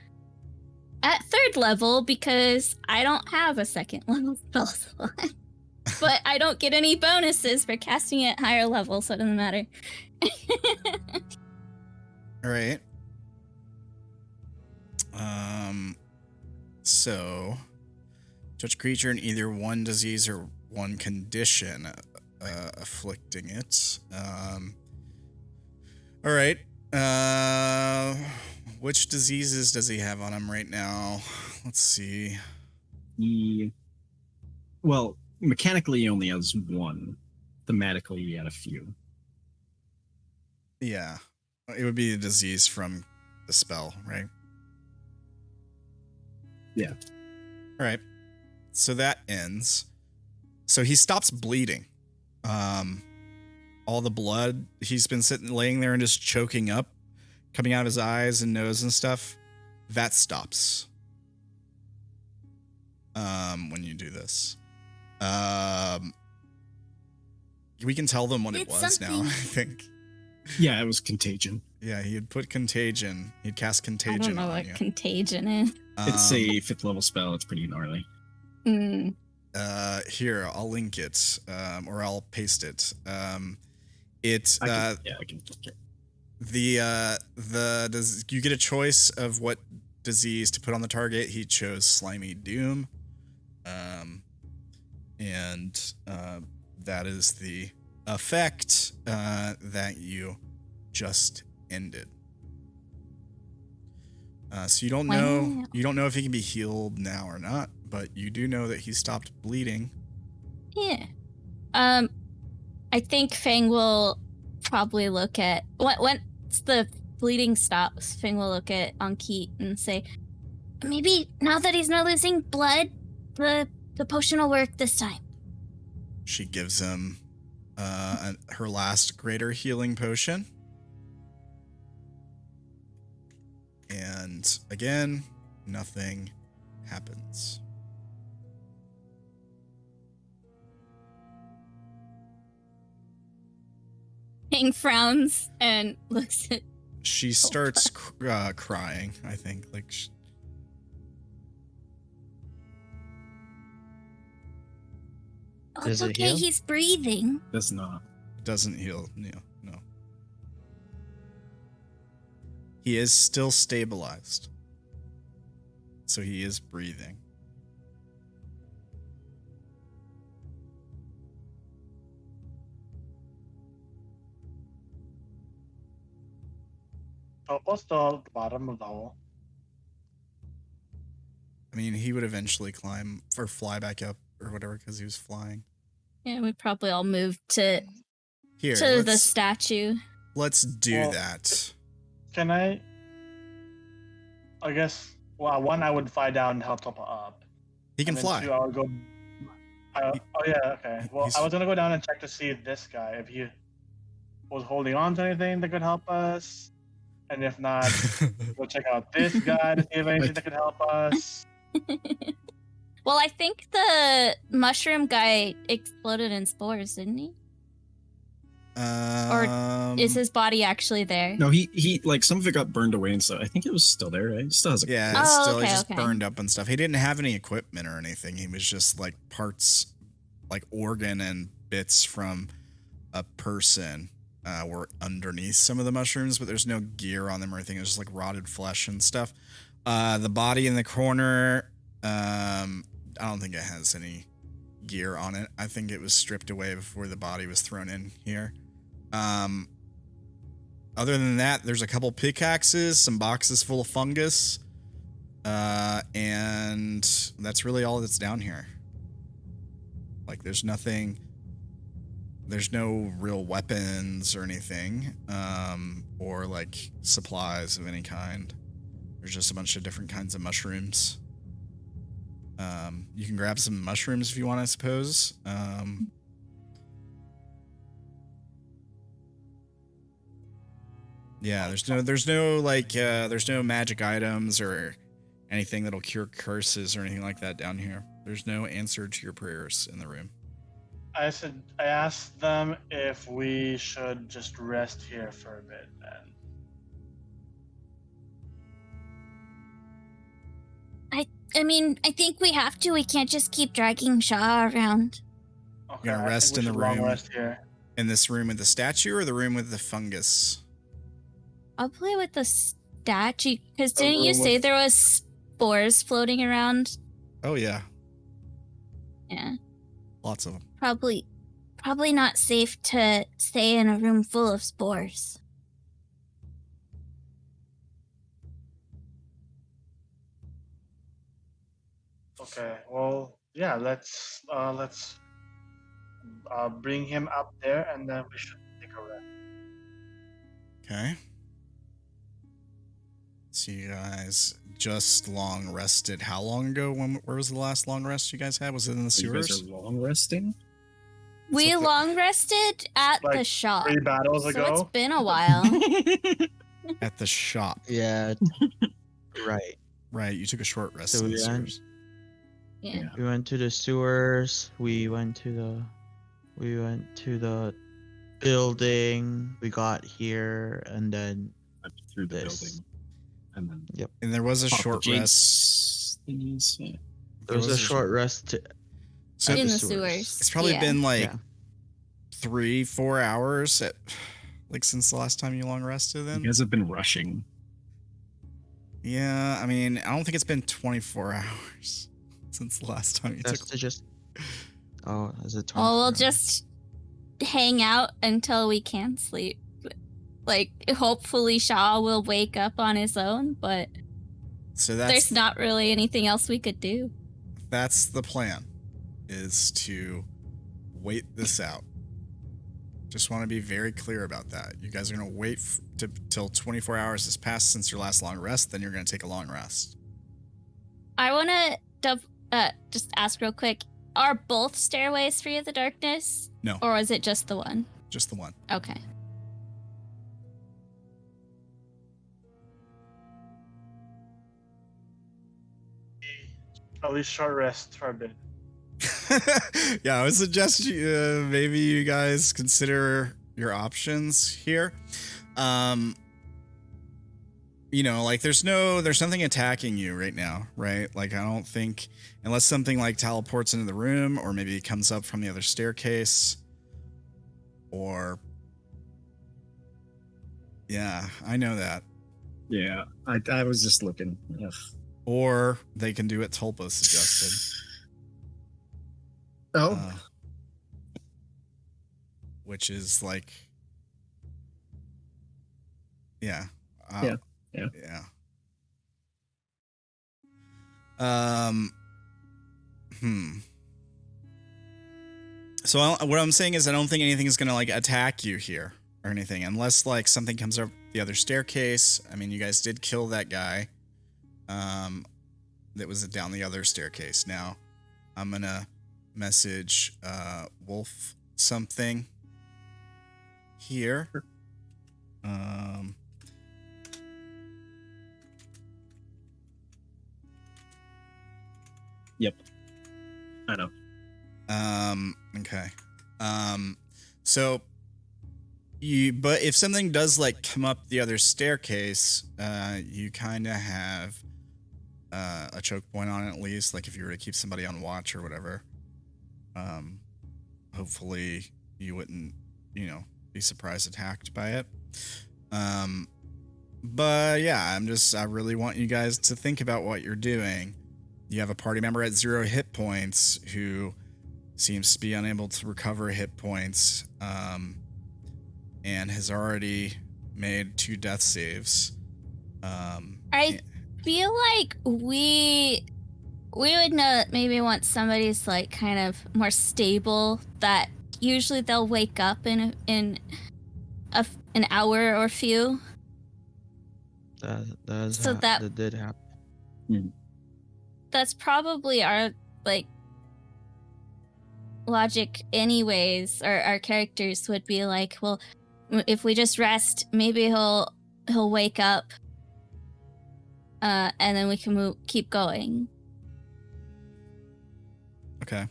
S3: at 3rd level because I don't have a 2nd level spell slot. But I don't get any bonuses for casting it higher level, so it doesn't matter.
S1: All right. So, touch creature in either one disease or one condition afflicting it. All right. Which diseases does he have on him right now? Let's see.
S6: Well, mechanically he only has one. Thematically he had a few.
S1: Yeah. It would be a disease from the spell, right?
S6: Yeah.
S1: All right. So that ends. So he stops bleeding. All the blood, he's been laying there and just choking up, coming out of his eyes and nose and stuff. That stops. When you do this. We can tell them what it
S3: It's
S1: was now,
S3: something.
S1: I think.
S6: Yeah, it was contagion.
S1: Yeah, he had put contagion. He'd cast
S3: I
S1: contagion
S3: don't know
S1: on
S3: what
S1: you.
S3: contagion is.
S6: It's a 5th level spell. It's pretty gnarly.
S1: Here, I'll link it, or I'll paste it.
S6: I can click it.
S1: You get a choice of what disease to put on the target. He chose Slimy Doom. And that is the effect that you just ended. So you don't know if he can be healed now or not, but you do know that he stopped bleeding.
S3: Yeah. I think Fang will probably look at once the bleeding stops. Fang will look at Ankit and say, "Maybe now that he's not losing blood, the potion will work this time."
S1: She gives him her last greater healing potion. And again, nothing happens.
S3: Fang frowns and looks at.
S1: She starts crying, I think. Like,
S3: Oh,
S2: Does
S3: it's
S2: it
S3: okay,
S2: heal?
S3: he's breathing.
S6: Does not.
S1: doesn't heal. No. He is still stabilized. So he is breathing.
S4: Tulpa's still at the bottom of the hole.
S1: I mean, he would eventually climb or fly back up or whatever because he was flying.
S3: Yeah, we probably all moved to
S1: Here,
S3: the statue.
S1: let's do
S4: Well,
S1: that.
S4: Can I guess, well, one, I would fly down and help Tulpa up.
S1: He can
S4: And then
S1: fly.
S4: Two, I would go. Oh yeah, okay. Well,
S1: He's-
S4: I was gonna go down and check to see this guy if he was holding on to anything that could help us, and if not, go check out this guy to see if anything that could help us.
S3: Well, I think the mushroom guy exploded in spores, didn't he? Is his body actually there?
S6: No, he like some of it got burned away and stuff. I think it was still there, right? It still has a
S1: Yeah,
S3: Oh,
S1: it's still
S3: okay,
S1: just
S3: okay.
S1: burned up and stuff. He didn't have any equipment or anything. He was just like parts like organ and bits from a person were underneath some of the mushrooms, but there's no gear on them or anything. It's just like rotted flesh and stuff. The body in the corner, I don't think it has any gear on it. I think it was stripped away before the body was thrown in here. Other than that, there's a couple pickaxes, some boxes full of fungus, and that's really all that's down here. Like, there's nothing, there's no real weapons or anything, or like supplies of any kind. There's just a bunch of different kinds of mushrooms. You can grab some mushrooms if you want, I suppose. Yeah, there's no magic items or anything that'll cure curses or anything like that down here. There's no answer to your prayers in the room.
S4: I asked them if we should just rest here for a bit then.
S3: I mean, I think we have to. We can't just keep dragging Sha'ah around.
S4: Okay,
S1: You're gonna rest in the
S4: long
S1: room.
S4: rest here.
S1: In this room with the statue or the room with the fungus?
S3: I'll play with the statue, because
S4: The
S3: didn't you
S4: room
S3: say
S4: with-
S3: there was spores floating around?
S1: Oh yeah,
S3: Yeah,
S1: lots of them.
S3: probably not safe to stay in a room full of spores.
S4: Okay, well, yeah, let's bring him up there, and then we should take a rest.
S1: Okay. So you guys just long rested. How long ago? Where was the last long rest you guys had? Was it in the
S6: You guys
S1: sewers?
S6: are long resting?
S3: We
S1: Something-
S3: long rested at the
S4: Like,
S3: shop,
S4: 3 battles
S3: so
S4: ago.
S3: it's been a while.
S1: At the shop.
S2: Yeah. Right.
S1: Right, you took a short rest
S2: So
S1: in the
S2: we went-
S1: sewers.
S3: Yeah.
S2: We went to the sewers. We went to the building. We got here, and then
S6: Through the
S2: This.
S6: building. And then
S1: And there was a
S6: pop the
S1: short
S6: jinx
S1: rest.
S6: thingies, yeah.
S2: there was a short rest.
S1: So
S2: at
S3: In
S2: the
S3: the
S2: sewers.
S3: sewers.
S1: it's probably
S3: Yeah.
S1: been like
S2: Yeah.
S1: 3-4 hours since the last time you long rested then?
S6: You guys have been rushing.
S1: Yeah, I mean, I don't think it's been 24 hours since the last time you
S2: That's
S1: took.
S2: to just. Oh, is it?
S3: Oh, we'll
S2: 24?
S3: just hang out until we can sleep. Like, hopefully Sha'ah will wake up on his own, but
S1: So
S3: there's not really anything else we could do.
S1: that's the plan, is to wait this out. Just want to be very clear about that. You guys are going to wait till 24 hours has passed since your last long rest, then you're going to take a long rest.
S3: I want to just ask real quick, are both stairways free of the darkness?
S1: No.
S3: Or is it just the one?
S1: Just the one.
S3: Okay.
S4: At least short rest for a bit.
S1: Yeah, I would suggest maybe you guys consider your options here. You know, like there's nothing attacking you right now, right? Like I don't think, unless something like teleports into the room or maybe it comes up from the other staircase, or yeah, I know that.
S6: Yeah, I was just looking. Ugh.
S1: Or they can do what Tulpa suggested.
S6: Oh,
S1: Which is like, yeah.
S6: Yeah.
S1: Yeah. So what I'm saying is I don't think anything is going to like attack you here or anything, unless like something comes up the other staircase. I mean, you guys did kill that guy that was down the other staircase. Now I'm going to message Wolf something here.
S6: yep. I know.
S1: Okay. So but if something does like come up the other staircase, you kind of have a choke point on it, at least, like if you were to keep somebody on watch or whatever. hopefully you wouldn't, be surprise attacked by it. But yeah, I really want you guys to think about what you're doing. You have a party member at 0 hit points who seems to be unable to recover hit points, and has already made 2 death saves.
S3: I feel like we would know that maybe once somebody's like kind of more stable, that usually they'll wake up in an hour or few.
S2: That did happen.
S3: That's probably our like logic anyways, or our characters would be like, well, if we just rest, maybe he'll wake up, and then we can keep going.
S1: Okay.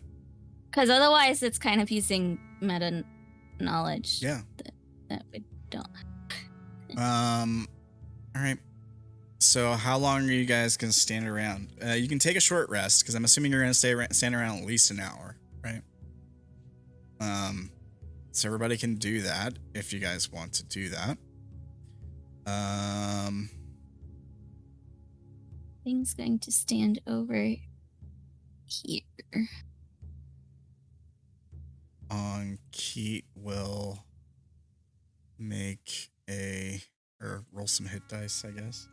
S3: Because otherwise it's kind of using meta knowledge.
S1: Yeah.
S3: That we don't.
S1: All right. So how long are you guys going to stand around? You can take a short rest, because I'm assuming you're going to stand around at least an hour, right? So everybody can do that if you guys want to do that.
S3: Thing's going to stand over here.
S1: Keat will make roll some hit dice, I guess.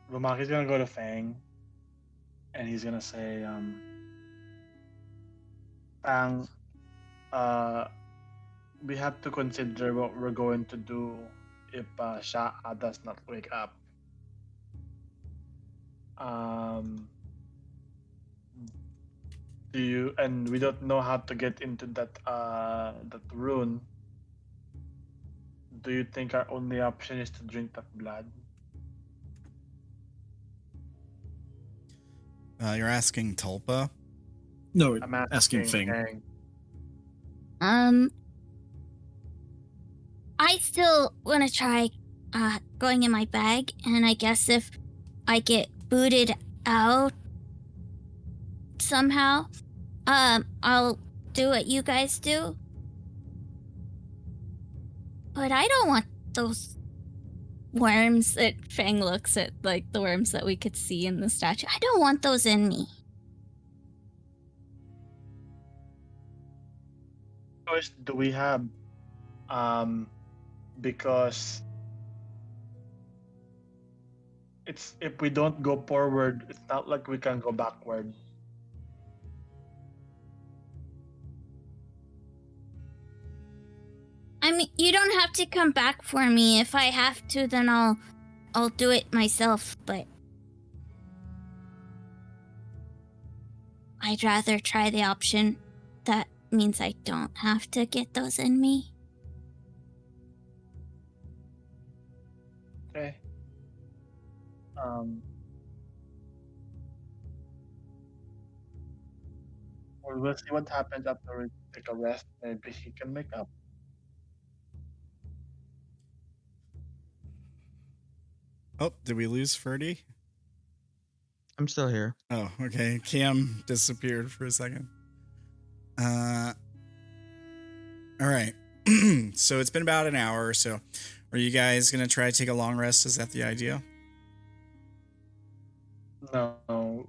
S4: Lumaki's gonna go to Fang, and he's gonna say, Fang, we have to consider what we're going to do if Sha'ah does not wake up. And we don't know how to get into that rune. Do you think our only option is to drink that blood?
S1: You're asking Tulpa?
S6: No,
S4: I'm
S6: asking Fang.
S3: I still want to try going in my bag, and I guess if I get booted out somehow, I'll do what you guys do. But I don't want those worms that Fang looks at, like the worms that we could see in the statue. I don't want those in me.
S4: Choice do we have? Because if we don't go forward, it's not like we can go backward.
S3: I mean, you don't have to come back for me. If I have to, then I'll do it myself, but I'd rather try the option that means I don't have to get those in me.
S4: Okay. Well, we'll see what happens after we take a rest. Maybe he can make up.
S1: Oh, did we lose Ferdy?
S2: I'm still here.
S1: Oh, okay. Cam disappeared for a second. All right. So it's been about an hour or so. Are you guys going to try to take a long rest? Is that the idea?
S4: No.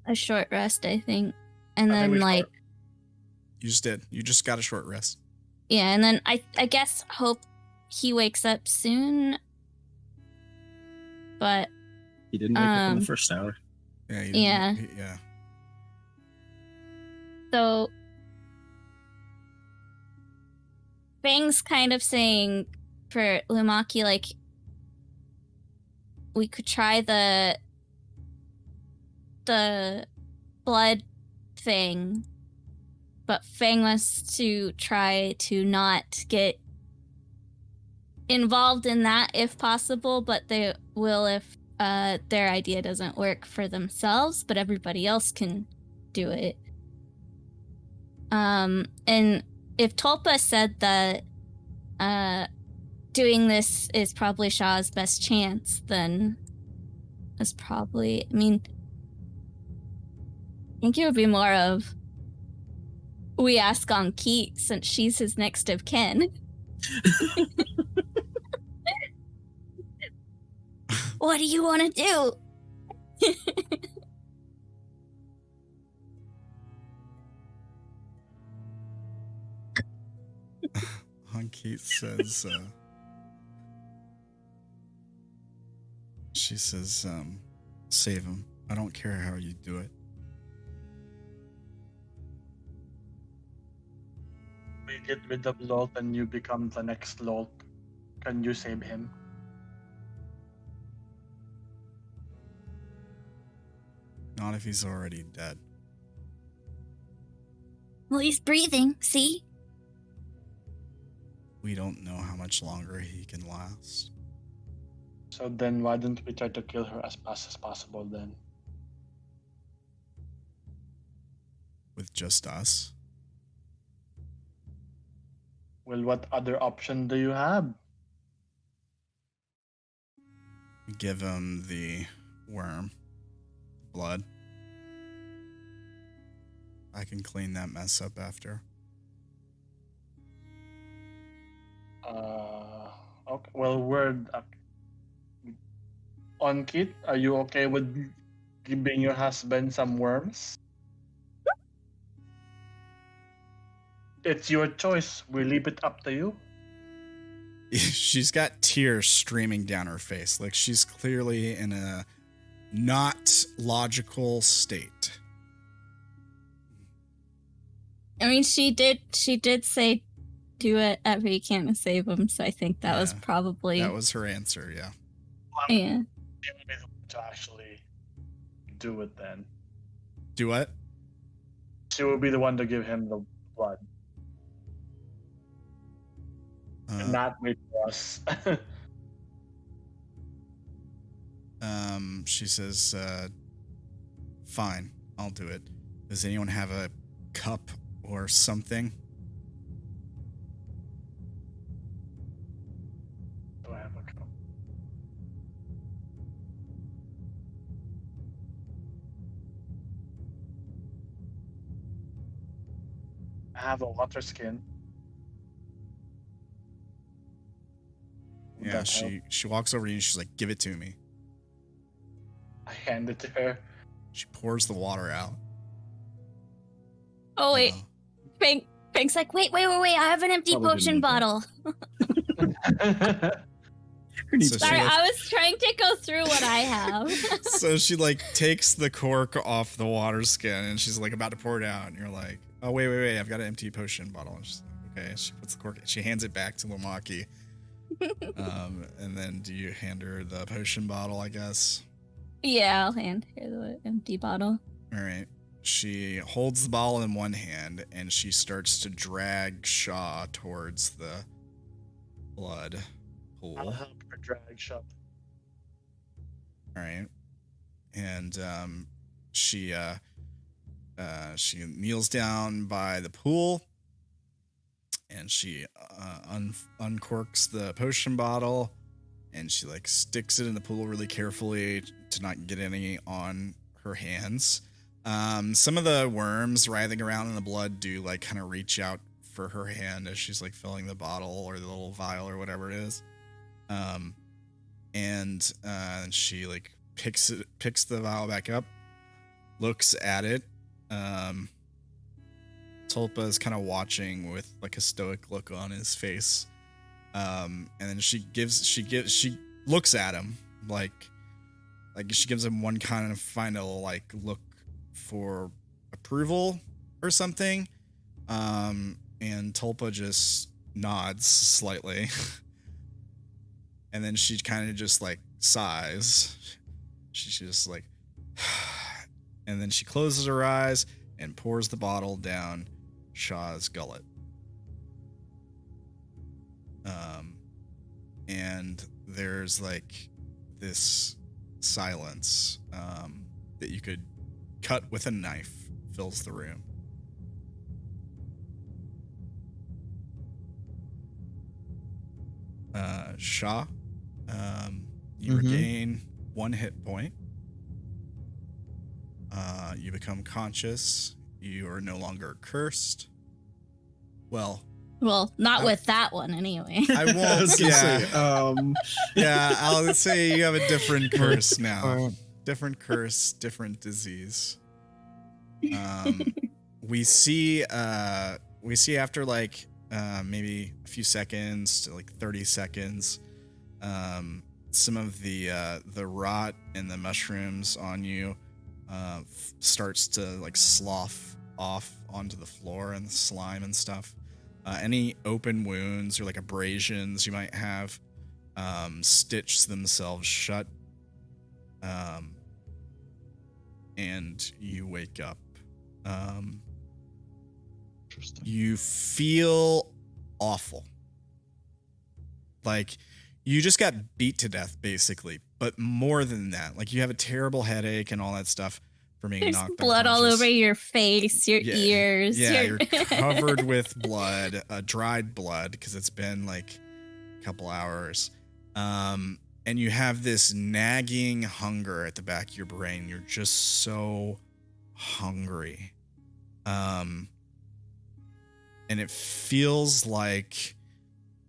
S3: A short rest, I think. And
S4: I think
S3: then,
S4: we
S3: like...
S4: start.
S1: You just did. You just got a short rest.
S3: Yeah, and then I guess hope he wakes up soon. But...
S6: He didn't wake up in the first hour.
S1: Yeah. Yeah.
S3: So... Fang's kind of saying for Lumaki, like, we could try the blood thing, but Fang wants to try to not get involved in that if possible, but they will if their idea doesn't work for themselves, but everybody else can do it. And if Tulpa said that doing this is probably Sha'ah's best chance, then that's probably, I mean, I think it would be more of we ask on Keat since she's his next of kin. What do you want to do?
S1: Keat says, she says, save him. I don't care how you do it.
S4: We get rid of Lolth and you become the next Lolth. Can you save him?
S1: Not if he's already dead.
S3: Well, he's breathing, see?
S1: We don't know how much longer he can last.
S4: So then why don't we try to kill her as fast as possible then?
S1: With just us?
S4: Well, what other option do you have?
S1: Give him the worm. Blood. I can clean that mess up after.
S4: Okay. Well, on Keat, are you okay with giving your husband some worms? It's your choice. We leave it up to you.
S1: She's got tears streaming down her face. Like she's clearly in a not logical state.
S3: I mean, she did say do whatever you can to save him, so I think that was probably...
S1: That was her answer, yeah.
S3: Yeah.
S4: She would be the one to actually do it then.
S1: Do what?
S4: She will be the one to give him the blood. And not wait for us.
S1: She says, fine, I'll do it. Does anyone have a cup or something?
S4: Do I have a cup? I have a water skin. Would
S1: Yeah,
S4: that help?
S1: she walks over to you and she's like, give it to me.
S4: I hand it to her.
S1: She pours the water out.
S3: Oh, wait. Frank's like, wait. I have an empty
S6: Probably
S3: potion
S6: need that.
S3: bottle.
S1: So
S3: Sorry,
S1: she, like,
S3: I was trying to go through what I have.
S1: so she like takes the cork off the water skin and she's like about to pour it out. And you're like, oh, wait. I've got an empty potion bottle. And she's like, okay. She puts the cork, she hands it back to Lumaki. And then do you hand her the potion bottle, I guess?
S3: Yeah, I'll hand her the empty bottle.
S1: All right. She holds the bottle in one hand and she starts to drag Sha'ah towards the blood
S4: I'll
S1: pool.
S4: help her drag shop.
S1: All right. And she kneels down by the pool and she uncorks the potion bottle and she like sticks it in the pool really carefully to not get any on her hands. Some of the worms writhing around in the blood do like kind of reach out for her hand as she's like filling the bottle or the little vial or whatever it is. And she like picks the vial back up, looks at it. Tulpa is kind of watching with like a stoic look on his face. And then she looks at him like she gives him one kind of final like look for approval or something. And Tulpa just nods slightly. And then she kind of just like sighs. She's just like, and then she closes her eyes and pours the bottle down Sha'ah's gullet. And there's like this silence that you could cut with a knife fills the room. Sha'ah, you regain 1 hit point. You become conscious. You are no longer cursed. Well,
S3: not with that one anyway.
S1: I won't. I'll say you have a different curse now. Different curse, different disease. We see after like maybe a few seconds to like 30 seconds, some of the rot and the mushrooms on you starts to like slough off onto the floor and the slime and stuff. Any open wounds or like abrasions you might have stitch themselves shut, and you wake up.
S2: Interesting.
S1: You feel awful. Like you just got beat to death, basically. But more than that, like you have a terrible headache and all that stuff for being
S3: There's
S1: knocked
S3: blood all
S1: unconscious.
S3: over your face, your ears.
S1: Yeah, you're covered with blood, dried blood, because it's been like a couple hours. And you have this nagging hunger at the back of your brain. You're just so hungry. And it feels like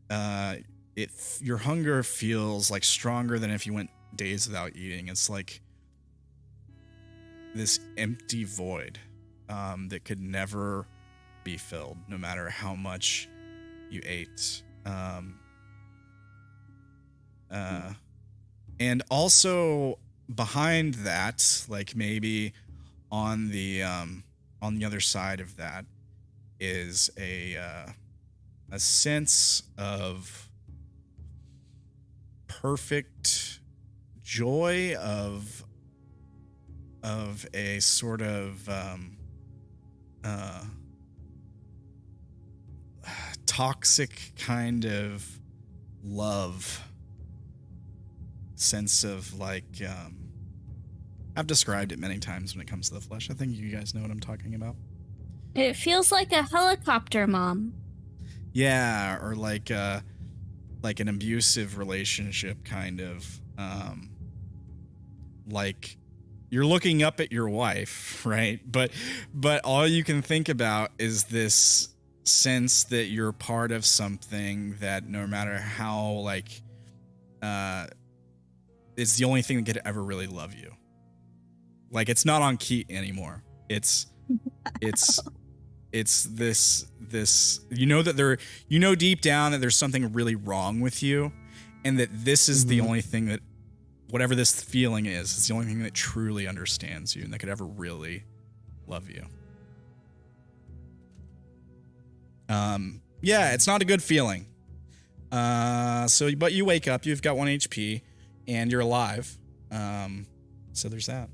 S1: your hunger feels like stronger than if you went days without eating. It's like this empty void that could never be filled, no matter how much you ate. And also behind that, like maybe on the other side of that, is a sense of perfect joy of a sort of toxic kind of love, sense of like I've described it many times when it comes to the flesh. I think you guys know what I'm talking about.
S3: It feels like a helicopter mom.
S1: Yeah, or like an abusive relationship kind of, like you're looking up at your wife, right? But all you can think about is this sense that you're part of something that no matter how like, it's the only thing that could ever really love you. Like it's not on key anymore. It's this you know that deep down that there's something really wrong with you, and that this is the only thing that, whatever this feeling is, it's the only thing that truly understands you and that could ever really love you. Yeah, it's not a good feeling. But you wake up, you've got 1 HP, and you're alive. So there's that.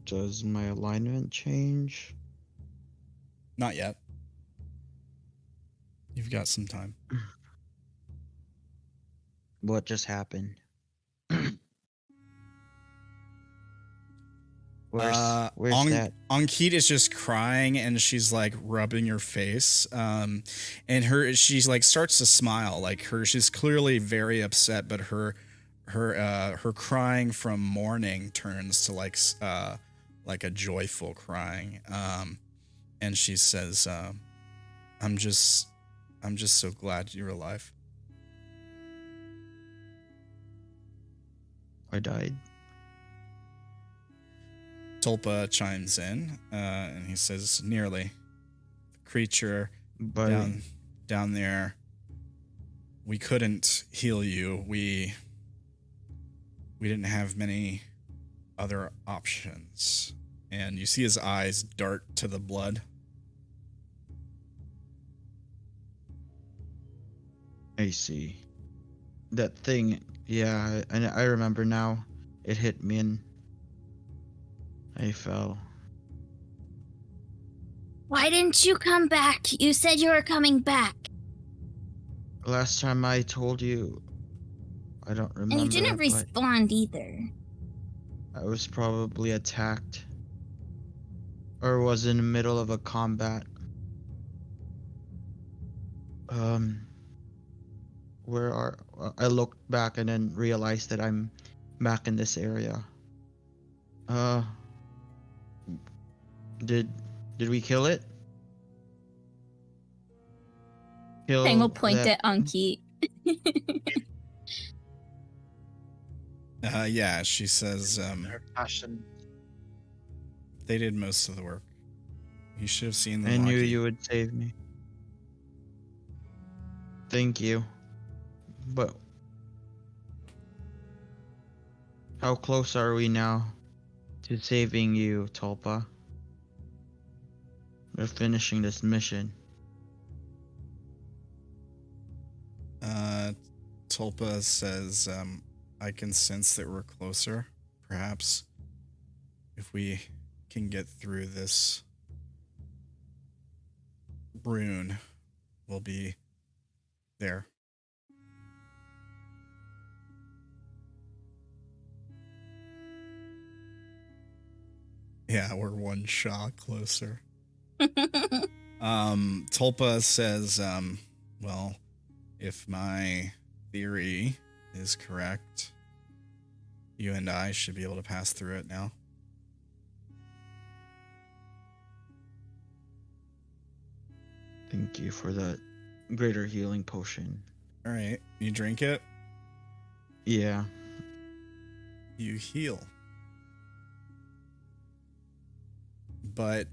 S2: Does my alignment change?
S1: Not yet. You've got some time.
S2: What just happened? Where's that?
S1: Ankit is just crying and she's like rubbing your face. And she's like starts to smile. Like she's clearly very upset, but her crying from mourning turns to like a joyful crying. And she says, I'm just so glad you're alive.
S2: I died.
S1: Tulpa chimes in, and he says, nearly. The creature
S2: But
S1: down there, we couldn't heal you. We didn't have many other options. And you see his eyes dart to the blood.
S2: I see. That thing, yeah, I remember now. It hit me and I fell.
S3: Why didn't you come back? You said you were coming back.
S2: Last time I told you, I don't remember.
S3: And you didn't
S2: but
S3: respond either.
S2: I was probably attacked. Or was in the middle of a combat. I looked back and then realized that I'm back in this area. Did we kill it?
S3: Fang will point
S2: that-
S3: at Anki.
S1: Yeah, she says
S4: Her passion.
S1: they did most of the work. You should have seen the
S2: I knew
S1: Lumaki.
S2: you would save me. Thank you. But how close are we now to saving you, Tulpa? We're finishing this mission.
S1: Tulpa says, I can sense that we're closer. Perhaps if we can get through this rune, we'll be there. Yeah, we're one shot closer. Tulpa says, well, if my theory is correct, you and I should be able to pass through it now.
S2: Thank you for that greater healing potion.
S1: All right, you drink it,
S2: Yeah.
S1: you heal. But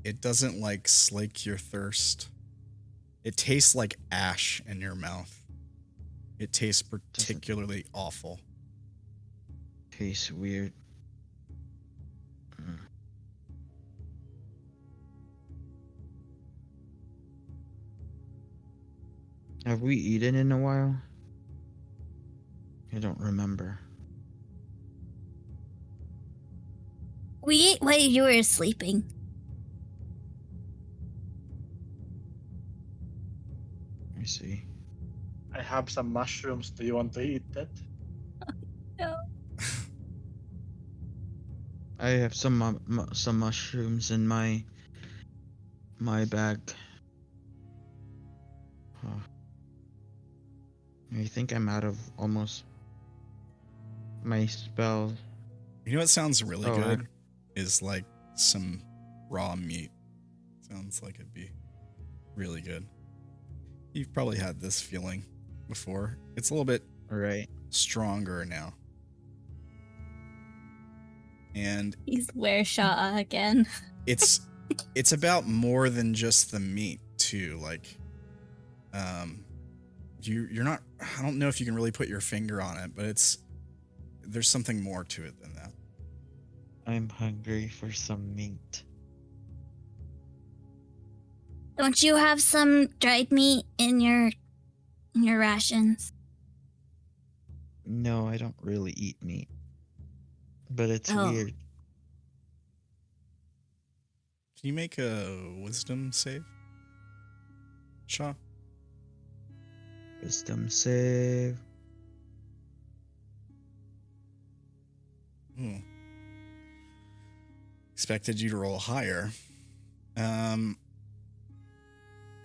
S1: it doesn't like slake your thirst. It tastes like ash in your mouth. It tastes particularly awful.
S2: Tastes weird. Have we eaten in a while? I don't remember.
S3: We ate while you were sleeping.
S2: I see.
S4: I have some mushrooms. Do you want to eat it?
S3: No.
S2: I have some mushrooms in my bag. Huh. I think I'm out of almost my spells.
S1: You know what sounds really
S2: Oh,
S1: good? Is like some raw meat. Sounds like it'd be really good. You've probably had this feeling before. It's a little bit
S2: Right.
S1: stronger now. And
S3: He's where Sha'ah again.
S1: it's about more than just the meat too. Like you're not, I don't know if you can really put your finger on it, but there's something more to it than that.
S2: I'm hungry for some meat.
S3: Don't you have some dried meat in your rations?
S2: No, I don't really eat meat. But it's
S3: Oh.
S2: weird.
S1: Can you make a wisdom save? Sha'ah?
S2: Wisdom save.
S1: Expected you to roll higher.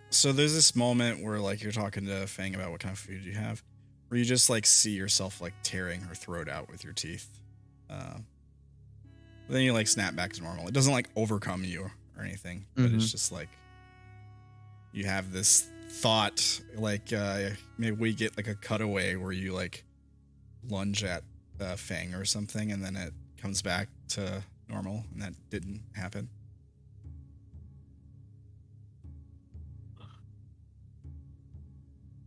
S1: So there's this moment where like you're talking to Fang about what kind of food you have, where you just like see yourself like tearing her throat out with your teeth. Then you like snap back to normal. It doesn't like overcome you or anything, but it's just like you have this thought, like maybe we get like a cutaway where you like lunge at Fang or something, and then it comes back to normal, and that didn't happen.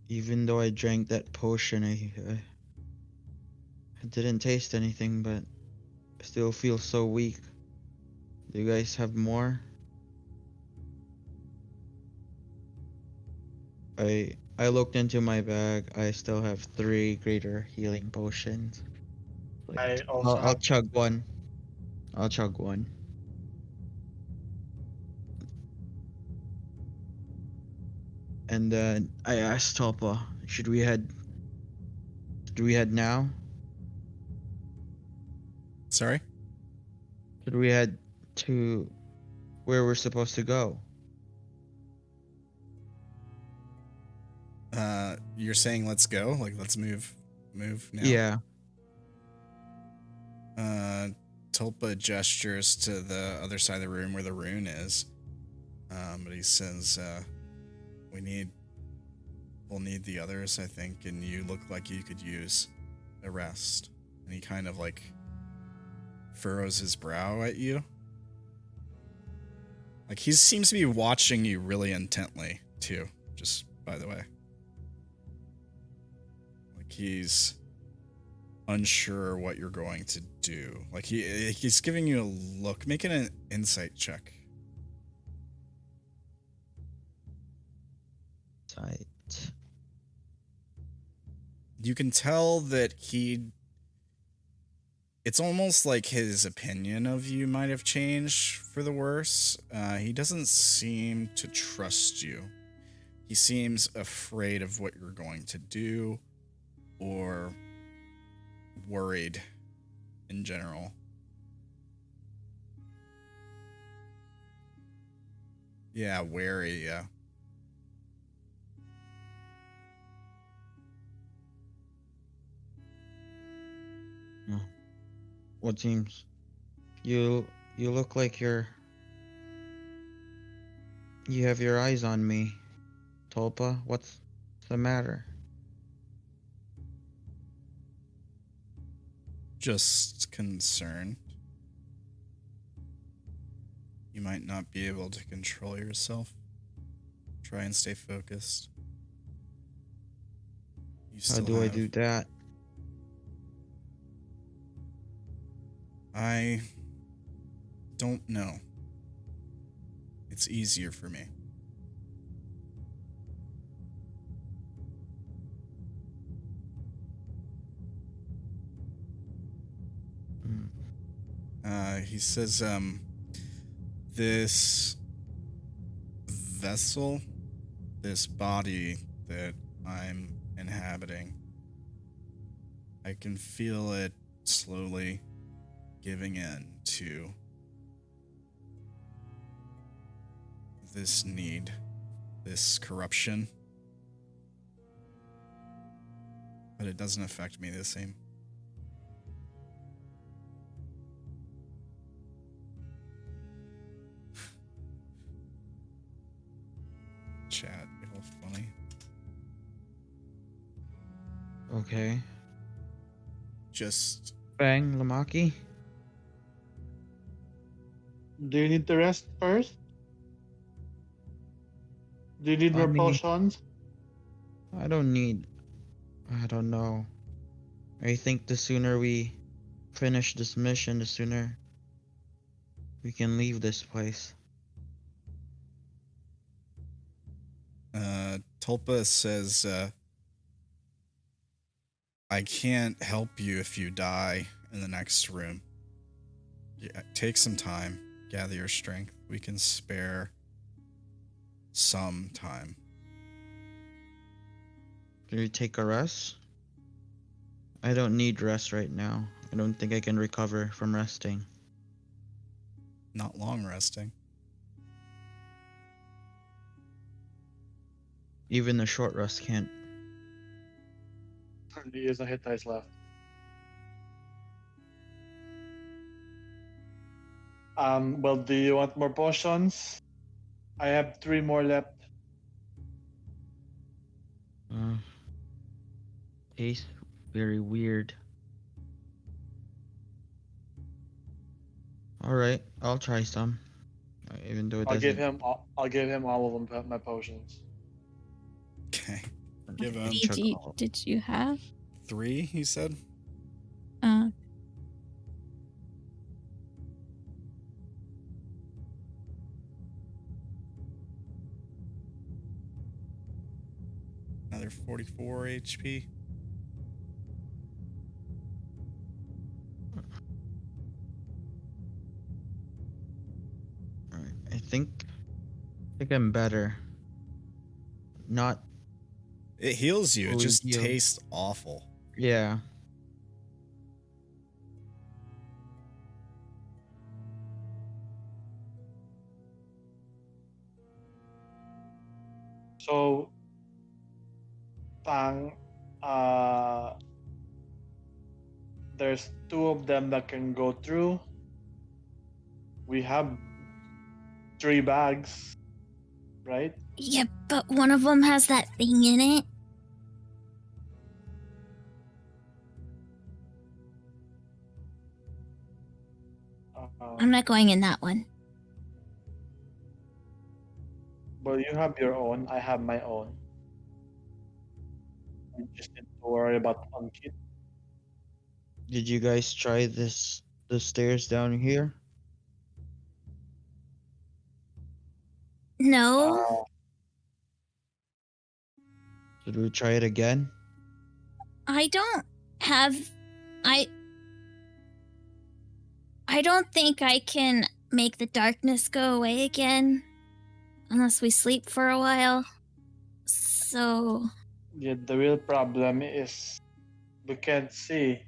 S2: Even though I drank that potion, I didn't taste anything, but I still feel so weak. Do you guys have more? I looked into my bag. I still have 3 greater healing potions.
S4: I also
S2: I'll chug one. I'll chug one. And then I asked Tulpa, should we head Should we head now?
S1: Sorry?
S2: Should we head to where we're supposed to go?
S1: You're saying let's go? Like, let's move now?
S2: Yeah.
S1: Tulpa gestures to the other side of the room where the rune is. But he says, we'll need the others, I think, and you look like you could use a rest. And he kind of like furrows his brow at you. Like, he seems to be watching you really intently, too, just by the way. Like, he's unsure what you're going to do. Like, he's giving you a look. Make an insight check.
S2: Tight.
S1: You can tell that it's almost like his opinion of you might have changed for the worse. He doesn't seem to trust you. He seems afraid of what you're going to do, or worried in general. Yeah, wary, yeah.
S2: What seems? You look like you have your eyes on me, Tulpa. What's the matter?
S1: Just concerned. You might not be able to control yourself. Try and stay focused.
S2: How do I do that?
S1: I don't know. It's easier for me. He says, this vessel, this body that I'm inhabiting, I can feel it slowly giving in to this need, this corruption. But it doesn't affect me the same. Chat, it was funny.
S2: Okay.
S1: Just
S2: Fang, Lumaki?
S4: Do you need the rest first? Do you need more potions?
S2: I don't know. I think the sooner we finish this mission, the sooner we can leave this place.
S1: Tulpa says, I can't help you if you die in the next room. Yeah, take some time, gather your strength. We can spare some time.
S2: Can you take a rest? I don't need rest right now. I don't think I can recover from resting.
S1: Not long resting.
S2: Even the short rest can't.
S4: He has a hit dice left. Well, do you want more potions? I have 3 more left.
S2: Tastes very weird. Alright, I'll try some. Even though it
S4: I'll
S2: doesn't.
S4: I'll give him all of them, my potions.
S1: Okay. Give him
S3: Did you have?
S1: 3, he said. Another 44 HP.
S2: Alright, I think I'm better. Not.
S1: It heals you. It
S2: Fully
S1: just
S2: healed.
S1: tastes awful.
S2: Yeah.
S4: So, Fang, uh, there's two of them that can go through. We have 3 bags, right?
S3: Yeah, but one of them has that thing in it. I'm not going in that one.
S4: But you have your own. I have my own. We just need to worry about Ankit.
S2: Did you guys try the stairs down here?
S3: No,
S4: Uh,
S2: Should we try it again?
S3: I don't have. I don't think I can make the darkness go away again unless we sleep for a while. So,
S4: yeah, the real problem is we can't see.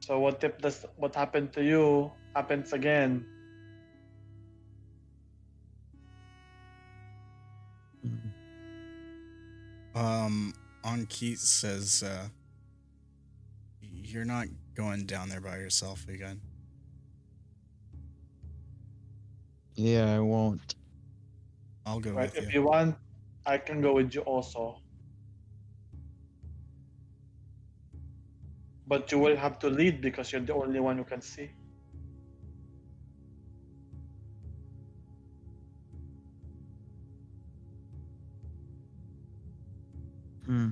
S4: So what if what happened to you happens again?
S1: Ankit says, you're not going down there by yourself again.
S2: Yeah, I won't.
S1: I'll go
S4: Right?
S1: with
S4: If
S1: you.
S4: you want, I can go with you also. But you will have to lead because you're the only one who can see.
S2: Hmm.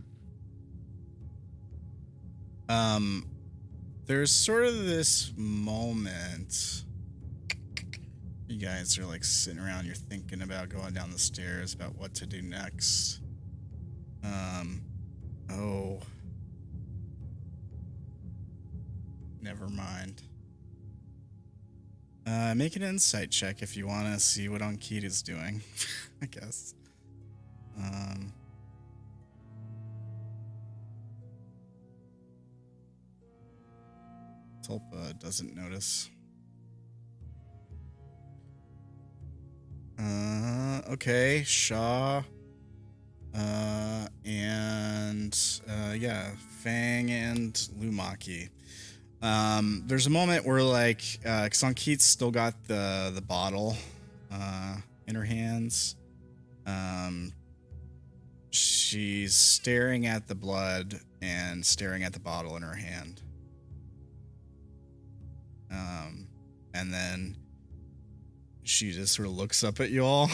S1: There's sort of this moment. You guys are like sitting around, you're thinking about going down the stairs, about what to do next. Oh. Never mind. Make an insight check if you want to see what Ankit is doing, I guess. Tulpa doesn't notice. Okay, Sha'ah. Fang and Lumaki. There's a moment where like Ankit's still got the bottle in her hands. She's staring at the blood and staring at the bottle in her hand. And then she just sort of looks up at you all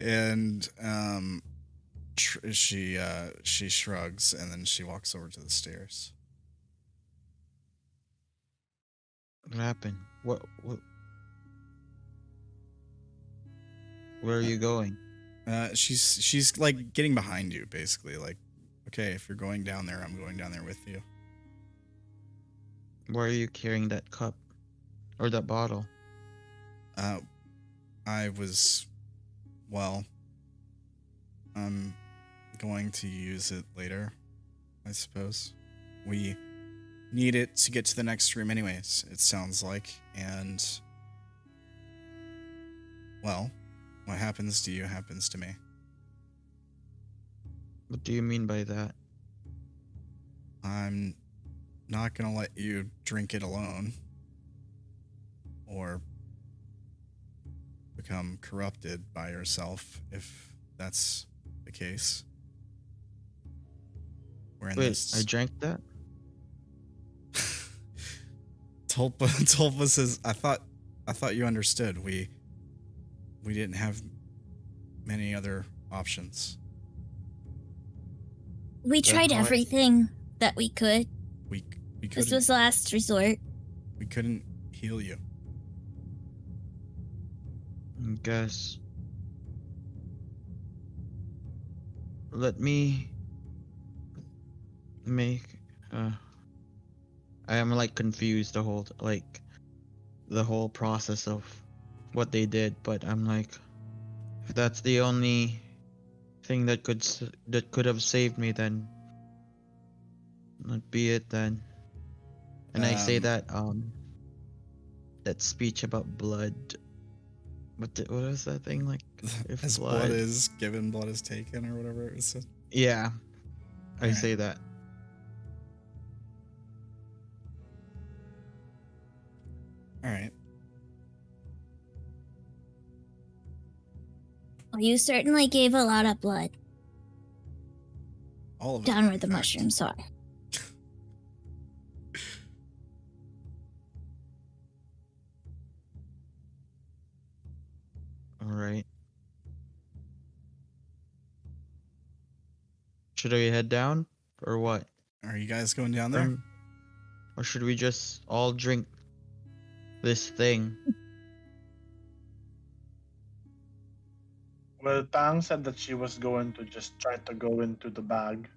S1: and she shrugs and then she walks over to the stairs.
S2: What happened? What? Where are you going?
S1: She's like getting behind you, basically. Like, okay, if you're going down there, I'm going down there with you.
S2: Why are you carrying that cup? Or that bottle?
S1: I'm going to use it later, I suppose. We need it to get to the next room anyways, it sounds like. And, well, what happens to you happens to me.
S2: What do you mean by that?
S1: I'm not gonna let you drink it alone. Or become corrupted by yourself, if that's the case. We're in
S2: Wait,
S1: this.
S2: I drank that?
S1: Tulpa says, I thought you understood. We didn't have many other options.
S3: we tried
S2: how-
S3: everything that we could.
S1: We
S3: This
S1: couldn't
S3: was last resort.
S1: we couldn't heal you.
S2: I guess. Let me make I am like confused the whole process of what they did, but I'm like, if that's the only thing that could have saved me, then that'd be it then. And I say that speech about blood. What was that thing like? If
S1: As blood is given, blood is taken, or whatever it was.
S2: Yeah, I
S1: Alright.
S2: say that.
S1: All right.
S3: Well, you certainly gave a lot of blood
S1: All of it.
S3: down where the
S1: in fact.
S3: mushrooms are.
S2: All right. Should I head down or what?
S1: Are you guys going down there?
S2: Or should we just all drink this thing?
S4: Well, Tang said that she was going to just try to go into the bag.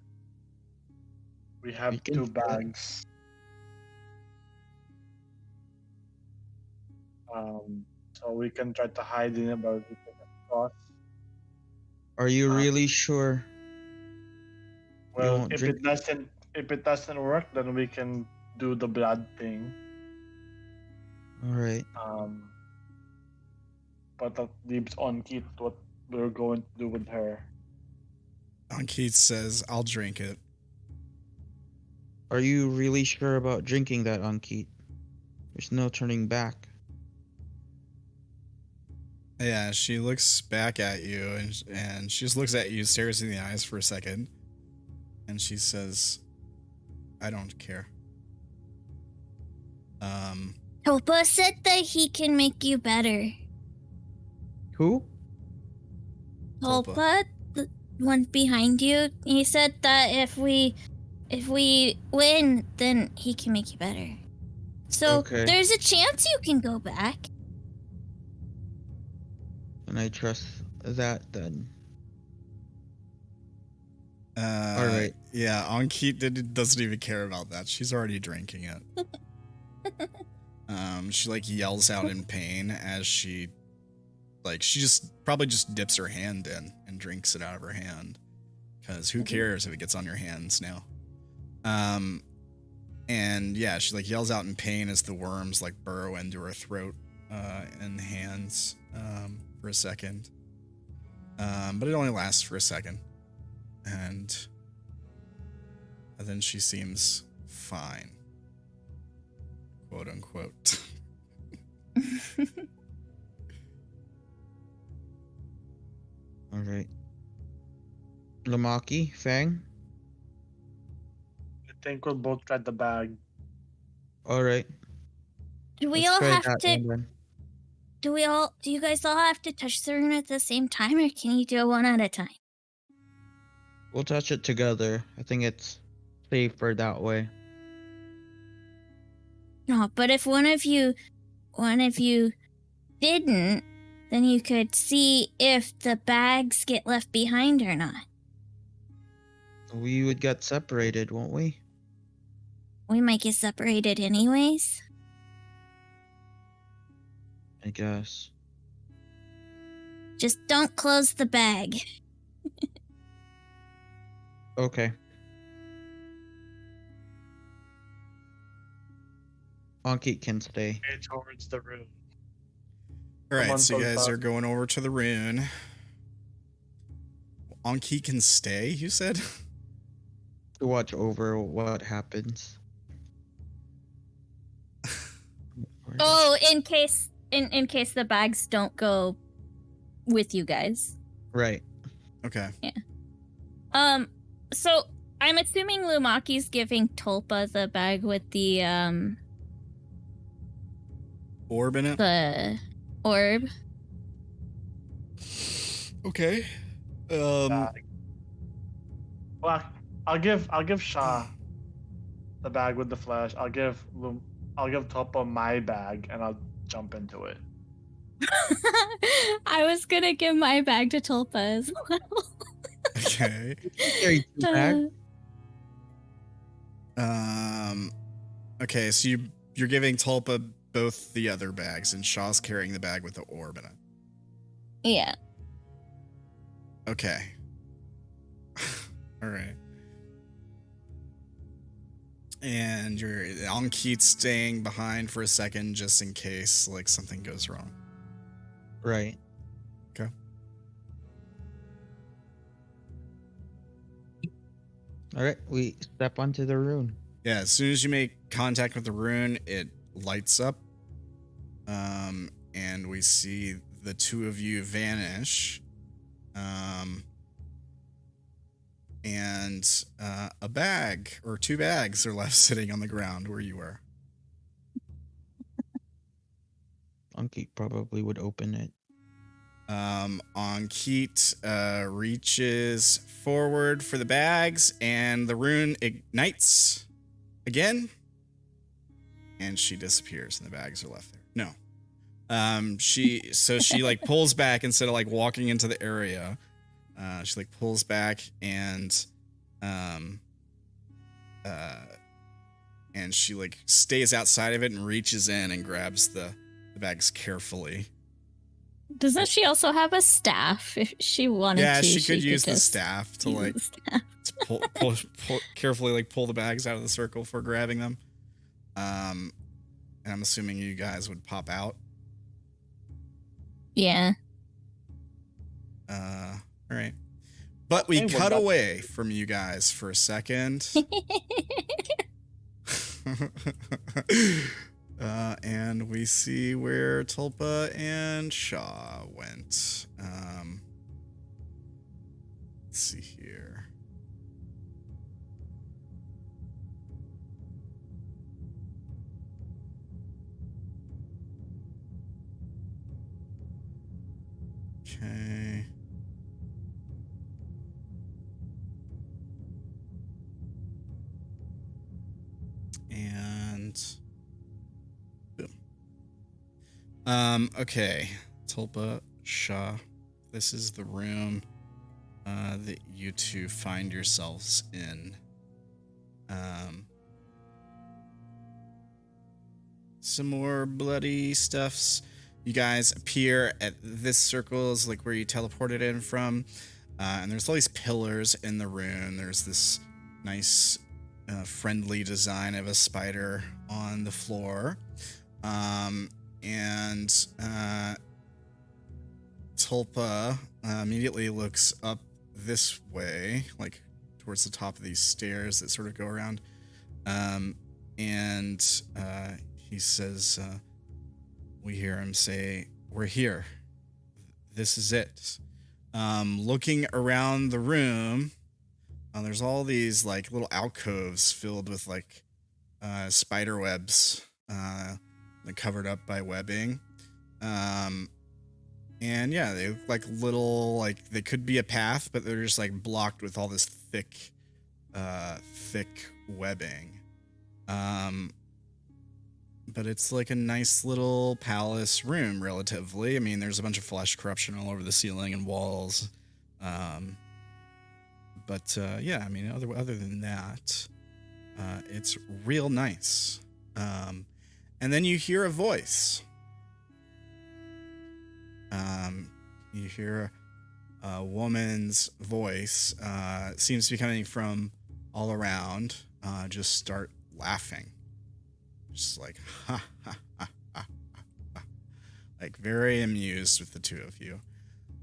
S4: We have
S2: We can
S4: 2
S2: try.
S4: bags. So we can try to hide in it, but we can cross.
S2: Are you really sure?
S4: Well,
S2: won't
S4: if
S2: drink?
S4: it doesn't work, then we can do the blood thing.
S2: All right.
S4: But that leaves on Keith what we're going to do with her.
S1: Keith says, "I'll drink it."
S2: Are you really sure about drinking that, Ankit? There's no turning back.
S1: Yeah, she looks back at you, and she just looks at you, stares in the eyes for a second, and she says, "I don't care."
S3: Tulpa said that he can make you better.
S2: Who?
S1: Tulpa.
S3: Tulpa, the one behind you, he said that if we win, then he can make you better. So
S2: Okay.
S3: there's a chance you can go back.
S2: And I trust that then.
S1: All
S2: right.
S1: Yeah, Ankit doesn't even care about that. She's already drinking it. She like yells out in pain as she just probably just dips her hand in and drinks it out of her hand. Because who cares if it gets on your hands now? And yeah, she like yells out in pain as the worms like burrow into her throat and hands for a second. But it only lasts for a second. And then she seems fine. Quote unquote.
S2: All right. Lumaki, Fang.
S4: I think we'll both try the bag.
S2: All right.
S3: Do we
S2: Let's
S3: all
S2: try
S3: have
S2: that
S3: to?
S2: one then.
S3: Do you guys all have to touch the rune at the same time, or can you do it one at a time?
S2: We'll touch it together. I think it's safer that way.
S3: No, but if one of you didn't, then you could see if the bags get left behind or not.
S2: We would get separated, won't we?
S3: We might get separated anyways.
S2: I guess.
S3: Just don't close the bag.
S2: Okay. Ankit can stay.
S4: Okay, towards the room.
S1: All right,
S4: Come on,
S1: so you guys
S4: Tulpa.
S1: are going over to the rune. Anki can stay, you said?
S2: To watch over what happens.
S3: Oh, in case the bags don't go with you guys.
S2: Right.
S1: Okay.
S3: So I'm assuming Lumaki's giving Tulpa the bag with the
S1: Orb in it?
S3: the orb.
S1: Okay.
S4: Bag. Well, I'll give Sha'ah the bag with the flash. I'll give Tulpa my bag, and I'll jump into it.
S3: I was gonna give my bag to Tulpa as well.
S1: Okay.
S2: Carry two back.
S1: Okay, so you're giving Tulpa both the other bags, and Shaw's carrying the bag with the orb in it.
S3: Yeah.
S1: Okay. All right. And you're on Keith staying behind for a second just in case like something goes wrong.
S2: Right.
S1: Okay.
S2: All right, we step onto the rune.
S1: Yeah, as soon as you make contact with the rune, it lights up. And we see the two of you vanish. And a bag or two bags are left sitting on the ground where you were.
S2: Unky probably would open it.
S1: Ankit reaches forward for the bags, and the rune ignites again, and she disappears, and the bags are left there. No. She like pulls back instead of like walking into the area. She like pulls back and she like stays outside of it and reaches in and grabs the bags carefully.
S3: Doesn't she also have a staff? If she wanted to,
S1: yeah, she could use the
S3: just
S1: staff to
S3: use
S1: like
S3: the staff.
S1: to pull carefully like pull the bags out of the circle for grabbing them. And I'm assuming you guys would pop out.
S3: Yeah.
S1: All right. But we cut away from you guys for a second. And we see where Tulpa and Sha'ah went. Let's see here. Okay. And boom. Okay. Tulpa, Sha'ah, this is the room that you two find yourselves in. Some more bloody stuffs. You guys appear at this circle is like where you teleported in from. And there's all these pillars in the room. There's this nice friendly design of a spider on the floor. And Tulpa immediately looks up this way, like towards the top of these stairs that sort of go around. And he says, we hear him say, "We're here. This is it." Looking around the room, there's all these like little alcoves filled with like spider webs, covered up by webbing. And yeah, they look like little, like they could be a path, but they're just like blocked with all this thick webbing. But it's like a nice little palace room, relatively. I mean, there's a bunch of flesh corruption all over the ceiling and walls. But yeah, I mean, other than that, it's real nice. And then you hear a voice. You hear a woman's voice. It seems to be coming from all around. Just start laughing. Just like, ha, ha, ha, ha, ha. Like very amused with the two of you.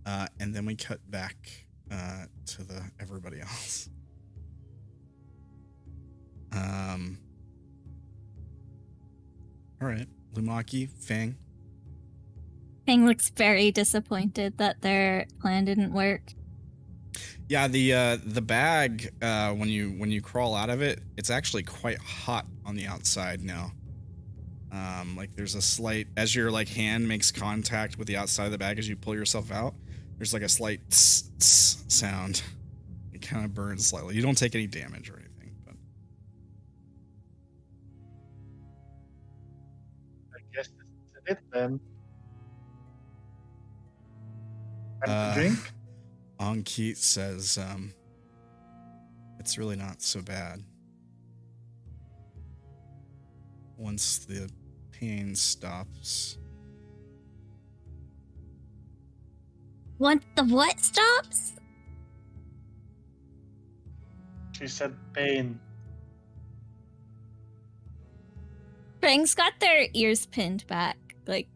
S1: And then we cut back to everybody else. All right, Lumaki, Fang.
S3: Fang looks very disappointed that their plan didn't work.
S1: Yeah, the bag when you crawl out of it, it's actually quite hot on the outside now. Like there's a slight, as your like hand makes contact with the outside of the bag as you pull yourself out, there's like a slight tss, tss sound. It kind of burns slightly. You don't take any damage or anything, but
S4: I guess this is it then. Time to drink?
S1: Ankit says, it's really not so bad. Once the pain stops.
S3: Once the what stops?
S4: She said pain.
S3: Fang's got their ears pinned back, like,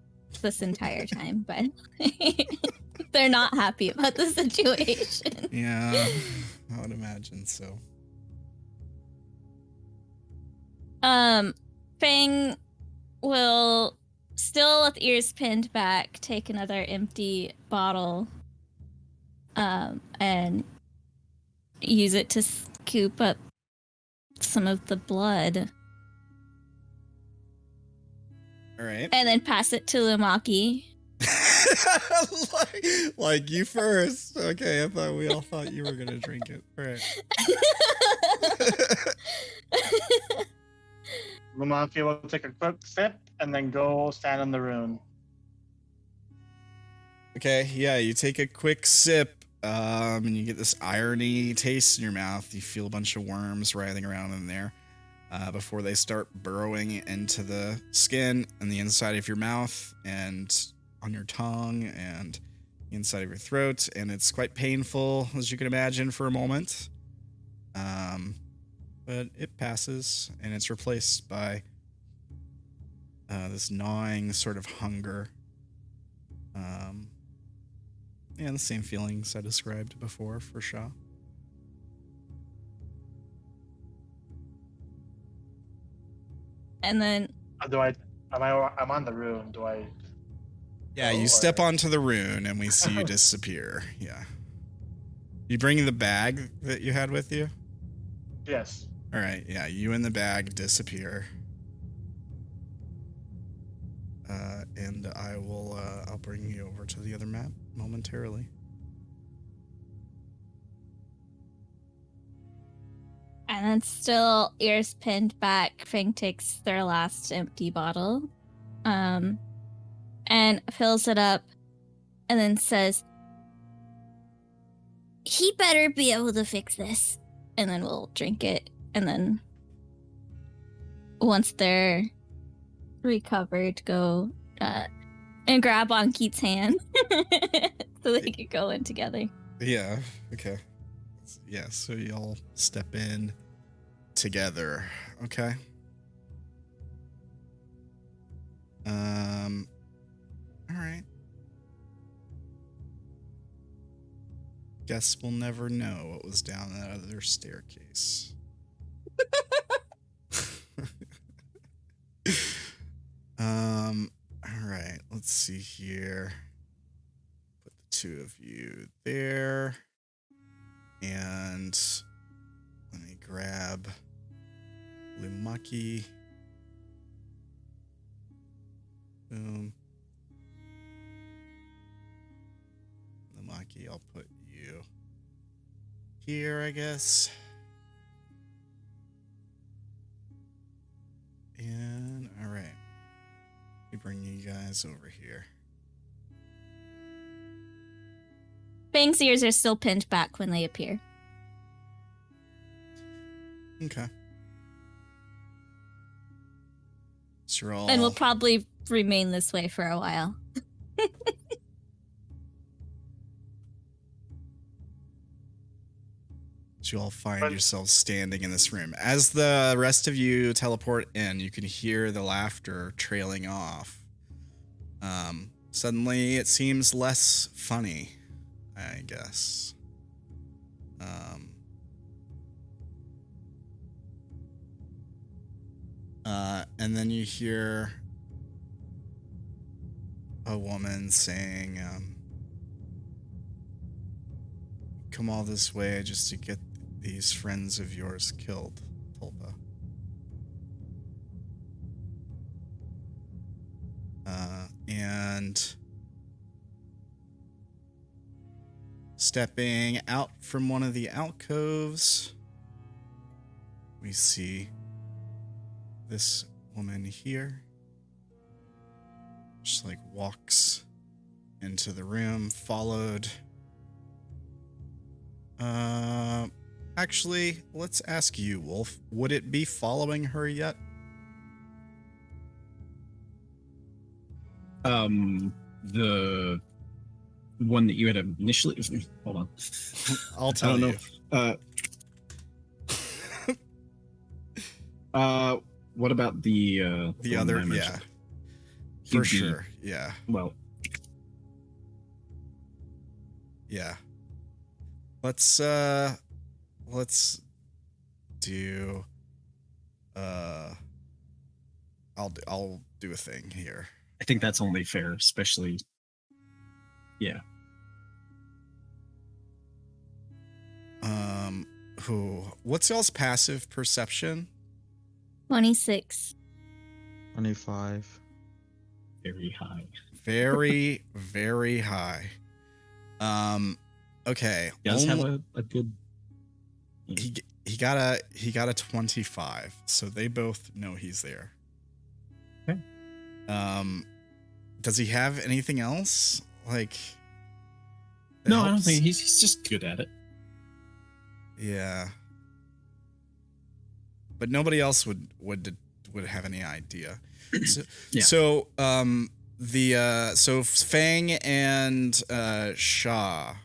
S3: this entire time, but they're not happy about the situation.
S1: Yeah, I would imagine so.
S3: Fang will, still with ears pinned back, take another empty bottle, and use it to scoop up some of the blood.
S1: All right.
S3: And then pass it to Lumaki.
S1: like you first. Okay, I thought we all thought you were gonna drink it. All right.
S4: Lumaki will take a quick sip and then go stand in the room.
S1: Okay, yeah, you take a quick sip, and you get this irony taste in your mouth. You feel a bunch of worms writhing around in there before they start burrowing into the skin and the inside of your mouth and on your tongue and the inside of your throat. And it's quite painful, as you can imagine, for a moment. But it passes, and it's replaced by this gnawing sort of hunger. And the same feelings I described before for Sha'ah.
S3: And then
S4: I'm on the rune. Do I?
S1: Yeah, you step onto the rune and we see you disappear. Yeah. You bring the bag that you had with you?
S4: Yes.
S1: All right, yeah, you and the bag disappear. And I'll bring you over to the other map momentarily.
S3: And then still ears pinned back, Fang takes their last empty bottle, and fills it up, and then says, "He better be able to fix this." And then we'll drink it, and then once they're recovered, go and grab on Keith's hand so they could go in together.
S1: Yeah, okay. Yeah, so y'all step in together, okay? All right. Guess we'll never know what was down that other staircase. All right, let's see here. Put the two of you there. And let me grab Lumaki. Boom. Lumaki, I'll put you here, I guess. And all right. We bring you guys over here.
S3: Fang's ears are still pinned back when they appear.
S1: Okay. So you're all...
S3: And will probably remain this way for a while.
S1: So you all find yourselves standing in this room. As the rest of you teleport in, you can hear the laughter trailing off. Suddenly, it seems less funny, I guess. And then you hear a woman saying, "Come all this way just to get these friends of yours killed, Tulpa." And stepping out from one of the alcoves, we see this woman here. Just like walks into the room, followed. Actually, let's ask you, Wolf. Would it be following her yet?
S6: The one that you had initially. Hold on.
S1: I'll tell you.
S6: Know. What about the
S1: The
S6: one
S1: other,
S6: I
S1: yeah,
S6: mentioned?
S1: for
S6: He'd be-
S1: sure, yeah,
S6: Well,
S1: yeah. Let's do. I'll do a thing here.
S6: I think that's only fair, especially. Yeah.
S1: What's y'all's passive perception?
S3: 26.
S2: 25.
S6: Very high.
S1: Very, very high. Okay.
S6: He does have a good.
S1: He got a 25, so they both know he's there.
S6: Okay.
S1: Does he have anything else? Like that
S6: No, I don't
S1: helps?
S6: think he's just good at it.
S1: Yeah. But nobody else would have any idea. So,
S6: Yeah.
S1: so so Fang and Sha'ah,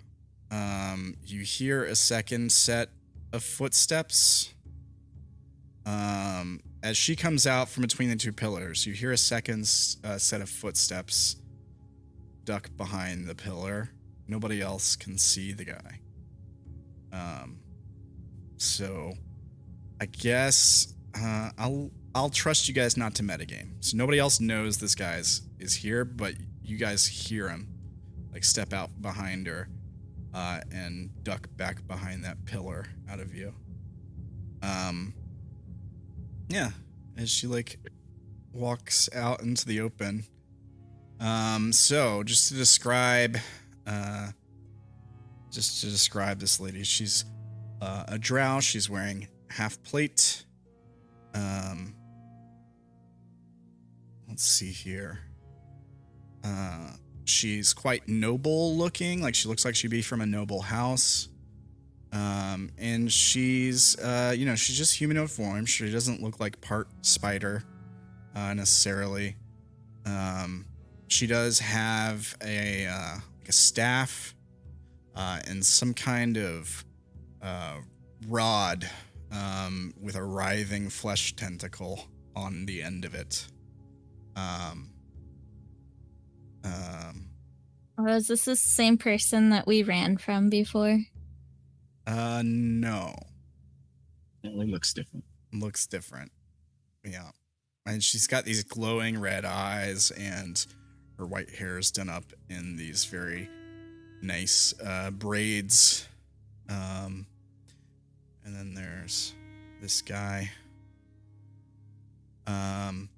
S1: you hear a second set of footsteps. As she comes out from between the two pillars, you hear a second set of footsteps duck behind the pillar. Nobody else can see the guy. So I guess I'll trust you guys not to metagame. So nobody else knows this guy is here, but you guys hear him like step out behind her and duck back behind that pillar out of view. Yeah, as she like walks out into the open. So just to describe this lady, she's a drow. She's wearing half plate. Let's see here. She's quite noble looking, like she looks like she'd be from a noble house. And she's she's just humanoid form. She doesn't look like part spider necessarily. She does have a staff and some kind of rod with a writhing flesh tentacle on the end of it.
S3: Is this the same person that we ran from before?
S1: No.
S6: It only looks different.
S1: Looks different. Yeah. And she's got these glowing red eyes, and her white hair is done up in these very nice braids. And then there's this guy.
S6: You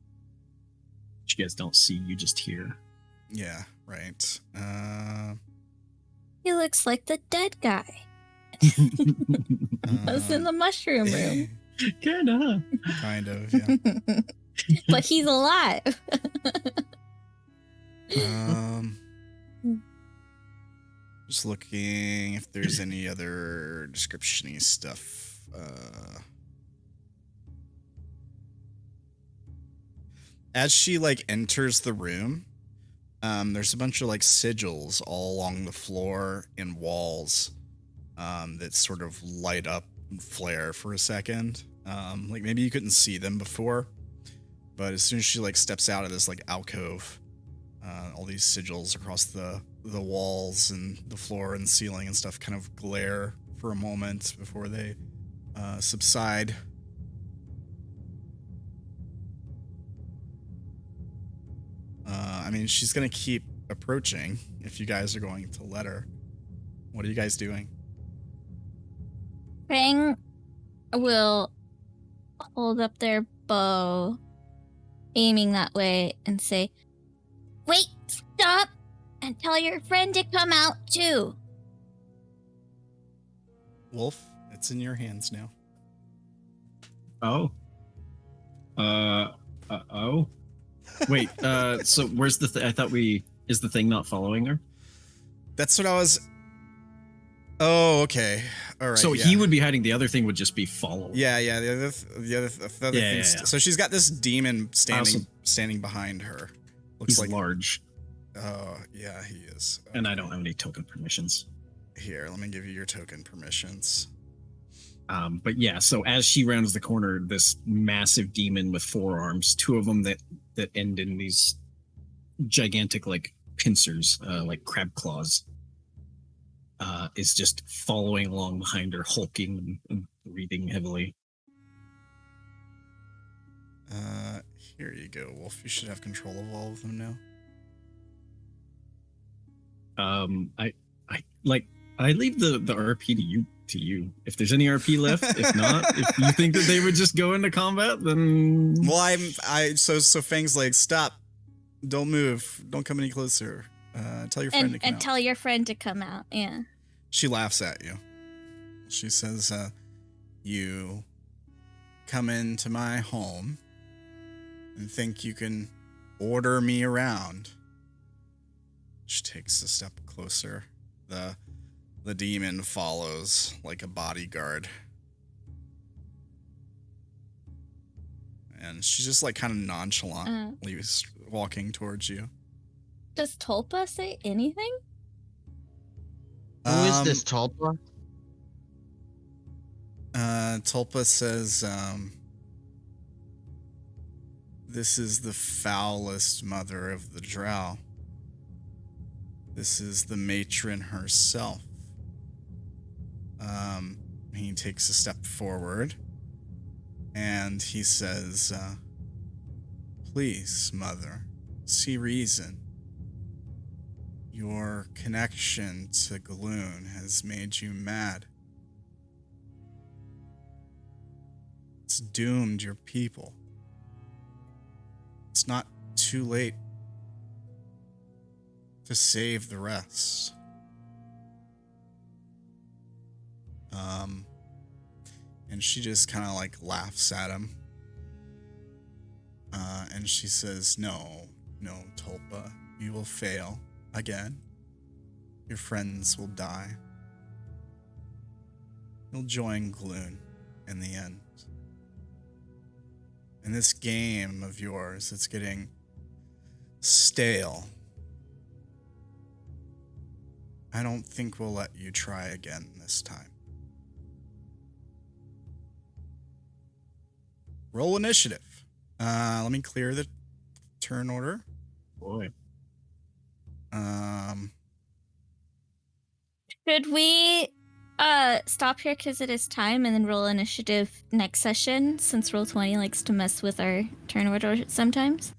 S6: guys don't see, you just hear.
S1: Yeah, right.
S3: He looks like the dead guy. I was in the mushroom room.
S6: Kinda.
S1: Kind of, yeah.
S3: But he's alive.
S1: Just looking if there's any other description-y stuff. As she like enters the room, there's a bunch of like sigils all along the floor and walls that sort of light up and flare for a second. Like maybe you couldn't see them before, but as soon as she like steps out of this like alcove, all these sigils across the walls and the floor and ceiling and stuff kind of glare for a moment before they subside. I mean, she's gonna keep approaching if you guys are going to let her. What are you guys doing?
S3: Fang will hold up their bow, aiming that way, and say, "Wait, stop, and tell your friend to come out too."
S1: Wolf, it's in your hands now.
S6: Oh. Oh. Wait, so where's the I thought is the thing not following her?
S1: That's what I was. Oh, okay. All right.
S6: So
S1: yeah.
S6: he would be hiding, the other thing would just be following.
S1: Yeah, the other things.
S6: Yeah.
S1: So she's got this demon standing behind her. Looks
S6: He's
S1: like
S6: large,
S1: Oh, yeah, he is.
S6: and I don't have any token permissions.
S1: Here, let me give you your token permissions.
S6: But yeah, so as she rounds the corner, this massive demon with 4 arms, 2 of them that end in these gigantic like pincers, like crab claws, is just following along behind her, hulking and breathing heavily.
S1: Here you go, Wolf. You should have control of all of them now.
S6: I leave the RP to you. If there's any RP left, if not, if you think that they would just go into combat, then
S1: Well, so Fang's like, stop, don't move, don't come any closer. Tell your friend to come
S3: and
S1: out.
S3: tell your friend to come out. Yeah.
S1: She laughs at you. She says, you come into my home and think you can order me around. She takes a step closer. The demon follows like a bodyguard. And she's just like kind of nonchalantly walking towards you.
S3: Does Tulpa say anything?
S2: Who is this Tulpa?
S1: Tulpa says, this is the foulest mother of the drow. This is the matron herself. He takes a step forward and he says, please, mother, see reason. Your connection to Gloon has made you mad. It's doomed your people. It's not too late to save the rest. And she just kind of like laughs at him. And she says, no, Tulpa, you will fail again. Your friends will die. You'll join Gloon in the end. And this game of yours, it's getting stale. I don't think we'll let you try again this time. Roll initiative. Let me clear the turn order.
S6: boy.
S3: Should we stop here because it is time and then roll initiative next session, since Roll20 likes to mess with our turn order sometimes?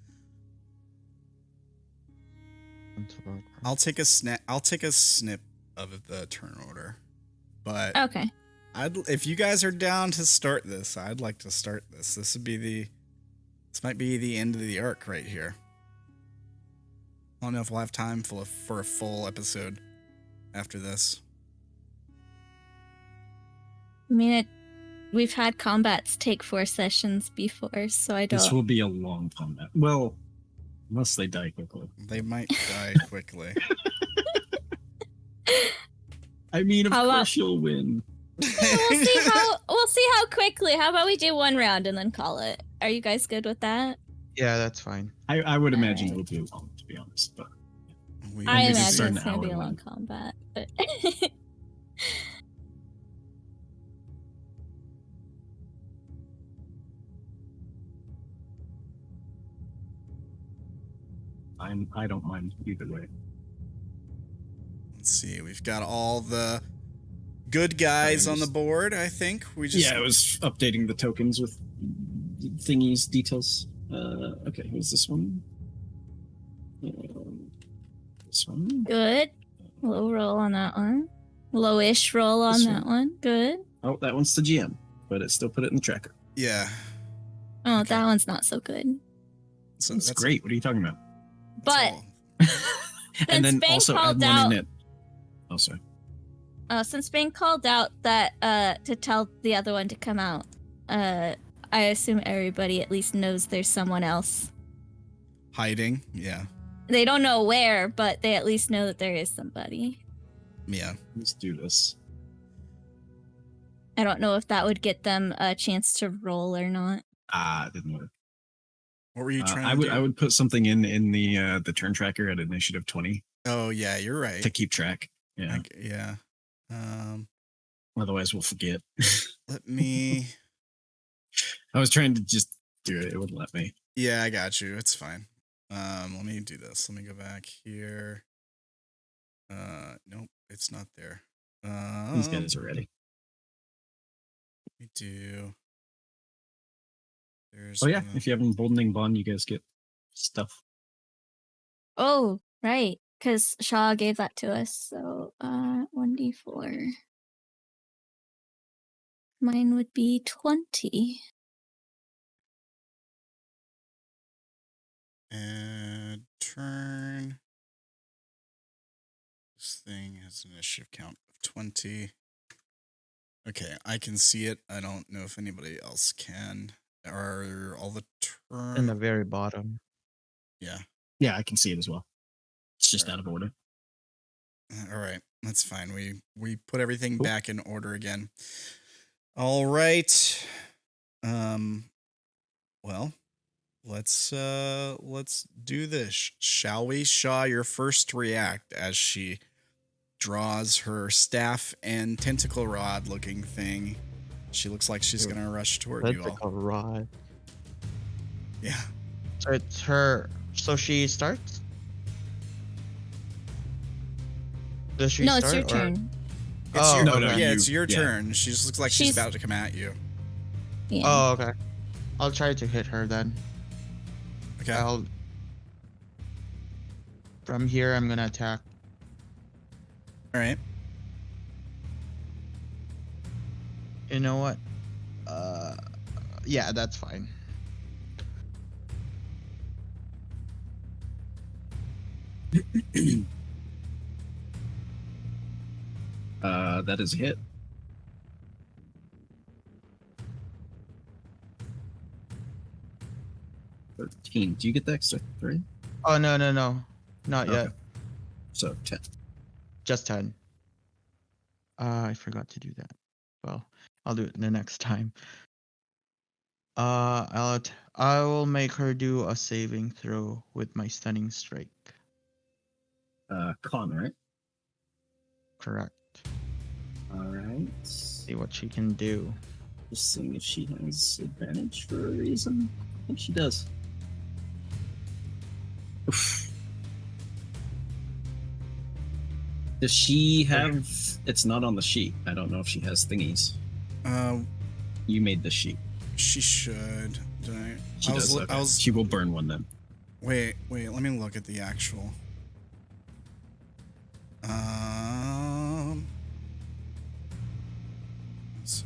S1: I'll take a snip of the turn order. But
S3: Okay.
S1: if you guys are down to start this, I'd like to start this. This might be the end of the arc right here. I don't know if we'll have time for a full episode after this.
S3: I mean, we've had combats take 4 sessions before, so I don't...
S6: This will be a long combat. Well, unless they die quickly.
S1: They might die quickly.
S6: I mean, of
S3: How
S6: course
S3: about-
S6: you'll win.
S3: We'll see how quickly. How about we do 1 round and then call it? Are you guys good with that?
S2: Yeah, that's fine.
S6: I would imagine
S3: Alright.
S6: it will be long, to be honest. But
S3: I
S6: could
S3: imagine
S6: start an
S3: it's going to be a
S6: hour
S3: long
S6: in.
S3: combat. But
S6: I don't mind either way.
S1: Let's see. We've got all the good guys on the board, I think.
S6: Yeah, I was updating the tokens with thingies, details. Okay, who's this one? This one.
S3: good. Low roll on that one. Lowish roll on
S6: This
S3: that one. Good.
S6: Oh, that one's the GM, but it still put it in the tracker.
S1: Yeah.
S3: Oh,
S1: Okay.
S3: that one's not so good.
S1: So
S6: That's great. What are you talking about?
S3: But
S1: all.
S6: And then
S3: Bang
S6: also
S3: called
S6: add one
S3: out-
S6: in it. Oh, sorry.
S3: since Bang called out that to tell the other one to come out, I assume everybody at least knows there's someone else.
S1: Hiding. Yeah.
S3: They don't know where, but they at least know that there is somebody.
S1: Yeah.
S6: Let's do this.
S3: I don't know if that would get them a chance to roll or not.
S6: It didn't work.
S1: What were you trying
S6: I
S1: to
S6: would
S1: do?
S6: I would put something in the turn tracker at initiative 20
S1: Oh, yeah, you're right.
S6: to keep track. Yeah.
S1: Yeah.
S6: Otherwise we'll forget.
S1: Let me.
S6: I was trying to just do it. It wouldn't let me.
S1: Yeah, I got you. It's fine. Let me do this. Let me go back here. Nope, it's not there.
S6: These guys are ready.
S1: Let me do. There's.
S6: Oh yeah,
S1: one of-
S6: if you have an emboldening bond, you guys get stuff.
S3: Oh, right. Because Sha'ah gave that to us. So 1d4. Mine would be 20.
S1: And turn. This thing has an initiative count of 20. Okay, I can see it. I don't know if anybody else can. Are all the
S2: In the
S1: turn?
S2: very bottom.
S1: Yeah.
S6: Yeah, I can see it as well. It's just out of order.
S1: All right, that's fine. We put everything
S6: Cool.
S1: back in order again. All right. Well, let's do this. Shall we? Sha'ah, your first react as she draws her staff and tentacle rod looking thing. She looks like she's
S2: Dude,
S1: gonna rush toward
S2: That's
S1: you
S2: like
S1: all.
S2: a rod.
S1: Yeah.
S2: So it's her. So she starts? Does she
S3: No,
S2: start?
S3: it's your
S2: or-
S3: turn.
S1: It's
S2: Oh,
S1: your,
S2: okay.
S1: yeah,
S6: you-
S1: it's your
S6: yeah.
S1: turn. She just looks like she's
S3: She's-
S1: about to come at you.
S3: Yeah.
S2: Oh, okay. I'll try to hit her then.
S1: Okay.
S2: I'll. From here, I'm gonna attack.
S1: All right.
S2: You know what? Yeah, that's fine.
S6: That is a hit. 13. Do you get the extra 3?
S2: Oh no, not yet.
S6: Okay. So 10.
S2: Just 10. I forgot to do that. Well, I'll do it the next time. I will make her do a saving throw with my stunning strike.
S6: Con, right?
S2: Correct.
S6: Alright.
S2: See what she can do.
S6: Just seeing if she has advantage for a reason. I think she does. Oof. Does she have... It's not on the sheet. I don't know if she has thingies. You made the sheet.
S1: She should. Did I?
S6: She
S1: I was,
S6: does.
S1: lo-
S6: Okay.
S1: I was.
S6: She will burn one then.
S1: Wait. Let me look at the actual. Let's see.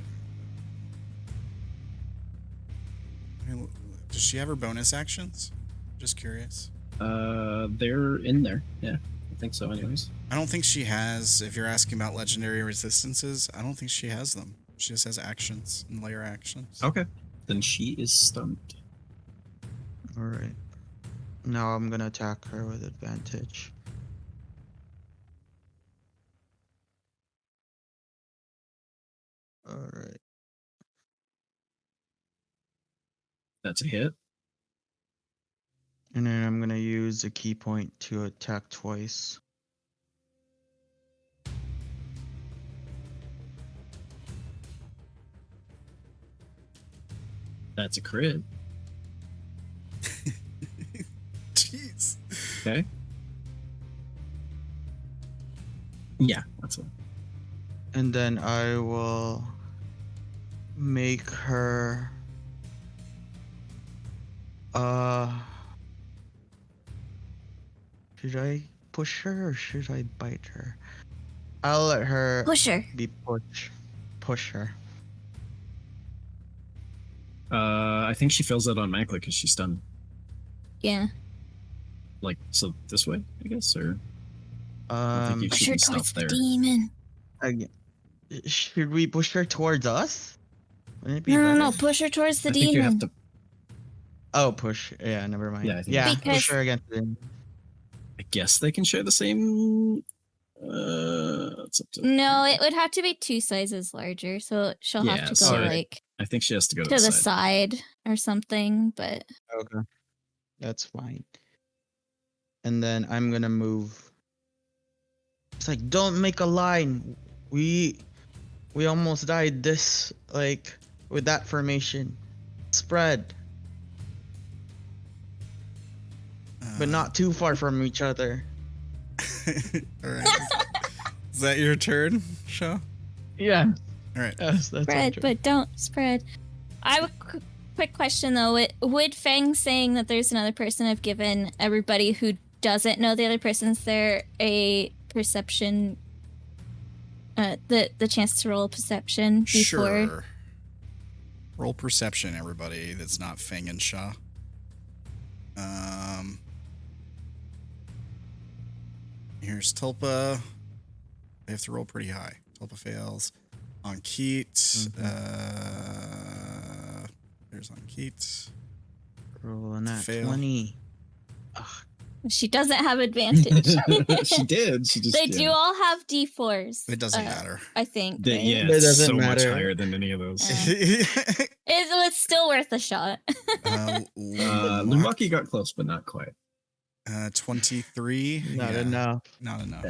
S1: Does she have her bonus actions? Just curious.
S6: They're in there. Yeah, I think so. Anyways.
S1: I don't think she has. If you're asking about legendary resistances, I don't think she has them. She just has actions and layer actions.
S6: Okay. Then she is stunned.
S2: Alright. Now I'm gonna attack her with advantage. Alright.
S6: That's a hit.
S2: And then I'm gonna use a key point to attack twice.
S6: That's a crit.
S1: Jeez.
S6: Okay. Yeah, that's one.
S2: And then I will make her should I push her or should I bite her? I'll let her
S3: Push her.
S2: be push her.
S6: I think she fails that automatically because she's stunned.
S3: Yeah.
S6: Like, so this way, I guess, or I think you
S3: Push
S6: should
S3: her
S6: be
S3: towards
S6: stopped
S3: the
S6: there.
S3: demon.
S2: Again. Should we push her towards us? Wouldn't it be
S3: No,
S2: better?
S3: push her towards the
S6: I think
S3: demon.
S6: you have to.
S2: Oh, push. Yeah, never mind.
S6: Yeah, I think
S2: Yeah,
S3: Because-
S2: push her against the demon.
S6: I guess they can share the same. It's up to.
S3: No, it would have to be 2 sizes larger, so she'll
S6: Yeah,
S3: have to go
S6: sorry.
S3: like
S6: I think she has to go
S3: to the side or something. But
S2: Okay. That's fine. And then I'm gonna move. It's like, don't make a line. We We almost died with that formation. Spread. But not too far from each other.
S1: All right. Is that your turn, Sha'ah?
S2: Yeah.
S1: All right.
S2: Yes, that's
S3: Spread, but don't spread. I have a quick question though. Would Fang saying that there's another person have given everybody who doesn't know the other person's there a perception, the chance to roll perception before?
S1: Sure. Roll perception, everybody. That's not Fang and Sha'ah. Here's Tulpa. They have to roll pretty high. Tulpa fails. On Keat. There's on Keat.
S2: Rolling that
S1: Fail.
S2: 20.
S3: She doesn't have advantage.
S6: She did. She just.
S3: They do all have D4s.
S1: It doesn't matter.
S3: I think.
S6: Yeah,
S3: right?
S6: yeah,
S2: It
S6: it's
S2: doesn't
S6: so much
S2: matter.
S6: higher than any of those.
S3: It was still worth a shot.
S6: Lumaki got close, but not quite.
S1: 23.
S2: Not
S1: Yeah,
S2: enough.
S1: Not enough.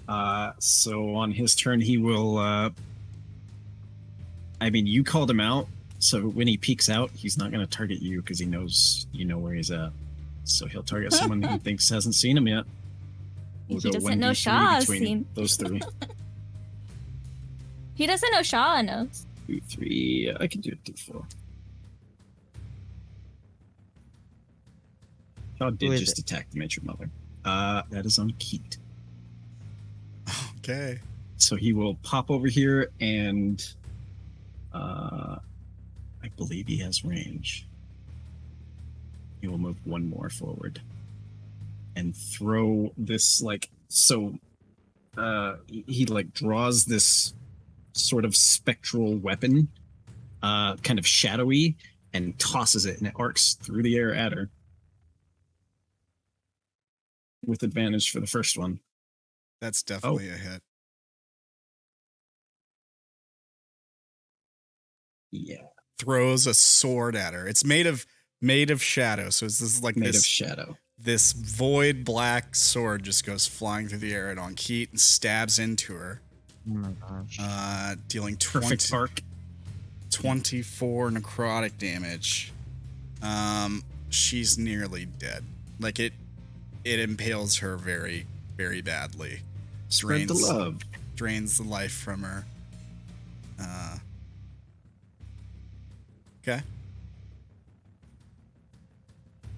S6: Yeah. So on his turn, he will. I mean, you called him out, so when he peeks out, he's not going to target you because he knows you know where he's at. So he'll target someone he thinks hasn't seen him yet.
S3: He
S6: go
S3: doesn't know
S6: 1d3
S3: Sha'ah's
S6: between
S3: seen.
S6: those three.
S3: He doesn't know Sha'ah knows.
S6: 2, 3. I can do it 2, 4. Sha'ah
S2: Who
S6: did
S2: is
S6: just attack the Matron Mother. That is on Keat.
S1: Okay.
S6: So he will pop over here and I believe he has range. He will move one more forward and throw this he draws this sort of spectral weapon, kind of shadowy, and tosses it, and it arcs through the air at her. With advantage for the first one.
S1: That's definitely a hit.
S6: Yeah.
S1: Throws a sword at her. It's made of shadow. So it's this
S6: Made of shadow.
S1: This void black sword just goes flying through the air and on Keat and stabs into her.
S2: Oh my gosh.
S1: Dealing
S6: Perfect arc.
S1: 24 necrotic damage. She's nearly dead. Like it impales her very, very badly.
S6: Spread the love.
S1: Drains the life from her. Okay.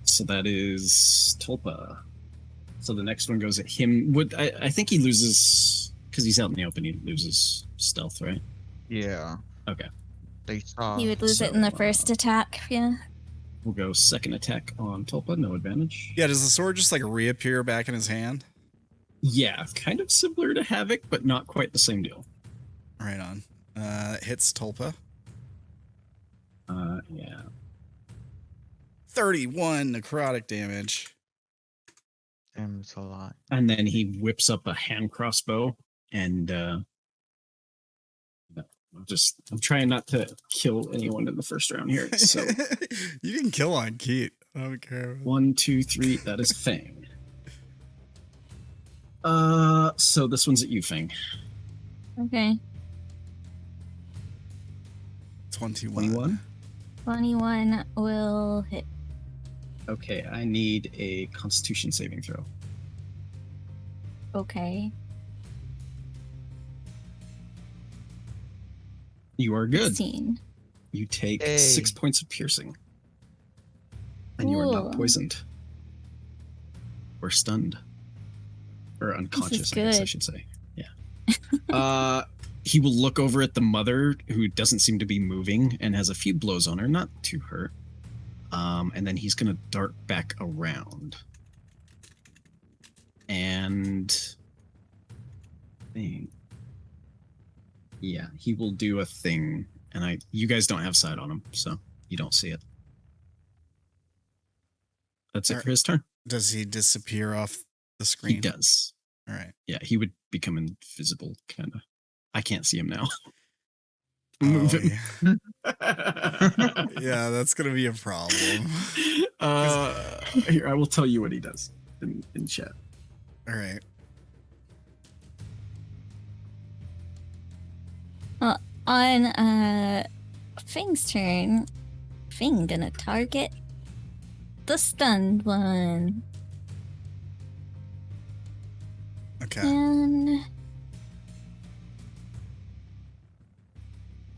S6: So that is Tulpa. So the next one goes at him. I think he loses because he's out in the open. He loses stealth, right?
S2: Yeah.
S6: Okay.
S2: They saw.
S3: He would lose it in the first attack. Yeah.
S6: We'll go second attack on Tulpa. No advantage.
S1: Yeah, does the sword just reappear back in his hand?
S6: Yeah, kind of similar to Havoc, but not quite the same deal.
S1: Right on. Hits Tulpa.
S6: Yeah.
S1: 31 necrotic damage.
S2: Damn, it's a lot.
S6: And then he whips up a hand crossbow and I'm trying not to kill anyone in the first round here. So
S1: You didn't kill on Keat. I don't care.
S6: 1, 2, 3, that is Fang. So this one's at you, Fang.
S3: Okay.
S1: 21.
S3: 21 will hit.
S6: Okay, I need a Constitution saving throw.
S3: Okay.
S6: You are good.
S3: 16.
S6: You take
S2: Hey.
S6: 6 points of piercing. And you are not
S3: Cool.
S6: poisoned. Or stunned. Or unconscious, I guess I
S3: good.
S6: should say. Yeah. He will look over at the mother, who doesn't seem to be moving, and has a few blows on her, not to hurt. And then he's going to dart back around. And... Yeah, he will do a thing. And you guys don't have sight on him, so you don't see it. That's it for his turn.
S1: Does he disappear off the screen?
S6: He does.
S1: All right.
S6: Yeah, he would become invisible, kind of. I can't see him now.
S1: Oh,
S6: Move him.
S1: Yeah, that's going to be a problem.
S6: Here, I will tell you what he does in chat.
S1: All right.
S3: On Fang's turn, Fang gonna target the stunned one.
S1: Okay.
S3: And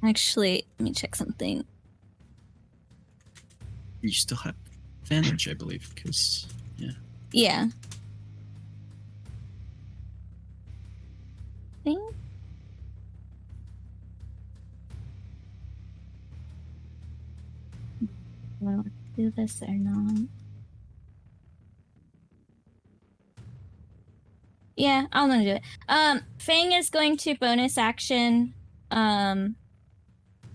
S3: actually, let me check something.
S6: You still have advantage, I believe, because
S3: Yeah. Thing. Well, do this or not? Yeah, I'm gonna do it. Fang is going to bonus action,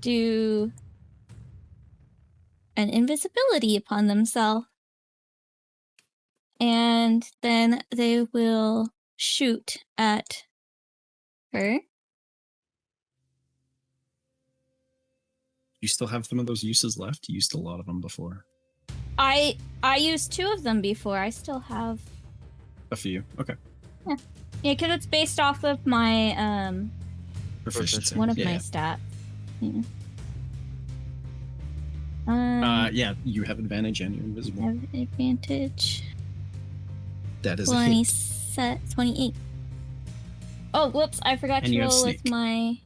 S3: do an invisibility upon themselves. And then they will shoot at her.
S6: you still have some of those uses left. You used a lot of them before.
S3: I used 2 of them before. I still have.
S6: A few. Okay.
S3: Yeah, because it's based off of my
S6: Proficiency.
S3: one of
S6: yeah.
S3: my stats. Yeah.
S6: Yeah, you have advantage and you're
S3: I
S6: invisible.
S3: have advantage.
S6: That is a hit.
S3: 28. Oh, whoops! I forgot
S6: And
S3: to
S6: you have
S3: roll with
S6: sneak.
S3: my.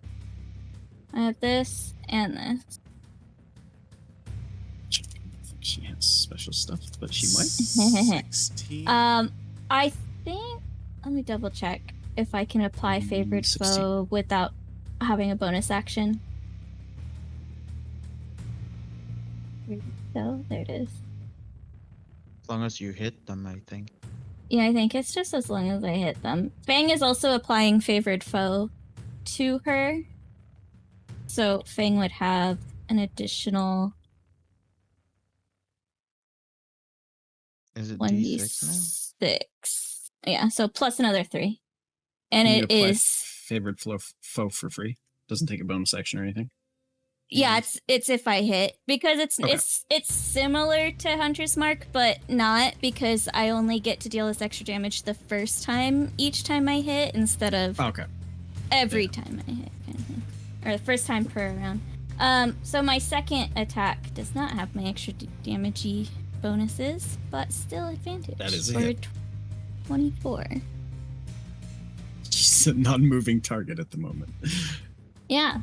S3: I have this and this.
S6: I don't think she has special stuff, but she might.
S1: 16.
S3: I think. Let me double check if I can apply favored
S6: 16.
S3: foe without having a bonus action. So there it is.
S2: As long as you hit them, I think.
S3: Yeah, I think it's just as long as I hit them. Fang is also applying favored foe to her. So Fang would have an additional
S2: Is it D6 now?
S3: 1d6. Yeah, so plus another 3. And
S6: Can you
S3: it
S6: apply
S3: is
S6: favored foe for free. Doesn't take a bonus action or anything.
S3: yeah, it's if I hit because
S6: Okay.
S3: it's similar to Hunter's Mark, but not because I only get to deal this extra damage the first time each time I hit instead of
S6: Okay.
S3: every time I hit, kind of thing. Or the first time per round. So my second attack does not have my extra damagey bonuses, but still advantage.
S6: That is a
S3: for
S6: hit.
S3: 24.
S6: She's a non-moving target at the moment.
S3: Yeah,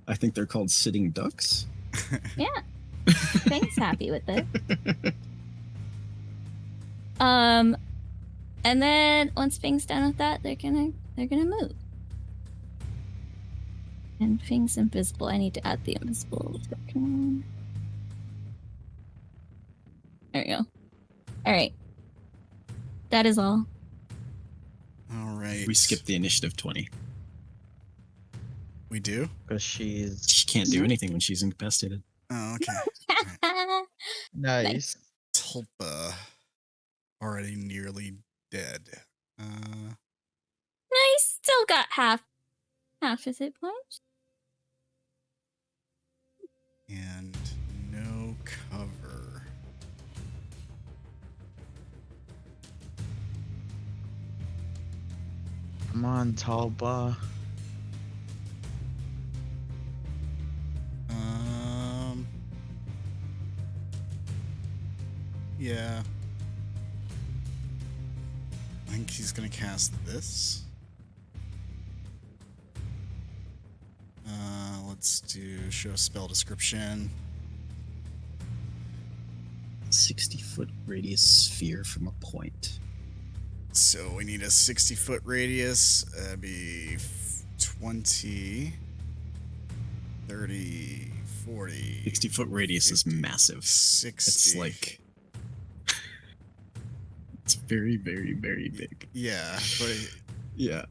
S6: I think they're called sitting ducks.
S3: yeah. Fang's happy with it. And then once Fang's done with that, they're gonna move. And Fang's invisible. I need to add the invisible token. There we go. All right. That is all.
S1: All right.
S6: We skipped the initiative 20.
S1: We do?
S2: Because she's
S6: She can't do anything when she's incapacitated.
S1: Oh, okay.
S2: nice.
S1: Tulpa. Already nearly dead.
S3: No, he's still got half his hit points.
S1: And no cover.
S2: Come on, Tulpa.
S1: Yeah. I think he's gonna cast this. Let's do show spell description.
S6: 60-foot radius sphere from a point.
S1: So we need a 60-foot radius. That'd be 20, 30, 40.
S6: 60-foot radius is
S1: 50,
S6: massive.
S1: 60.
S6: It's like... It's very, very, very big.
S1: Yeah, but
S6: Yeah,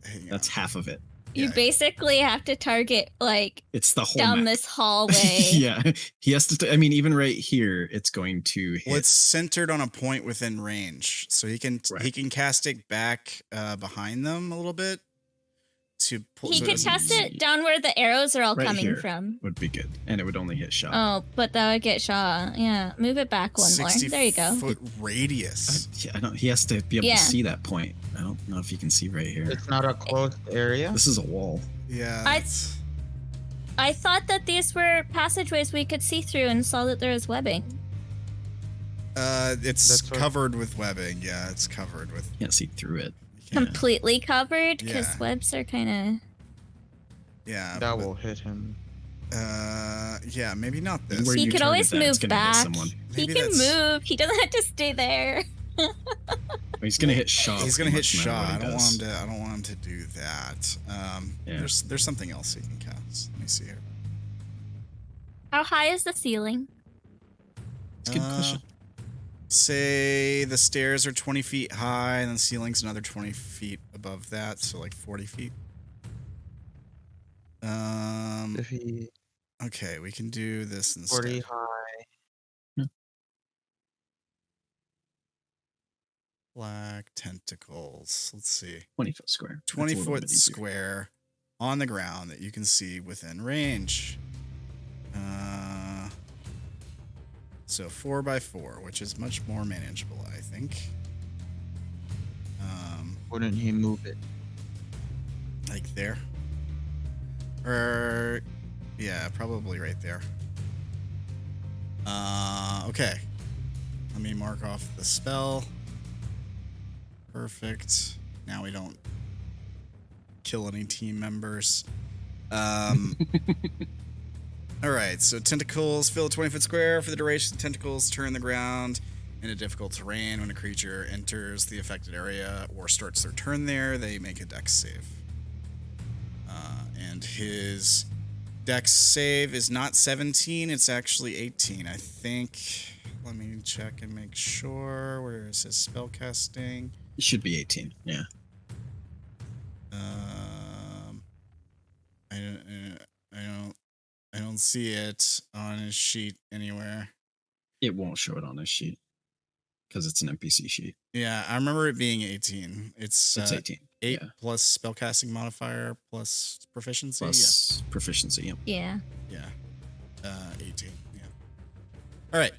S1: hang
S6: that's
S1: on.
S6: half of it.
S3: You
S1: Yeah.
S3: basically have to target like
S6: It's the whole
S3: down
S6: map.
S3: this hallway.
S6: Yeah, he has to. I mean, even right here, it's going to hit.
S1: Well, it's centered on a point within range, so he can
S6: Right.
S1: he can cast it back behind them a little bit to pull.
S3: He
S1: so
S3: could
S1: it
S3: test
S1: doesn't-
S3: it down where the arrows are all
S6: Right
S3: coming
S6: here.
S3: from.
S6: Would be good, and it would only hit Sha'ah.
S3: Oh, but that would get Sha'ah. Yeah, move it back one more.
S1: 60
S3: There you go.
S1: Foot radius.
S6: I don't. He has to be able
S3: Yeah.
S6: to see that point. I don't know if you can see right here.
S2: It's not a closed area.
S6: This is a wall.
S1: Yeah.
S3: I thought that these were passageways we could see through and saw that there was webbing.
S1: It's covered with webbing. Yeah, it's covered with.
S6: Can't see through it.
S3: Completely covered, because webs are kind of.
S1: Yeah.
S2: That will hit him.
S1: Yeah, maybe not this.
S3: He could always move back. He
S1: Maybe
S3: can move. He doesn't have to stay there.
S6: He's gonna hit Sha'ah.
S1: He's gonna hit
S6: pretty much no matter
S1: Sha'ah.
S6: what he does.
S1: I don't want him to do that. There's something else he can cast. Let me see here.
S3: How high is the ceiling?
S6: It's a good question.
S1: Say the stairs are 20 feet high, and the ceiling's another 20 feet above that, so like 40 feet.
S2: If he
S1: Okay, we can do this instead.
S2: 40 high.
S1: Black tentacles. Let's see.
S6: 20 foot square.
S1: 20
S6: That's a little
S1: foot
S6: bit easier.
S1: square on the ground that you can see within range. So 4x4, which is much more manageable, I think.
S2: Wouldn't he move it?
S1: Like there. Or yeah, probably right there. Okay. Let me mark off the spell. Perfect. Now we don't kill any team members. All right, so tentacles fill a 20-foot square. For the duration, tentacles turn the ground in a difficult terrain. When a creature enters the affected area or starts their turn there, they make a dex save. And his dex save is not 17, it's actually 18, I think. Let me check and make sure. Where is his spellcasting?
S6: It should be 18, yeah.
S1: I don't see it on his sheet anywhere.
S6: It won't show it on this sheet because it's an NPC sheet.
S1: Yeah, I remember it being 18. It's
S6: 18.
S1: 8 plus spellcasting modifier plus proficiency.
S6: Plus proficiency,
S3: Yeah.
S1: Yeah. 18. Yeah. All right.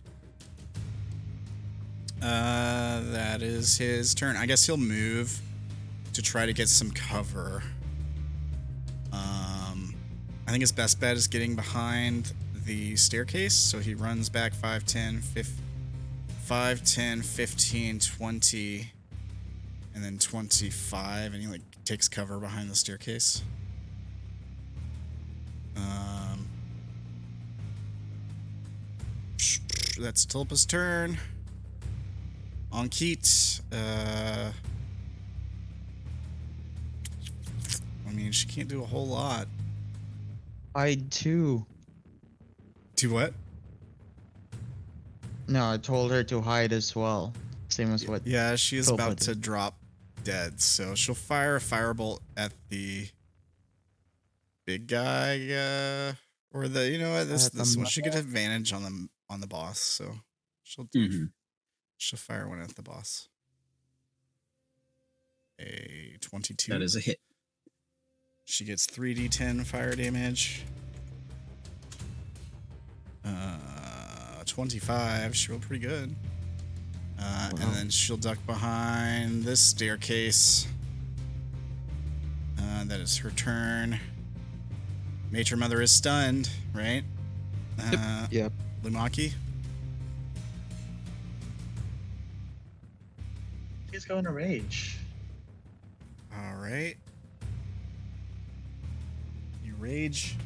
S1: That is his turn. I guess he'll move to try to get some cover. I think his best bet is getting behind the staircase. So he runs back 5, 10, 15, 20, and then 25, and he like takes cover behind the staircase. That's Tulpa's turn. On Keat, I mean, she can't do a whole lot.
S2: Hide too.
S1: Do what?
S2: No, I told her to hide as well. Same as what.
S1: Yeah, she is
S2: Tulpa
S1: about
S2: did.
S1: to drop dead, so she'll fire a firebolt at the big guy, or the this one. She get advantage on the boss, so she'll fire one at the boss. A 22.
S6: That is a hit.
S1: She gets 3d10 fire damage. 25. She rolled pretty good. And then she'll duck behind this staircase. That is her turn. Nature Mother is stunned, right?
S2: Yep.
S1: Lumaki?
S4: He's going to rage.
S1: All right. You rage.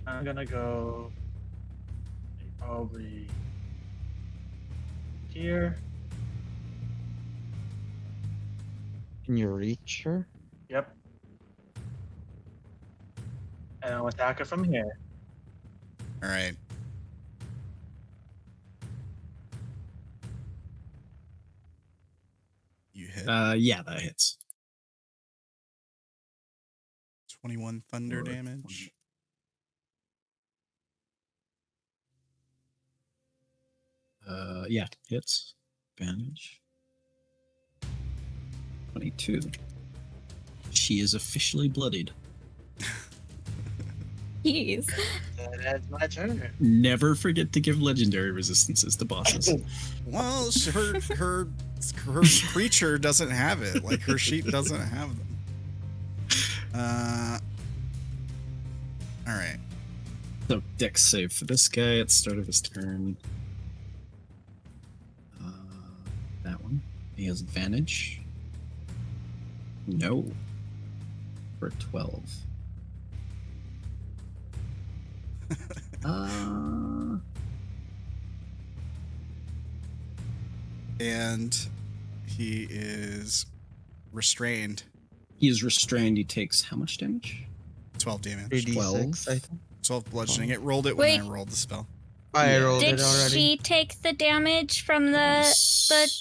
S4: I'm gonna go probably here.
S2: Can you reach her?
S4: Yep. And I'll attack her from here.
S1: All right. You hit.
S6: Yeah, that hits.
S1: 21 thunder
S6: Or
S1: damage.
S6: Yeah, hits. Advantage. 22. She is officially bloodied.
S3: Jeez.
S4: That's my turn.
S6: Never forget to give legendary resistances to bosses.
S1: Well, her Her creature doesn't have it. Like, her sheet doesn't have them. All right.
S6: So dex save for this guy at the start of his turn. That one. He has advantage. No. For 12.
S1: And he is restrained.
S6: He is restrained. He takes how much damage?
S1: 12 damage.
S2: 3d6, I think.
S1: 12 bludgeoning. It rolled it
S3: Wait.
S1: when I rolled the spell.
S2: I rolled
S3: Did
S2: it already.
S3: she take the damage from the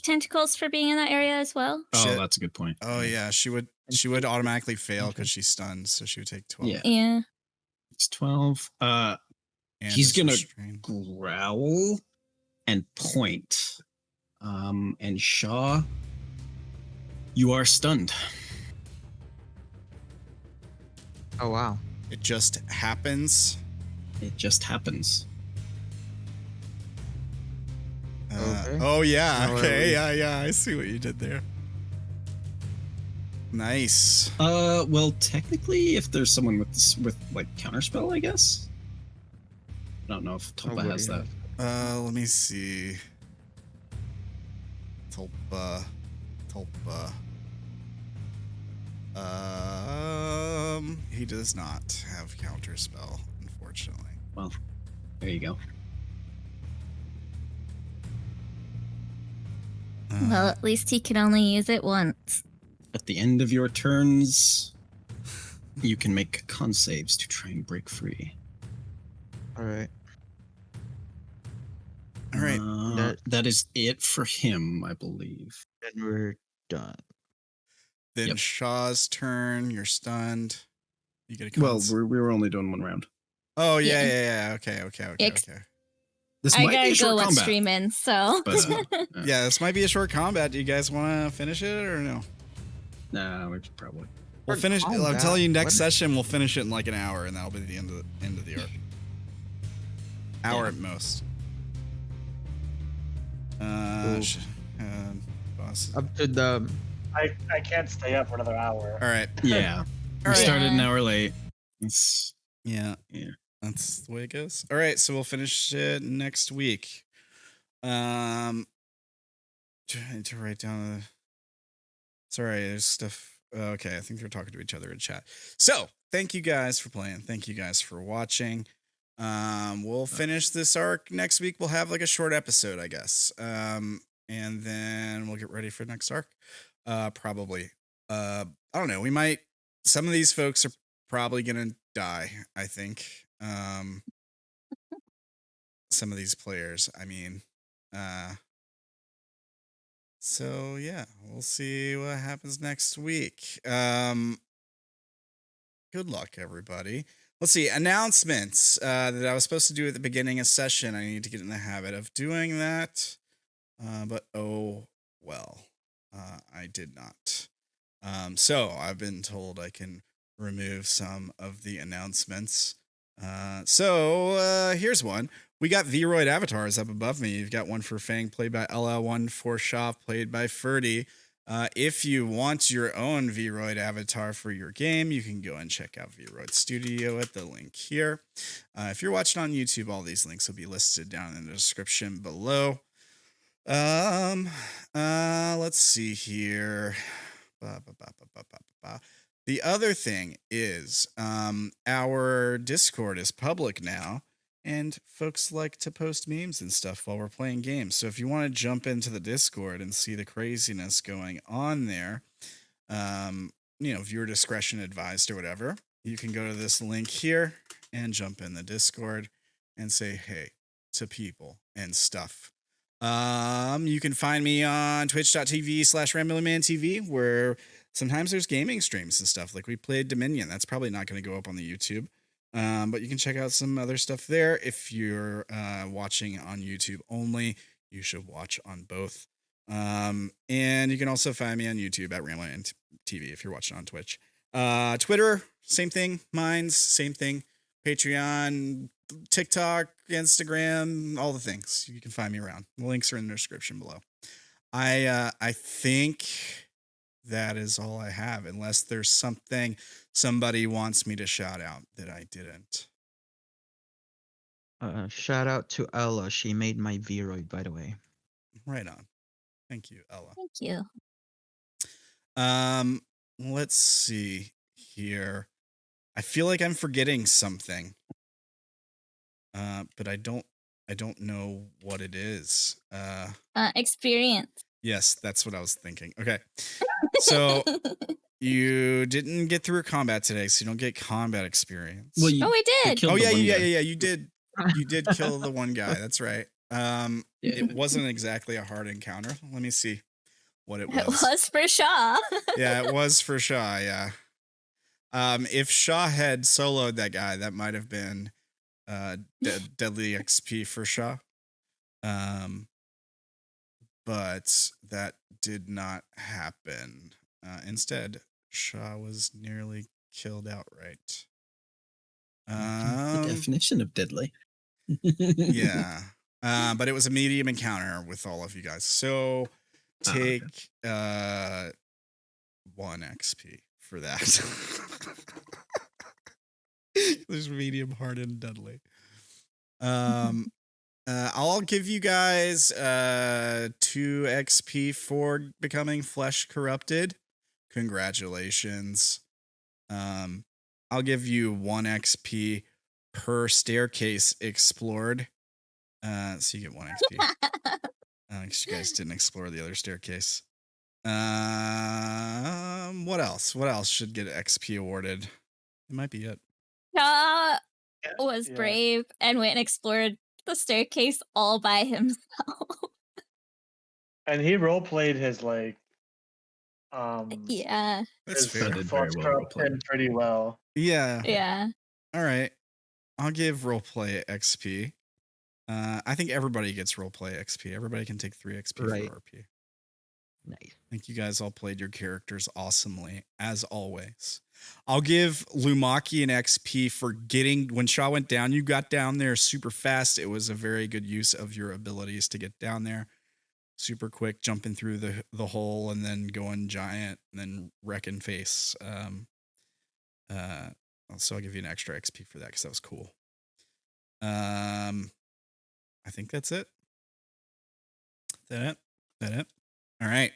S3: tentacles for being in that area as well?
S6: Oh,
S1: Shit.
S6: that's a good point.
S1: Oh yeah, she would automatically fail because she's stunned, so she would take 12.
S6: Yeah.
S3: Yeah.
S6: It's 12.
S1: And
S6: He's
S1: is
S6: gonna
S1: restrained.
S6: growl and point. And Sha'ah, you are stunned.
S2: Oh, wow.
S1: It just happens.
S6: It just happens.
S2: Okay.
S1: Oh yeah.
S2: Now
S1: Okay.
S2: are
S1: Yeah. I see what you did there. Nice.
S6: Well, technically, if there's someone with like counterspell, I guess. I don't know if Tulpa
S2: what
S6: has
S2: do you
S6: that.
S1: Let me see. Tulpa. He does not have counterspell, unfortunately.
S6: Well, there you go.
S3: Well, at least he can only use it once.
S6: At the end of your turns, you can make con saves to try and break free.
S2: All right.
S1: All right.
S6: That is it for him, I believe.
S2: Then we're done.
S1: Then
S6: Yep.
S1: Shaw's turn. You're stunned. You get a
S6: Well,
S1: cons.
S6: we were only doing one round.
S1: Oh yeah,
S3: Yeah.
S1: yeah. Okay.
S3: Ex-
S1: Okay.
S6: This
S3: I
S6: might be
S3: gotta
S6: a
S3: go
S6: short
S3: watch
S6: combat.
S3: streaming, so.
S6: But,
S1: Yeah, this might be a short combat. Do you guys want to finish it or no?
S6: Nah, we should probably.
S1: We'll
S2: Short
S1: finish. I'm
S2: combat?
S1: telling you, next
S2: What?
S1: session we'll finish it in like an hour, and that'll be the end of the arc. Hour
S6: Yeah.
S1: at most.
S2: Cool.
S1: Boss.
S2: Up to the.
S4: I can't stay up for another hour.
S1: All right.
S6: Yeah.
S1: All
S6: We
S1: right.
S6: started an hour late. It's,
S1: Yeah.
S6: Yeah.
S1: That's the way it goes. All right, so we'll finish it next week. Trying to write down sorry, there's stuff. Okay, I think they're talking to each other in chat. So, thank you guys for playing. Thank you guys for watching. We'll finish this arc next week. We'll have like a short episode, I guess. And then we'll get ready for next arc. Probably. I don't know. We might. Some of these folks are probably gonna die, I think. Some of these players, I mean, so yeah, we'll see what happens next week. Good luck, everybody. Let's see, announcements that I was supposed to do at the beginning of session. I need to get in the habit of doing that. But oh well, I did not. So I've been told I can remove some of the announcements. So here's one. We got Vroid avatars up above me. You've got one for Fang, played by Ella, one for Sha'ah, played by Ferdy. If you want your own Vroid avatar for your game, you can go and check out Vroid Studio at the link here. If you're watching on YouTube, all these links will be listed down in the description below. Let's see here. The other thing is, our Discord is public now, and folks like to post memes and stuff while we're playing games. So if you want to jump into the Discord and see the craziness going on there, viewer discretion advised or whatever, you can go to this link here and jump in the Discord and say hey to people and stuff. You can find me on twitch.tv/RamblinmanTV, where sometimes there's gaming streams and stuff. Like we played Dominion. That's probably not going to go up on the YouTube. But you can check out some other stuff there. If you're watching on YouTube only, you should watch on both. And you can also find me on YouTube at Ramblinman TV if you're watching on Twitch. Twitter, same thing. Mine's same thing. Patreon, TikTok, Instagram, all the things. You can find me around. The links are in the description below. I think that is all I have, unless there's something somebody wants me to shout out that I didn't.
S2: Shout out to Ella. She made my Viroid, by the way.
S1: Right on. Thank you, Ella.
S3: Thank you.
S1: Let's see here. I feel like I'm forgetting something. But I don't know what it is.
S3: Experience.
S1: Yes, that's what I was thinking. Okay. So you didn't get through a combat today, so you don't get combat experience.
S6: Well,
S3: Oh, we did.
S6: killed
S1: Oh
S6: the
S1: yeah,
S6: one
S1: yeah,
S6: guy.
S1: yeah, you did. You did kill the one guy. That's right. It wasn't exactly a hard encounter. Let me see what it was.
S3: It was for Sha'ah.
S1: Yeah, it was for Sha'ah. Yeah. If Sha'ah had soloed that guy, that might have been deadly XP for Sha'ah. But that did not happen. Instead, Sha'ah was nearly killed outright.
S6: The definition of deadly.
S1: Yeah. But it was a medium encounter with all of you guys. So take 1 XP for that. There's medium, hard, and deadly. I'll give you guys 2 XP for becoming flesh corrupted. Congratulations. I'll give you 1 XP per staircase explored. So you get 1 XP. Because you guys didn't explore the other staircase. What else? What else should get XP awarded? It might be it.
S3: Sha'ah
S4: Yeah,
S3: was
S4: yeah.
S3: brave and went and explored the staircase all by himself.
S4: And he roleplayed his like
S3: Yeah.
S1: That's
S4: his
S1: fair.
S6: Did very
S4: flesh
S6: well
S4: corrupted
S6: roleplayed.
S4: pretty well.
S1: Yeah.
S3: Yeah.
S1: All right. I'll give roleplay XP. I think everybody gets roleplay XP. Everybody can take 3 XP
S2: Right.
S1: for RP.
S2: Nice.
S1: I think you guys all played your characters awesomely, as always. I'll give Lumaki an XP for getting, when Sha'ah went down, you got down there super fast. It was a very good use of your abilities to get down there. Super quick, jumping through the hole and then going giant and then wrecking face. So I'll give you an extra XP for that because that was cool. I think that's it. That it? All right.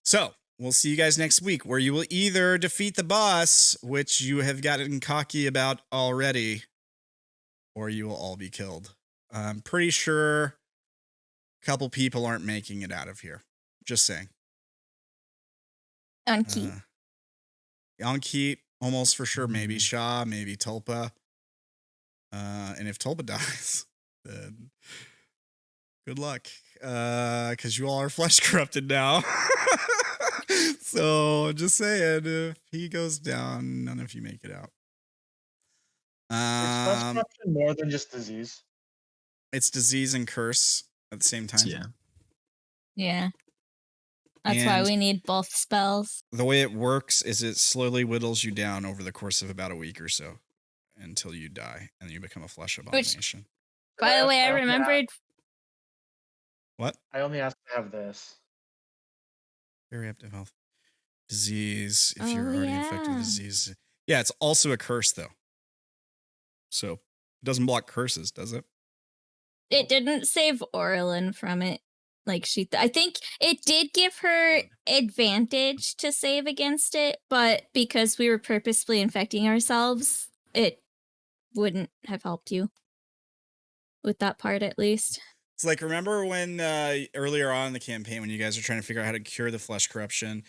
S1: So we'll see you guys next week, where you will either defeat the boss, which you have gotten cocky about already, or you will all be killed. I'm pretty sure a couple people aren't making it out of here. Just saying.
S3: On key.
S1: On keep, almost for sure. Maybe Sha'ah, maybe Tulpa. And if Tulpa dies, then good luck. Because you all are flesh corrupted now. So just saying, if he goes down, none of you make it out.
S4: Is flesh corruption more than just disease?
S1: It's disease and curse at the same time.
S6: Yeah.
S3: Yeah. That's why
S1: And
S3: we need both spells.
S1: the way it works is it slowly whittles you down over the course of about a week or so until you die and you become a flesh abomination.
S3: By the way, I
S4: only
S3: remembered.
S1: What?
S4: I only have to have this.
S1: Very active health. Disease. If
S3: Oh,
S1: you're already infected with
S3: yeah.
S1: disease. Yeah, it's also a curse though. So it doesn't block curses, does it?
S3: It didn't save Orilyn from it. Like I think it did give her advantage to save against it, but because we were purposefully infecting ourselves, it wouldn't have helped you with that part, at least.
S1: It's like, remember when earlier on in the campaign, when you guys were trying to figure out how to cure the flesh corruption,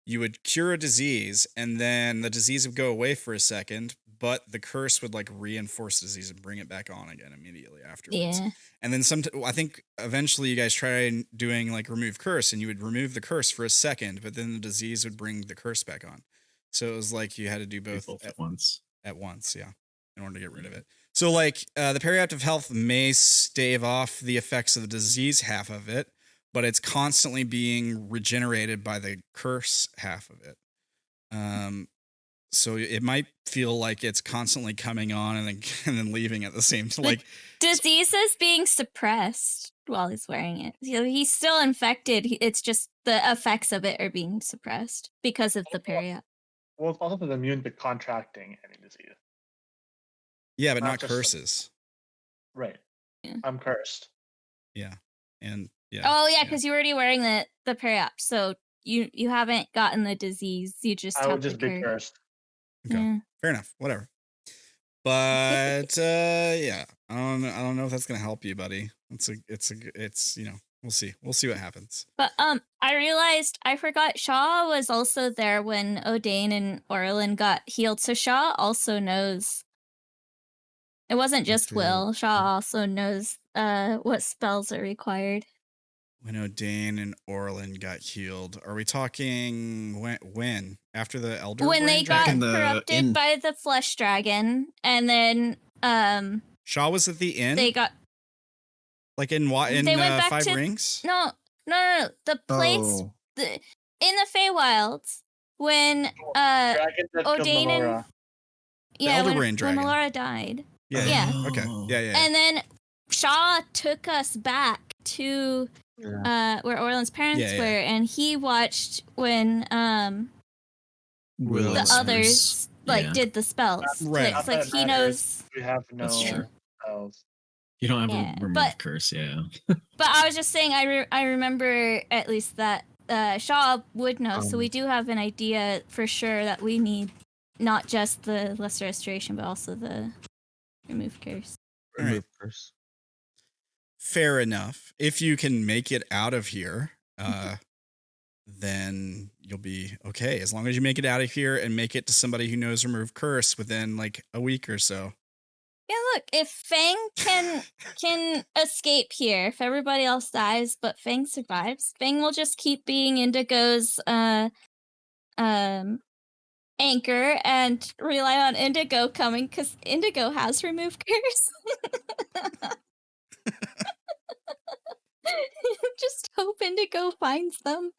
S1: you would cure a disease and then the disease would go away for a second, but the curse would like reinforce the disease and bring it back on again immediately afterwards.
S3: Yeah.
S1: And then I think eventually you guys tried doing like remove curse, and you would remove the curse for a second, but then the disease would bring the curse back on. So it was like you had to do both
S6: at once.
S1: At once, yeah, in order to get rid of it. So like the periactive health may stave off the effects of the disease half of it, but it's constantly being regenerated by the curse half of it. So it might feel like it's constantly coming on and then leaving at the same time. Like
S3: disease is being suppressed while he's wearing it. He's still infected. It's just the effects of it are being suppressed because of the period.
S4: Wolf also is immune to contracting any disease.
S1: Yeah, but
S4: Not
S1: not
S4: just-
S1: curses.
S4: Right.
S3: Yeah.
S4: I'm cursed.
S1: Yeah. And yeah.
S3: Oh yeah, because you're already wearing the periop, so you haven't gotten the disease. You just
S4: I
S3: have
S4: would just
S3: the
S4: be
S3: curse.
S4: cursed.
S1: Okay.
S3: Yeah.
S1: Fair enough. Whatever. But yeah, I don't know if that's gonna help you, buddy. It's we'll see. We'll see what happens.
S3: But I realized I forgot Sha'ah was also there when O'Dane and Orilyn got healed. So Sha'ah also knows. It wasn't just
S2: Okay.
S3: Will. Sha'ah also knows what spells are required.
S1: When O'Dane and Orilyn got healed, are we talking when? After the Elder
S3: When they
S1: Brain
S3: got
S1: Dragon?
S6: in the
S3: corrupted
S6: inn.
S3: by the flesh dragon, and then
S1: Sha'ah was at the inn,
S3: they got
S1: like in
S3: they went back
S1: Five
S3: to-
S1: Rings.
S3: no. The place
S6: Oh,
S3: in the Feywilds when
S4: Dragon that killed
S3: O'Dane and
S4: Melora.
S3: yeah
S1: Elder Brain
S3: when
S1: Dragon.
S3: Melora died.
S1: Yeah.
S3: Yeah.
S1: Okay.
S6: Oh.
S1: Yeah.
S3: And then Sha'ah took us back to where Orlin's parents
S1: Yeah, yeah.
S3: were, and he watched when
S6: Will
S3: the
S6: and
S3: others
S6: yeah.
S3: did the spells.
S1: Right.
S3: It's like
S4: Not that
S3: he
S4: it
S3: knows.
S4: We have no
S6: That's true.
S4: spells.
S6: You don't have
S3: Yeah,
S6: a remove
S3: but-
S6: curse, yeah.
S3: But I was just saying, I remember at least that Sha'ah would know, so we do have an idea for sure that we need not just the lesser restoration, but also the remove curse.
S1: All right.
S2: Remove curse.
S1: Fair enough. If you can make it out of here, then you'll be okay. As long as you make it out of here and make it to somebody who knows remove curse within like a week or so.
S3: Yeah, look, if Fang can escape here, if everybody else dies but Fang survives, Fang will just keep being Indigo's anchor and rely on Indigo coming because Indigo has remove curse. Just hope Indigo finds them.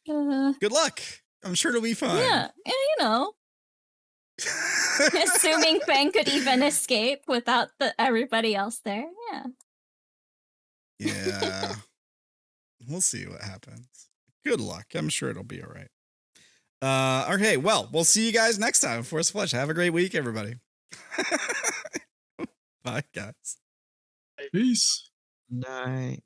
S1: Good luck. I'm sure it'll be fine.
S3: Yeah, assuming Fang could even escape without everybody else there. Yeah.
S1: Yeah. We'll see what happens. Good luck. I'm sure it'll be all right. Okay, well, we'll see you guys next time. Force Flesh. Have a great week, everybody. Bye, guys.
S6: Peace.
S2: Night.